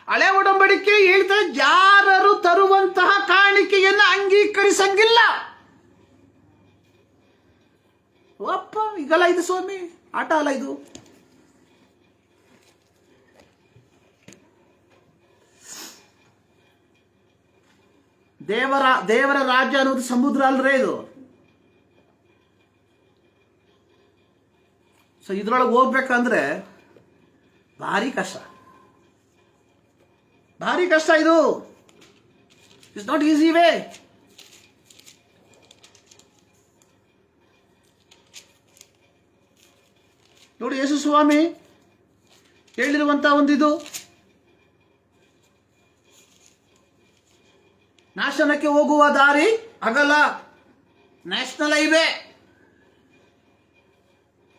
ಹಳೆ ಒಡಂಬಡಿಕೆ ಹೇಳ್ತಾರೆ, ಜಾರರು ತರುವಂತಹ ಕಾಣಿಕೆಯನ್ನು ಅಂಗೀಕರಿಸಂಗಿಲ್ಲ. ಅಪ್ಪ, ಈಗಲ್ಲ ಇದು ಸ್ವಾಮಿ, ಆಟ ಅಲ್ಲ ಇದು. ದೇವರ ರಾಜ್ಯ ಅನ್ನೋದು ಸಮುದ್ರ ಅಲ್ರೇ ಇದು. ಸೊ ಇದ್ರೊಳಗೆ ಹೋಗ್ಬೇಕಂದ್ರೆ ಭಾರಿ ಕಷ್ಟ, ಭಾರಿ ಕಷ್ಟ. ಇದು ಇಟ್ಸ್ ನಾಟ್ ಈಸಿ ವೇ. ನೋಡಿ, ಯೇಸು ಸ್ವಾಮಿ ಹೇಳಿರುವಂತ ಒಂದಿದು ನಾಶನಕ್ಕೆ ಹೋಗುವ ದಾರಿ ಅಗಲ, national highway,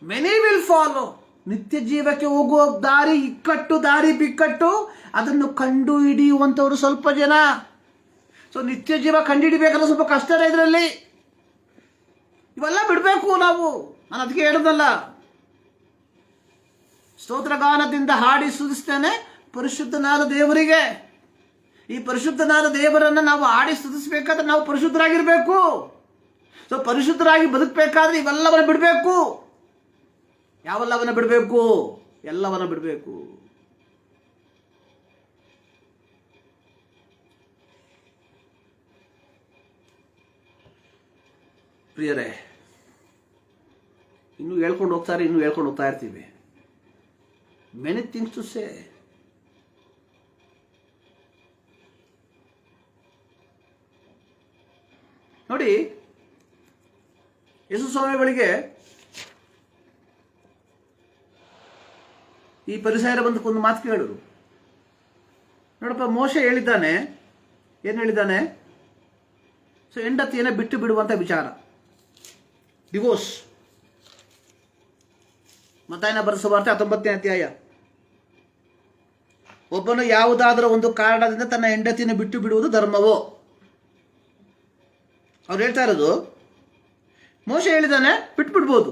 many will follow. ನಿತ್ಯ ಜೀವಕ್ಕೆ ಹೋಗುವ ದಾರಿ ಇಕ್ಕಟ್ಟು, ದಾರಿ ಬಿಕ್ಕಟ್ಟು, ಅದನ್ನು ಕಂಡು ಹಿಡಿಯುವಂಥವ್ರು ಸ್ವಲ್ಪ ಜನ. ಸೊ ನಿತ್ಯ ಜೀವ ಕಂಡು ಹಿಡಿಬೇಕಂದ್ರೆ ಸ್ವಲ್ಪ ಕಷ್ಟನೇ ಇದರಲ್ಲಿ. ಇವೆಲ್ಲ ಬಿಡಬೇಕು ನಾವು. ನಾನು ಅದಕ್ಕೆ ಹೇಳೋದಲ್ಲ, ಸ್ತೋತ್ರಗಾನದಿಂದ ಹಾಡಿ ಸ್ತುತಿಸ್ತೇನೆ ಪರಿಶುದ್ಧನಾದ ದೇವರಿಗೆ. ಈ ಪರಿಶುದ್ಧನಾದ ದೇವರನ್ನು ನಾವು ಹಾಡಿ ಸ್ತುತಿಸಬೇಕಾದ್ರೆ ನಾವು ಪರಿಶುದ್ಧರಾಗಿರ್ಬೇಕು. ಸೊ ಪರಿಶುದ್ಧರಾಗಿ ಬದುಕಬೇಕಾದ್ರೆ ಇವೆಲ್ಲವನ್ನ ಬಿಡಬೇಕು. ಯಾವೆಲ್ಲವನ್ನ ಬಿಡಬೇಕು? ಎಲ್ಲವನ್ನ ಬಿಡಬೇಕು. ಪ್ರಿಯರೇ, ಇನ್ನೂ ಹೇಳ್ಕೊಂಡು ಹೋಗ್ತಾ ಇರ್ತೀವಿ. Many things to say. ನೋಡಿ, ಯೇಸು ಸ್ವಾಮಿಗಳಿಗೆ ಈ ಪರಿಸರ ಬಂದು ಒಂದು ಮಾತು ಕೇಳಿದ್ರು. ನೋಡಪ್ಪ, ಮೋಶೆ ಹೇಳಿದ್ದಾನೆ, ಏನು ಹೇಳಿದ್ದಾನೆ? ಸೊ ಹೆಂಡತಿಯನ್ನ ಬಿಟ್ಟು ಬಿಡುವಂತ ವಿಚಾರ, ಡಿವೋರ್ಸ್. ಮತ್ತಾಯನ ಬರೆಸುವಾರ್ತೆ 19ನೇ ಅಧ್ಯಾಯ. ಒಬ್ಬನು ಯಾವುದಾದರೂ ಒಂದು ಕಾರಣದಿಂದ ತನ್ನ ಹೆಂಡತಿಯನ್ನು ಬಿಟ್ಟು ಬಿಡುವುದು ಧರ್ಮವೋ? ಅವ್ರು ಹೇಳ್ತಾ ಇರೋದು, ಮೋಶೆ ಹೇಳಿದ್ದಾನೆ ಬಿಟ್ಬಿಡ್ಬೋದು.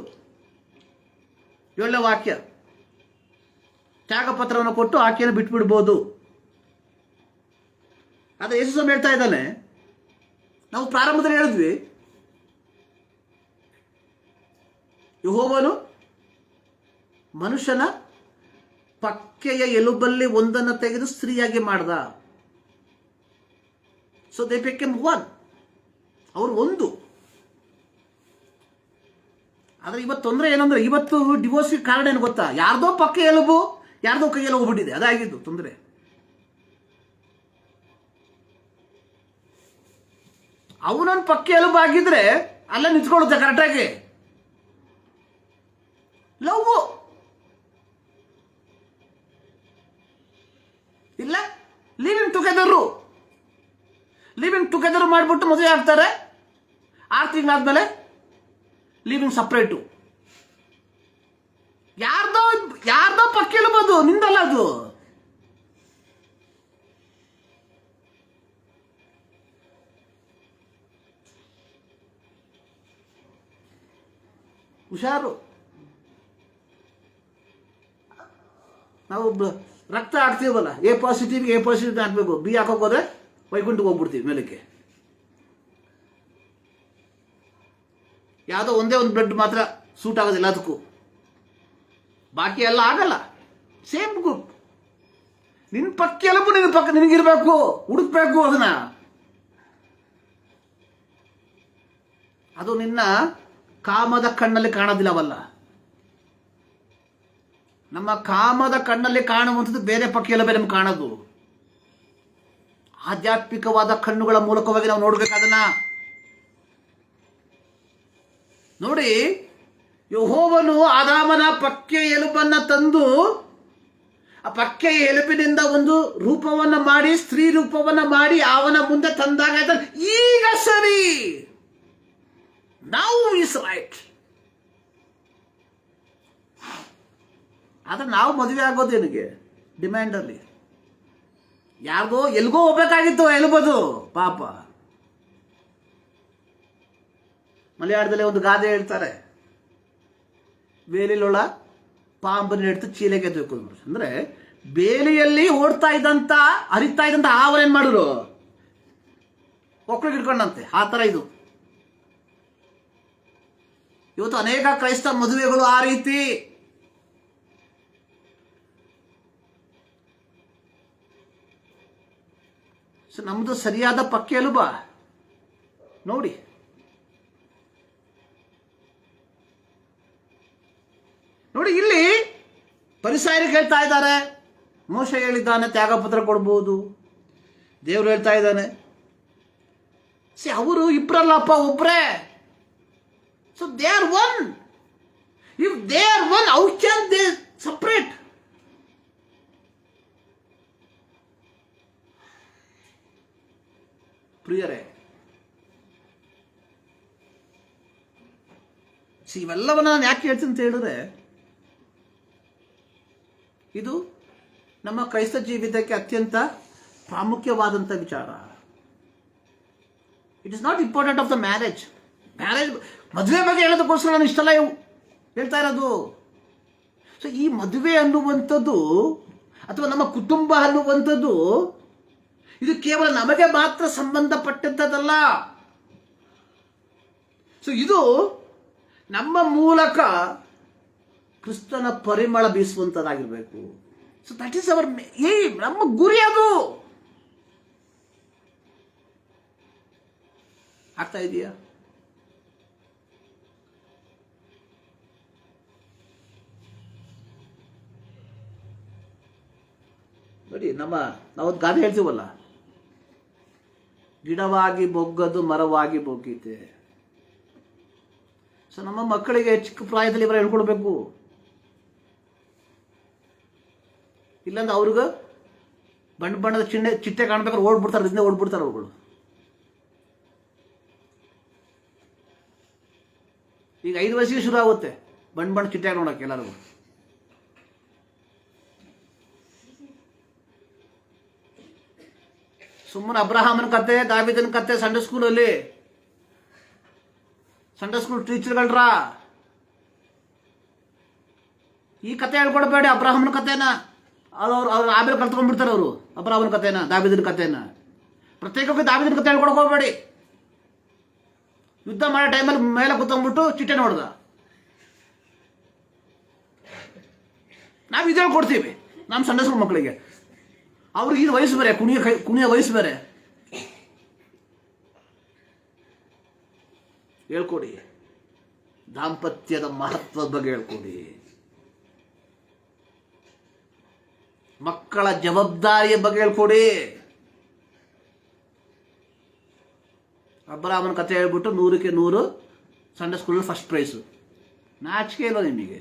7ನೇ ವಾಕ್ಯ, ತ್ಯಾಗಪತ್ರವನ್ನು ಕೊಟ್ಟು ಆಕೆಯನ್ನು ಬಿಟ್ಬಿಡ್ಬೋದು. ಆದರೆ ಯೇಸು ಸ್ವಾಮಿ ಹೇಳ್ತಾ ಇದ್ದಾನೆ, ನಾವು ಪ್ರಾರಂಭದಲ್ಲಿ ಹೇಳಿದ್ವಿ, ಯೆಹೋವನು ಮನುಷ್ಯನ ಪಕ್ಕೆಯ ಎಲುಬಲ್ಲಿ ಒಂದನ್ನು ತೆಗೆದು ಸ್ತ್ರೀಯಾಗಿ ಮಾಡ್ದ. So they became one. ಅವರು ಒಂದು. ಆದ್ರೆ ಇವತ್ತು ತೊಂದರೆ ಏನಂದ್ರೆ, ಇವತ್ತು ಡಿವೋರ್ಸ್ಗೆ ಕಾರಣ ಏನು ಗೊತ್ತಾ? ಯಾರ್ದೋ ಪಕ್ಕ ಎಲುಬು ಯಾರ್ದೋ ಕೈಯಲ್ಲಿ ಹೋಗ್ಬಿಟ್ಟಿದೆ, ಅದಾಗಿದ್ದು ತೊಂದರೆ. ಅವನೊಂದು ಪಕ್ಕ ಎಲುಬು ಆಗಿದ್ರೆ ಅಲ್ಲ ನಿಂತ್ಕೊಳ್ಳುತ್ತೆ ಕರೆಕ್ಟಾಗಿ. ಲವ್ ಇಲ್ಲ, ಲಿವಿಂಗ್ ಟುಗೆದರ್ ಮಾಡಿಬಿಟ್ಟು ಮದುವೆ ಆಗ್ತಾರೆ. 6 ತಿಂಗಳಾದ್ಮೇಲೆ ಲಿವಿಂಗ್ ಸಪ್ರೇಟು. ಯಾರ್ದೋ ಪಕ್ಕ ಎಲುಬದು, ನಿಂದಲ್ಲ ಅದು. ಹುಷಾರು. ನಾವು ರಕ್ತ ಹಾಕ್ತೀವಲ್ಲ, ಎ ಪಾಸಿಟಿವ್ ಹಾಕ್ಬೇಕು. ಬಿ ಹಾಕೋಕೆ ಹೋದ್ರೆ ವೈಕುಂಠಕ್ಕೆ ಹೋಗ್ಬಿಡ್ತೀವಿ ಮೇಲಕ್ಕೆ. ಯಾವುದೋ ಒಂದೇ ಒಂದು ಬ್ಲಡ್ ಮಾತ್ರ ಸೂಟ್ ಆಗೋದಿಲ್ಲ ಅದಕ್ಕೂ, ಬಾಕಿ ಎಲ್ಲ ಆಗಲ್ಲ. Same group. ನಿನ್ನ ಪಕ್ಕ ಎಲುಬು ನಿನಗಿರ್ಬೇಕು, ಹುಡುಕ್ಬೇಕು ಅದನ್ನ. ಅದು ನಿನ್ನ ಕಾಮದ ಕಣ್ಣಲ್ಲಿ ಕಾಣೋದಿಲ್ಲವಲ್ಲ. ನಮ್ಮ ಕಾಮದ ಕಣ್ಣಲ್ಲಿ ಕಾಣುವಂಥದ್ದು ಬೇರೆ ಪಕ್ಕ ಎಲುಬೆ ನಮ್ಗೆ ಕಾಣೋದು. ಆಧ್ಯಾತ್ಮಿಕವಾದ ಕಣ್ಣುಗಳ ಮೂಲಕವಾಗಿ ನಾವು ನೋಡ್ಬೇಕದನ್ನ. ನೋಡಿ, ಯೆಹೋವನು ಆದಾಮನ ಪಕ್ಕೆ ಎಲುಬನ್ನ ತಂದು ಆ ಪಕ್ಕೆ ಎಲುಬಿನಿಂದ ಒಂದು ರೂಪವನ್ನ ಮಾಡಿ, ಸ್ತ್ರೀ ರೂಪವನ್ನ ಮಾಡಿ ಅವನ ಮುಂದೆ ತಂದಾಗ ಈಗ ಸರಿ, ನೌ ಇಸ್ ರೈಟ್. ಆದ್ರೆ ನಾವು ಮದುವೆ ಆಗೋದೇನಿಗೆ ಡಿಮ್ಯಾಂಡಲ್ಲಿ. ಯಾರಿಗೋ ಎಲ್ಗೋ ಹೋಗ್ಬೇಕಾಗಿತ್ತು ಎಲುಬದು ಪಾಪ. ಮಲಯಾಳದಲ್ಲಿ ಒಂದು ಗಾದೆ ಹೇಳ್ತಾರೆ, ಬೇಲಿಲೊಳ ಪಾಂಬನ್ನು ಹಿಡಿದು ಚೀಲೆಗೆ ಎತ್ತಬೇಕು ಅಂದ್ರೆ, ಬೇಲಿಯಲ್ಲಿ ಹರಿತಾ ಇದ್ದಂತ ಹಾವನೇನ್ ಮಾಡಿದ್ರು, ಒಕ್ಕಳಿಗೆ ಇಟ್ಕೊಂಡಂತೆ. ಆ ತರ ಇದು. ಇವತ್ತು ಅನೇಕ ಕ್ರೈಸ್ತ ಮದುವೆಗಳು ಆ ರೀತಿ. ನಮ್ದು ಸರಿಯಾದ ಪಕ್ಕ ಎಲುಬ ನೋಡಿ. ನೋಡಿ, ಫರಿಸಾಯರು ಹೇಳ್ತಾ ಇದ್ದಾರೆ, ಮೋಶೆ ಹೇಳಿದ್ದಾನೆ ತ್ಯಾಗಪತ್ರ ಕೊಡ್ಬೋದು, ದೇವರು ಹೇಳ್ತಾ ಇದ್ದಾನೆ. ಅವರು ಇಬ್ಬರಲ್ಲಪ್ಪ, ಒಬ್ಬರೇ. So they are one. If they are one, how can they separate? ಪ್ರಿಯರೇ, ಇವೆಲ್ಲವನ್ನ ನಾನು ಯಾಕೆ ಹೇಳ್ತೀನಿ ಅಂತ ಹೇಳಿದ್ರೆ, ಇದು ನಮ್ಮ ಕ್ರೈಸ್ತ ಜೀವಿತಕ್ಕೆ ಅತ್ಯಂತ ಪ್ರಾಮುಖ್ಯವಾದಂಥ ವಿಚಾರ. It is not important of the marriage. ಮದುವೆ ಬಗ್ಗೆ ಹೇಳೋದಕ್ಕೋಸ್ಕರ ನಾನು ಇಷ್ಟೆಲ್ಲ ಹೇಳ್ತಾ ಇರೋದು. ಸೊ ಈ ಮದುವೆ ಅನ್ನುವಂಥದ್ದು ಅಥವಾ ನಮ್ಮ ಕುಟುಂಬ ಅನ್ನುವಂಥದ್ದು ಇದು ಕೇವಲ ನಮಗೆ ಮಾತ್ರ ಸಂಬಂಧಪಟ್ಟಂಥದ್ದಲ್ಲ. ಸೊ ಇದು ನಮ್ಮ ಮೂಲಕ ಕ್ರಿಸ್ತನ ಪರಿಮಳ ಬೀಸುವಂಥದ್ದಾಗಿರ್ಬೇಕು. So that is our aim, ನಮ್ಮ ಗುರಿ ಅದು. ಆಗ್ತಾ ಇದೆಯಾ? ನೋಡಿ, ನಾವೊಂದು ಗಾದೆ ಹೇಳ್ತೀವಲ್ಲ, ಗಿಡವಾಗಿ ಬೊಗ್ಗದು ಮರವಾಗಿ ಬೊಗ್ಗಿದೆ. ಸೊ ನಮ್ಮ ಮಕ್ಕಳಿಗೆ ಚಿಕ್ಕ ಪ್ರಾಯದಲ್ಲಿ ಇವರ ಹೇಳ್ಕೊಡ್ಬೇಕು. ಇಲ್ಲಾಂದ್ರೆ ಅವ್ರಿಗೆ ಬಣ್ಣದ ಚಿಟ್ಟೆ ಕಾಣ್ಬೇಕಾದ್ರೆ ಓಡ್ಬಿಡ್ತಾರೆ, ಇದನ್ನೇ ಓಡ್ಬಿಡ್ತಾರೆ ಅವುಗಳು. ಈಗ 5 ವಯಸ್ಸಿಗೆ ಶುರು ಆಗುತ್ತೆ ಬಣ್ಣ ಚಿಟ್ಟೆ ನೋಡಕ್ಕೆ ಎಲ್ಲರಿಗೂ. ಸುಮ್ಮನೆ ಅಬ್ರಹಾಮನ ಕತೆ, ದಾವೀದನ ಕತೆ ಸಂಡೇ ಸ್ಕೂಲಲ್ಲಿ ಸಂಡೇ ಸ್ಕೂಲ್ ಟೀಚರ್ಗಳ್ರ ಈ ಕತೆ ಹೇಳ್ಕೊಡ್ಬೇಡಿ. ಅಬ್ರಹಾಮನ ಕತೆನ ಅವ್ರು ಆಮೇಲೆ ಕಲ್ತ್ಕೊಂಡ್ಬಿಡ್ತಾರೆ ಅವರು. ಅಬ್ರಹಾಮನ ಕತೆನ, ದಾವೀದನ ಕತೆನ ಪ್ರತ್ಯೇಕವಾಗಿ ದಾವೀದನ ಕತೆ ಹೇಳ್ಕೊಡಕ್ ಹೋಗ್ಬೇಡಿ. ಯುದ್ಧ ಮಾಡೋ ಟೈಮಲ್ಲಿ ಮೇಲೆ ಕೂತ್ಕೊಂಡ್ಬಿಟ್ಟು ಚಿಟ್ಟೆ ನೋಡ್ದ. ನಾವು ಇದು ಹೇಳ್ಕೊಡ್ತೀವಿ ನಮ್ಮ ಸಂಡೇ ಸ್ಕೂಲ್ ಮಕ್ಕಳಿಗೆ. ಅವ್ರಿಗೆ ಇದು ವಯಸ್ಸು ಬೇರೆ, ಕುಣಿಯ ವಯಸ್ಸು ಬೇರೆ. ಹೇಳ್ಕೊಡಿ, ದಾಂಪತ್ಯದ ಮಹತ್ವದ ಬಗ್ಗೆ ಹೇಳ್ಕೊಡಿ, ಮಕ್ಕಳ ಜವಾಬ್ದಾರಿಯ ಬಗ್ಗೆ ಹೇಳ್ಕೊಡಿ. ಅಬ್ರಹಾಮನ ಕತೆ ಹೇಳ್ಬಿಟ್ಟು 100ಕ್ಕೆ 100 ಸಂಡೇ ಸ್ಕೂಲಲ್ಲಿ ಫಸ್ಟ್ ಪ್ರೈಸು. ನಾಚಿಕೆ ಇಲ್ಲೋ ನಿಮಗೆ?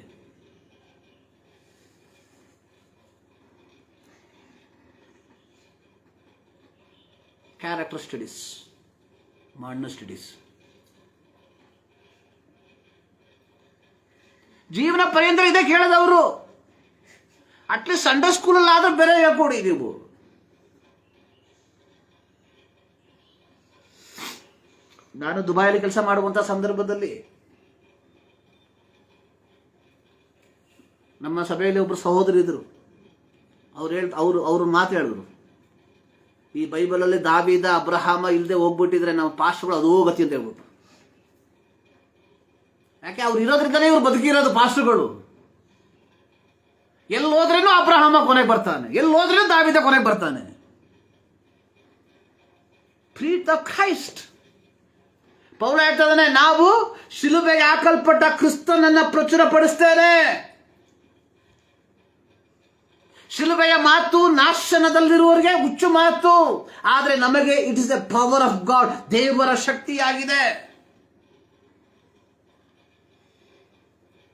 ಕ್ಯಾರೆಕ್ಟರ್ ಸ್ಟಡೀಸ್, ಮಣ್ಣು ಸ್ಟಡೀಸ್, ಜೀವನ ಪರ್ಯಂತ ಇದೇ ಕೇಳದವರು. ಅಟ್ಲೀಸ್ಟ್ ಸಂಡೇ ಸ್ಕೂಲಲ್ಲಿ ಆದ್ರೂ ಬೇರೆ ಹೇಳ್ಕೊಡಿ ನೀವು. ನಾನು ದುಬೈಯಲ್ಲಿ ಕೆಲಸ ಮಾಡುವಂಥ ಸಂದರ್ಭದಲ್ಲಿ ನಮ್ಮ ಸಭೆಯಲ್ಲಿ ಒಬ್ಬರು ಸಹೋದರಿ ಇದ್ರು. ಅವರು ಮಾತು ಹೇಳಿದ್ರು, ಈ ಬೈಬಲಲ್ಲಿ ದಾವೀದ ಅಬ್ರಹಾಮ ಇಲ್ಲದೆ ಹೋಗ್ಬಿಟ್ಟಿದ್ರೆ ನಮ್ಮ ಪಾಸ್ಟ್ಗಳು ಅದೋ ಗತಿ ಅಂತ ಹೇಳ್ಬಿಟ್ಟು. ಯಾಕೆ? ಅವ್ರು ಇರೋದ್ರಿಂದಲೇ ಇವ್ರು ಬದುಕಿರೋದು ಪಾಸ್ಟ್ಗಳು. ಎಲ್ಲಿ ಹೋದ್ರೇನು ಅಬ್ರಹಾಮ ಕೊನೆಗೆ ಬರ್ತಾನೆ, ಎಲ್ಲಿ ಹೋದ್ರೇನು ದಾವೀದ ಕೊನೆಗೆ ಬರ್ತಾನೆ. Preeth the Christ. ಪೌಲ ಹೇಳ್ತಾ ಇದ್ದಾನೆ, ನಾವು ಶಿಲುಬೆಗೆ ಹಾಕಲ್ಪಟ್ಟ ಕ್ರಿಸ್ತನನ್ನ ಪ್ರಚುರಪಡಿಸ್ತೇನೆ. ಶಿಲುಬೆಯ ಮಾತು ನಾಶನದಲ್ಲಿರುವವರಿಗೆ ಹುಚ್ಚು ಮಾತು, ಆದರೆ ನಮಗೆ it is the power of god, ದೇವರ ಶಕ್ತಿಯಾಗಿದೆ.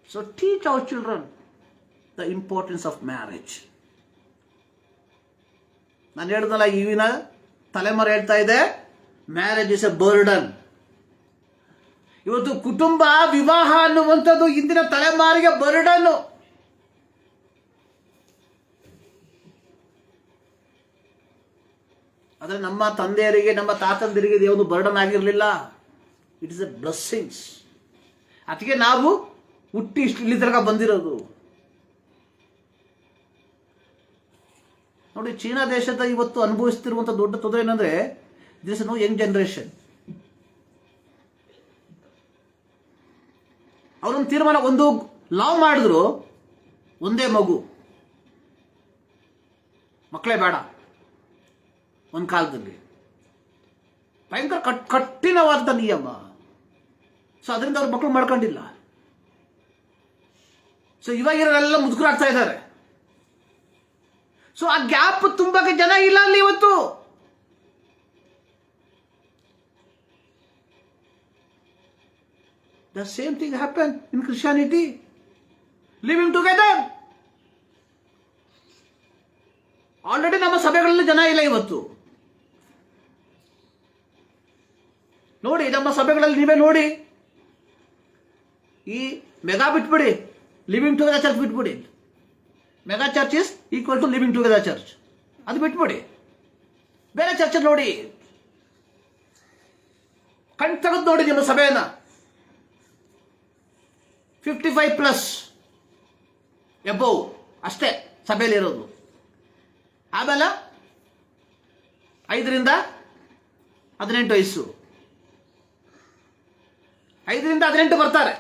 So teach our children the importance of marriage. ನಾನು ಹೇಳಿದ್ನಲ್ಲ, ಈಗಿನ ತಲೆಮಾರು ಹೇಳ್ತಾ ಇದೆ ಮ್ಯಾರೇಜ್ ಇಸ್ ಎ ಬರ್ಡನ್. ಇವತ್ತು ಕುಟುಂಬ, ವಿವಾಹ ಅನ್ನುವಂಥದ್ದು ಇಂದಿನ ತಲೆಮಾರಿಗೆ ಬರ್ಡನ್ನು. ಆದರೆ ನಮ್ಮ ತಂದೆಯರಿಗೆ, ನಮ್ಮ ತಾತಂದಿರಿಗೆ ಇದು ಬರ್ಡನ್ ಆಗಿರಲಿಲ್ಲ. It is A blessings. ಅದಕ್ಕೆ ನಾವು ಹುಟ್ಟಿ ಇಲ್ಲಿ ತನಕ ಬಂದಿರೋದು. ನೋಡಿ, ಚೀನಾ ದೇಶದ ಇವತ್ತು ಅನುಭವಿಸ್ತಿರುವಂಥ ದೊಡ್ಡ ತೊಂದರೆ ಏನಂದ್ರೆ, ದಿಸ್ ನೋ ಯಂಗ್ ಜನರೇಷನ್. ಅವರೊಂದು ತೀರ್ಮಾನ, ಒಂದು ಲವ್ ಮಾಡಿದ್ರು, ಒಂದೇ ಮಗು, ಮಕ್ಕಳೇ ಬೇಡ. ಒಂದು ಕಾಲದಲ್ಲಿ ಭಯಂಕರ ಕಠಿಣವಾದ ನಿಯಮ. ಸೊ ಅದರಿಂದ ಅವ್ರ ಮಕ್ಕಳು ಮಾಡ್ಕೊಂಡಿಲ್ಲ. ಸೊ ಇವಾಗಿರೋರೆಲ್ಲ ಮುದುಕರಾಗ್ತಾ ಇದ್ದಾರೆ. ಸೊ ಆ ಗ್ಯಾಪ್ ತುಂಬಕ್ಕೆ ಜನ ಇಲ್ಲ ಅಲ್ಲಿ ಇವತ್ತು. The same thing happened in Christianity. Living together. Already ನಮ್ಮ ಸಭೆಗಳಲ್ಲಿ ಜನ ಇಲ್ಲ ಇವತ್ತು. ನೋಡಿ, ನಮ್ಮ ಸಭೆಗಳಲ್ಲಿ ನೀವೇ ನೋಡಿ, ಈ ಮೆಗಾ ಬಿಟ್ಬಿಡಿ, ಲಿವಿಂಗ್ ಟುಗೆದರ್ ಚರ್ಚ್ ಬಿಟ್ಬಿಡಿ. Mega church is equal to living together church. ಅದು ಬಿಟ್ಬಿಡಿ, ಬೇರೆ ಚರ್ಚ್ ನೋಡಿ, ಕಣ್ ತೆಗೆದು ನೋಡಿ ನಿಮ್ಮ ಸಭೆಯನ್ನ. 55+ ಎಬೋವ್ ಅಷ್ಟೇ ಸಭೆಯಲ್ಲಿ ಇರೋದು. ಆಮೇಲೆ 5 ರಿಂದ 18 ವಯಸ್ಸು, 5 ರಿಂದ 18 ಬರ್ತಾರೆ,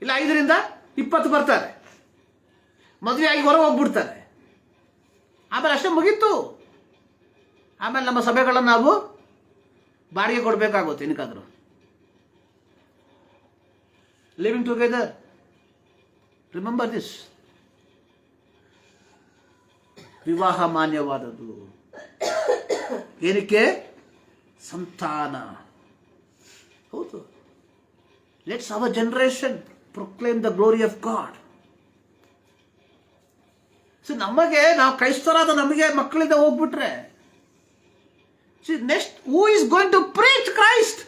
ಇಲ್ಲ 5 ರಿಂದ 20 ಬರ್ತಾರೆ, ಮದುವೆ ಆಗಿ ಹೊರ ಹೋಗ್ಬಿಡ್ತಾರೆ. ಆಮೇಲೆ ಅಷ್ಟೇ ಮುಗೀತು. ಆಮೇಲೆ ನಮ್ಮ ಸಭೆಗಳನ್ನು ನಾವು ಬಾಡಿಗೆ ಕೊಡಬೇಕಾಗುತ್ತೆ ಏನಕ್ಕಾದರೂ. Living together, remember this. ವಿವಾಹ ಮಾನ್ಯವಾದದ್ದು ಏನಕ್ಕೆ? ಸಂತಾನ. ಹೌದು. Let's our generation proclaim the glory of God. So ನಮಗೆ, ನಾವು ಕ್ರೈಸ್ತರಾದ ನಮಗೆ ಮಕ್ಕಳಿಂದ ಹೋಗ್ಬಿಟ್ರೆ, next who is going to preach Christ?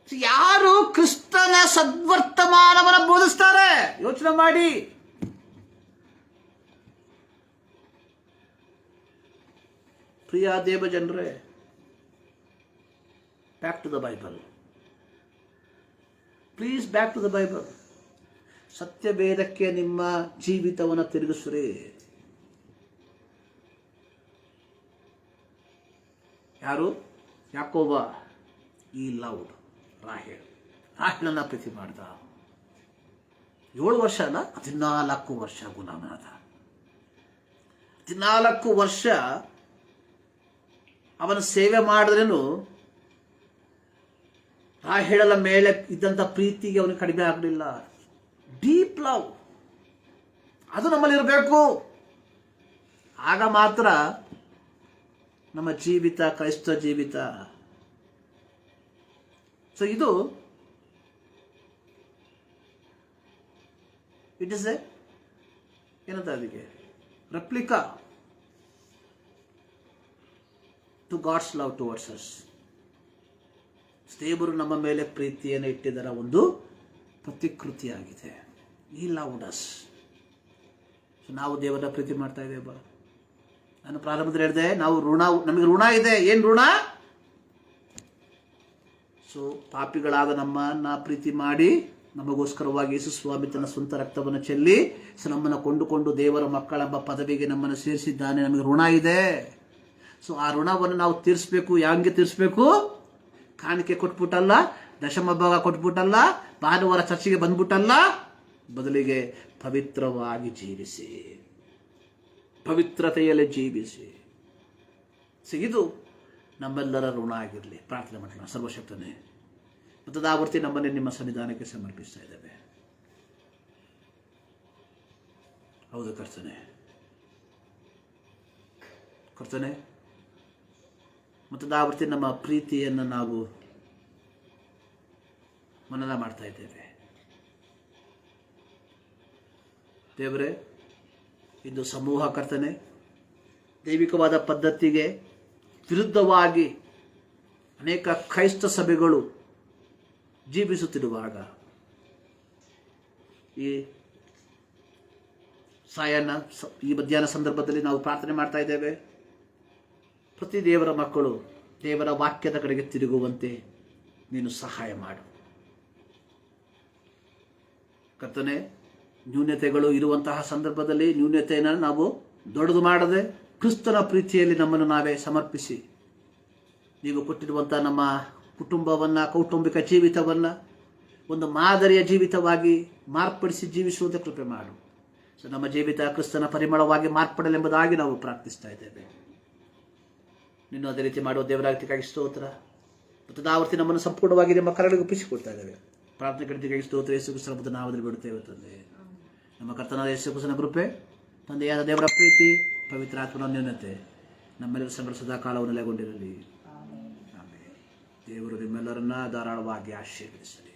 ಯಾರು ಕ್ರಿಸ್ತನ ಸದ್ವರ್ತಮಾನವನ್ನು ಬೋಧಿಸ್ತಾರೆ? ಯೋಚನೆ ಮಾಡಿ. ಪ್ರಿಯ ದೇವ ಜನರೇ, back to the Bible. Please back to the Bible. ಸತ್ಯವೇದಕ್ಕೆ ನಿಮ್ಮ ಜೀವಿತವನ್ನು ತಿರುಗಿಸ್ರಿ. ಯಾರು? ಯಾಕೋಬ ಈ ಲವ್ಡ್ ರಾಹೇಲನ್ನ ಪ್ರೀತಿ ಮಾಡ್ದ. 7 ವರ್ಷ ಅಲ್ಲ, 14 ವರ್ಷ ಗುಲಾಮನಾದ. 14 ವರ್ಷ ಅವನ ಸೇವೆ ಮಾಡಿದ್ರೇನು ರಾಹೇಲಳ ಮೇಲೆ ಇದ್ದಂಥ ಪ್ರೀತಿಗೆ ಅವನಿಗೆ ಕಡಿಮೆ ಆಗಲಿಲ್ಲ. ಡೀಪ್ ಲವ್ ಅದು ನಮ್ಮಲ್ಲಿರಬೇಕು. ಆಗ ಮಾತ್ರ ನಮ್ಮ ಜೀವಿತ ಕ್ರೈಸ್ತ ಜೀವಿತ. ಸೊ ಇದು ಇಟ್ ಇಸ್ ಏನಂತ ಅದಕ್ಕೆ replica to God's love towards us. ದೇವರು ನಮ್ಮ ಮೇಲೆ ಪ್ರೀತಿಯನ್ನು ಇಟ್ಟಿದ್ದರ ಒಂದು ಪ್ರತಿಕೃತಿಯಾಗಿದೆ. ಈ ಲವ್ಡ್ ಅಸ್. ಸೊ ನಾವು ದೇವರ ಪ್ರೀತಿ ಮಾಡ್ತಾ ಇದ್ದೇವೆ. ನಾನು ಪ್ರಾರಂಭದಲ್ಲಿ ಹೇಳಿದೆ, ನಾವು ನಮಗೆ ಋಣ ಇದೆ. ಏನು ಋಣ? ಸೊ ಪಾಪಿಗಳಾದ ನಮ್ಮನ್ನ ಪ್ರೀತಿ ಮಾಡಿ ನಮಗೋಸ್ಕರವಾಗಿ ಯೇಸು ಸ್ವಾಮಿ ತನ್ನ ಸ್ವಂತ ರಕ್ತವನ್ನು ಚೆಲ್ಲಿ ಸೊ ನಮ್ಮನ್ನು ಕೊಂಡುಕೊಂಡು ದೇವರ ಮಕ್ಕಳೆಂಬ ಪದವಿಗೆ ನಮ್ಮನ್ನು ಸೇರಿಸಿದ್ದಾನೆ. ನಮಗೆ ಋಣ ಇದೆ. ಸೊ ಆ ಋಣವನ್ನು ನಾವು ತೀರಿಸಬೇಕು. ಹಂಗೆ ತೀರಿಸಬೇಕು? ಕಾಣಿಕೆ ಕೊಟ್ಬಿಟ್ಟಲ್ಲ, ದಶಮ ಭಾಗ ಕೊಟ್ಬಿಟ್ಟಲ್ಲ, ಭಾನುವಾರ ಚರ್ಚಿಗೆ ಬಂದ್ಬಿಟ್ಟಲ್ಲ. ಬದಲಿಗೆ ಪವಿತ್ರವಾಗಿ ಜೀವಿಸಿ, ಪವಿತ್ರತೆಯಲ್ಲಿ ಜೀವಿಸಿ. ಸೊ ಇದು ನಮ್ಮೆಲ್ಲರ ಋಣ ಆಗಿರಲಿ. ಪ್ರಾರ್ಥನೆ ಮಾಡೋಣ. ಸರ್ವಶಕ್ತನೇ, ಮತದಾವರ್ತಿ ನಮ್ಮನ್ನೇ ನಿಮ್ಮ ಸನ್ನಿಧಾನಕ್ಕೆ ಸಮರ್ಪಿಸ್ತಾ ಇದ್ದೇವೆ. ಹೌದು ಕರ್ತನೆ, ಮತದಾವರ್ತಿ ನಮ್ಮ ಪ್ರೀತಿಯನ್ನು ನಾವು ಮನನ ಮಾಡ್ತಾ ಇದ್ದೇವೆ. ದೇವರೇ, ಇದು ಸಮೂಹ ಕರ್ತನೆ ದೈವಿಕವಾದ ಪದ್ಧತಿಗೆ ವಿರುದ್ಧವಾಗಿ ಅನೇಕ ಕ್ರೈಸ್ತ ಸಭೆಗಳು ಜೀವಿಸುತ್ತಿರುವಾಗ ಈ ಈ ಮಧ್ಯಾಹ್ನ ಸಂದರ್ಭದಲ್ಲಿ ನಾವು ಪ್ರಾರ್ಥನೆ ಮಾಡ್ತಾ ಇದ್ದೇವೆ. ಪ್ರತಿ ದೇವರ ಮಕ್ಕಳು ದೇವರ ವಾಕ್ಯದ ಕಡೆಗೆ ತಿರುಗುವಂತೆ ನೀನು ಸಹಾಯ ಮಾಡು ಕರ್ತನೆ. ನ್ಯೂನತೆಗಳು ಇರುವಂತಹ ಸಂದರ್ಭದಲ್ಲಿ ನ್ಯೂನತೆಯನ್ನು ನಾವು ದೊಡ್ಡದು ಮಾಡದೆ ಕ್ರಿಸ್ತನ ಪ್ರೀತಿಯಲ್ಲಿ ನಮ್ಮನ್ನು ನಾವೇ ಸಮರ್ಪಿಸಿ ನೀವು ಕೊಟ್ಟಿರುವಂಥ ನಮ್ಮ ಕುಟುಂಬವನ್ನು, ಕೌಟುಂಬಿಕ ಜೀವಿತವನ್ನು ಒಂದು ಮಾದರಿಯ ಜೀವಿತವಾಗಿ ಮಾರ್ಪಡಿಸಿ ಜೀವಿಸುವಂತೆ ಕೃಪೆ ಮಾಡು. ಸೊ ನಮ್ಮ ಜೀವಿತ ಕ್ರಿಸ್ತನ ಪರಿಮಳವಾಗಿ ಮಾರ್ಪಡಲೆಂಬುದಾಗಿ ನಾವು ಪ್ರಾರ್ಥಿಸ್ತಾ ಇದ್ದೇವೆ. ನೀನು ಅದೇ ರೀತಿ ಮಾಡುವ ದೇವರಾಗತಿಗಾಗಿ ಸ್ತೋತ್ರ. ಮತ್ತು ಆವರ್ತಿ ನಮ್ಮನ್ನು ಸಂಪೂರ್ಣವಾಗಿ ನಿಮ್ಮ ಕರಳಿಗೆ ಒಪ್ಪಿಸಿಕೊಡ್ತಾ ಇದ್ದೇವೆ. ಪ್ರಾರ್ಥನೆ ಕಡೆಗಾಗಿ ಸ್ತೋತ್ರ. ಯೇಸು ಕ್ರಿಸ್ತನ ನಾಮದಲ್ಲಿ ಬಿಡುತ್ತೇವೆ ತಂದೆ. ನಮ್ಮ ಕರ್ತನಾದ ಯೇಸು ಕ್ರಿಸ್ತನ ಕೃಪೆ, ತಂದೆಯಾದ ದೇವರ ಪ್ರೀತಿ, ಪವಿತ್ರಾತ್ಮನ ನ್ಯೂನತೆ ನಮ್ಮೆಲ್ಲರ ಸಂಗಡ ಸದಾ ಕಾಲವು ನೆಲೆಗೊಂಡಿರಲಿ. ಆಮೇಲೆ ದೇವರು ನಿಮ್ಮೆಲ್ಲರನ್ನ ಧಾರಾಳವಾಗಿ ಆಶೀರ್ವದಿಸಲಿ.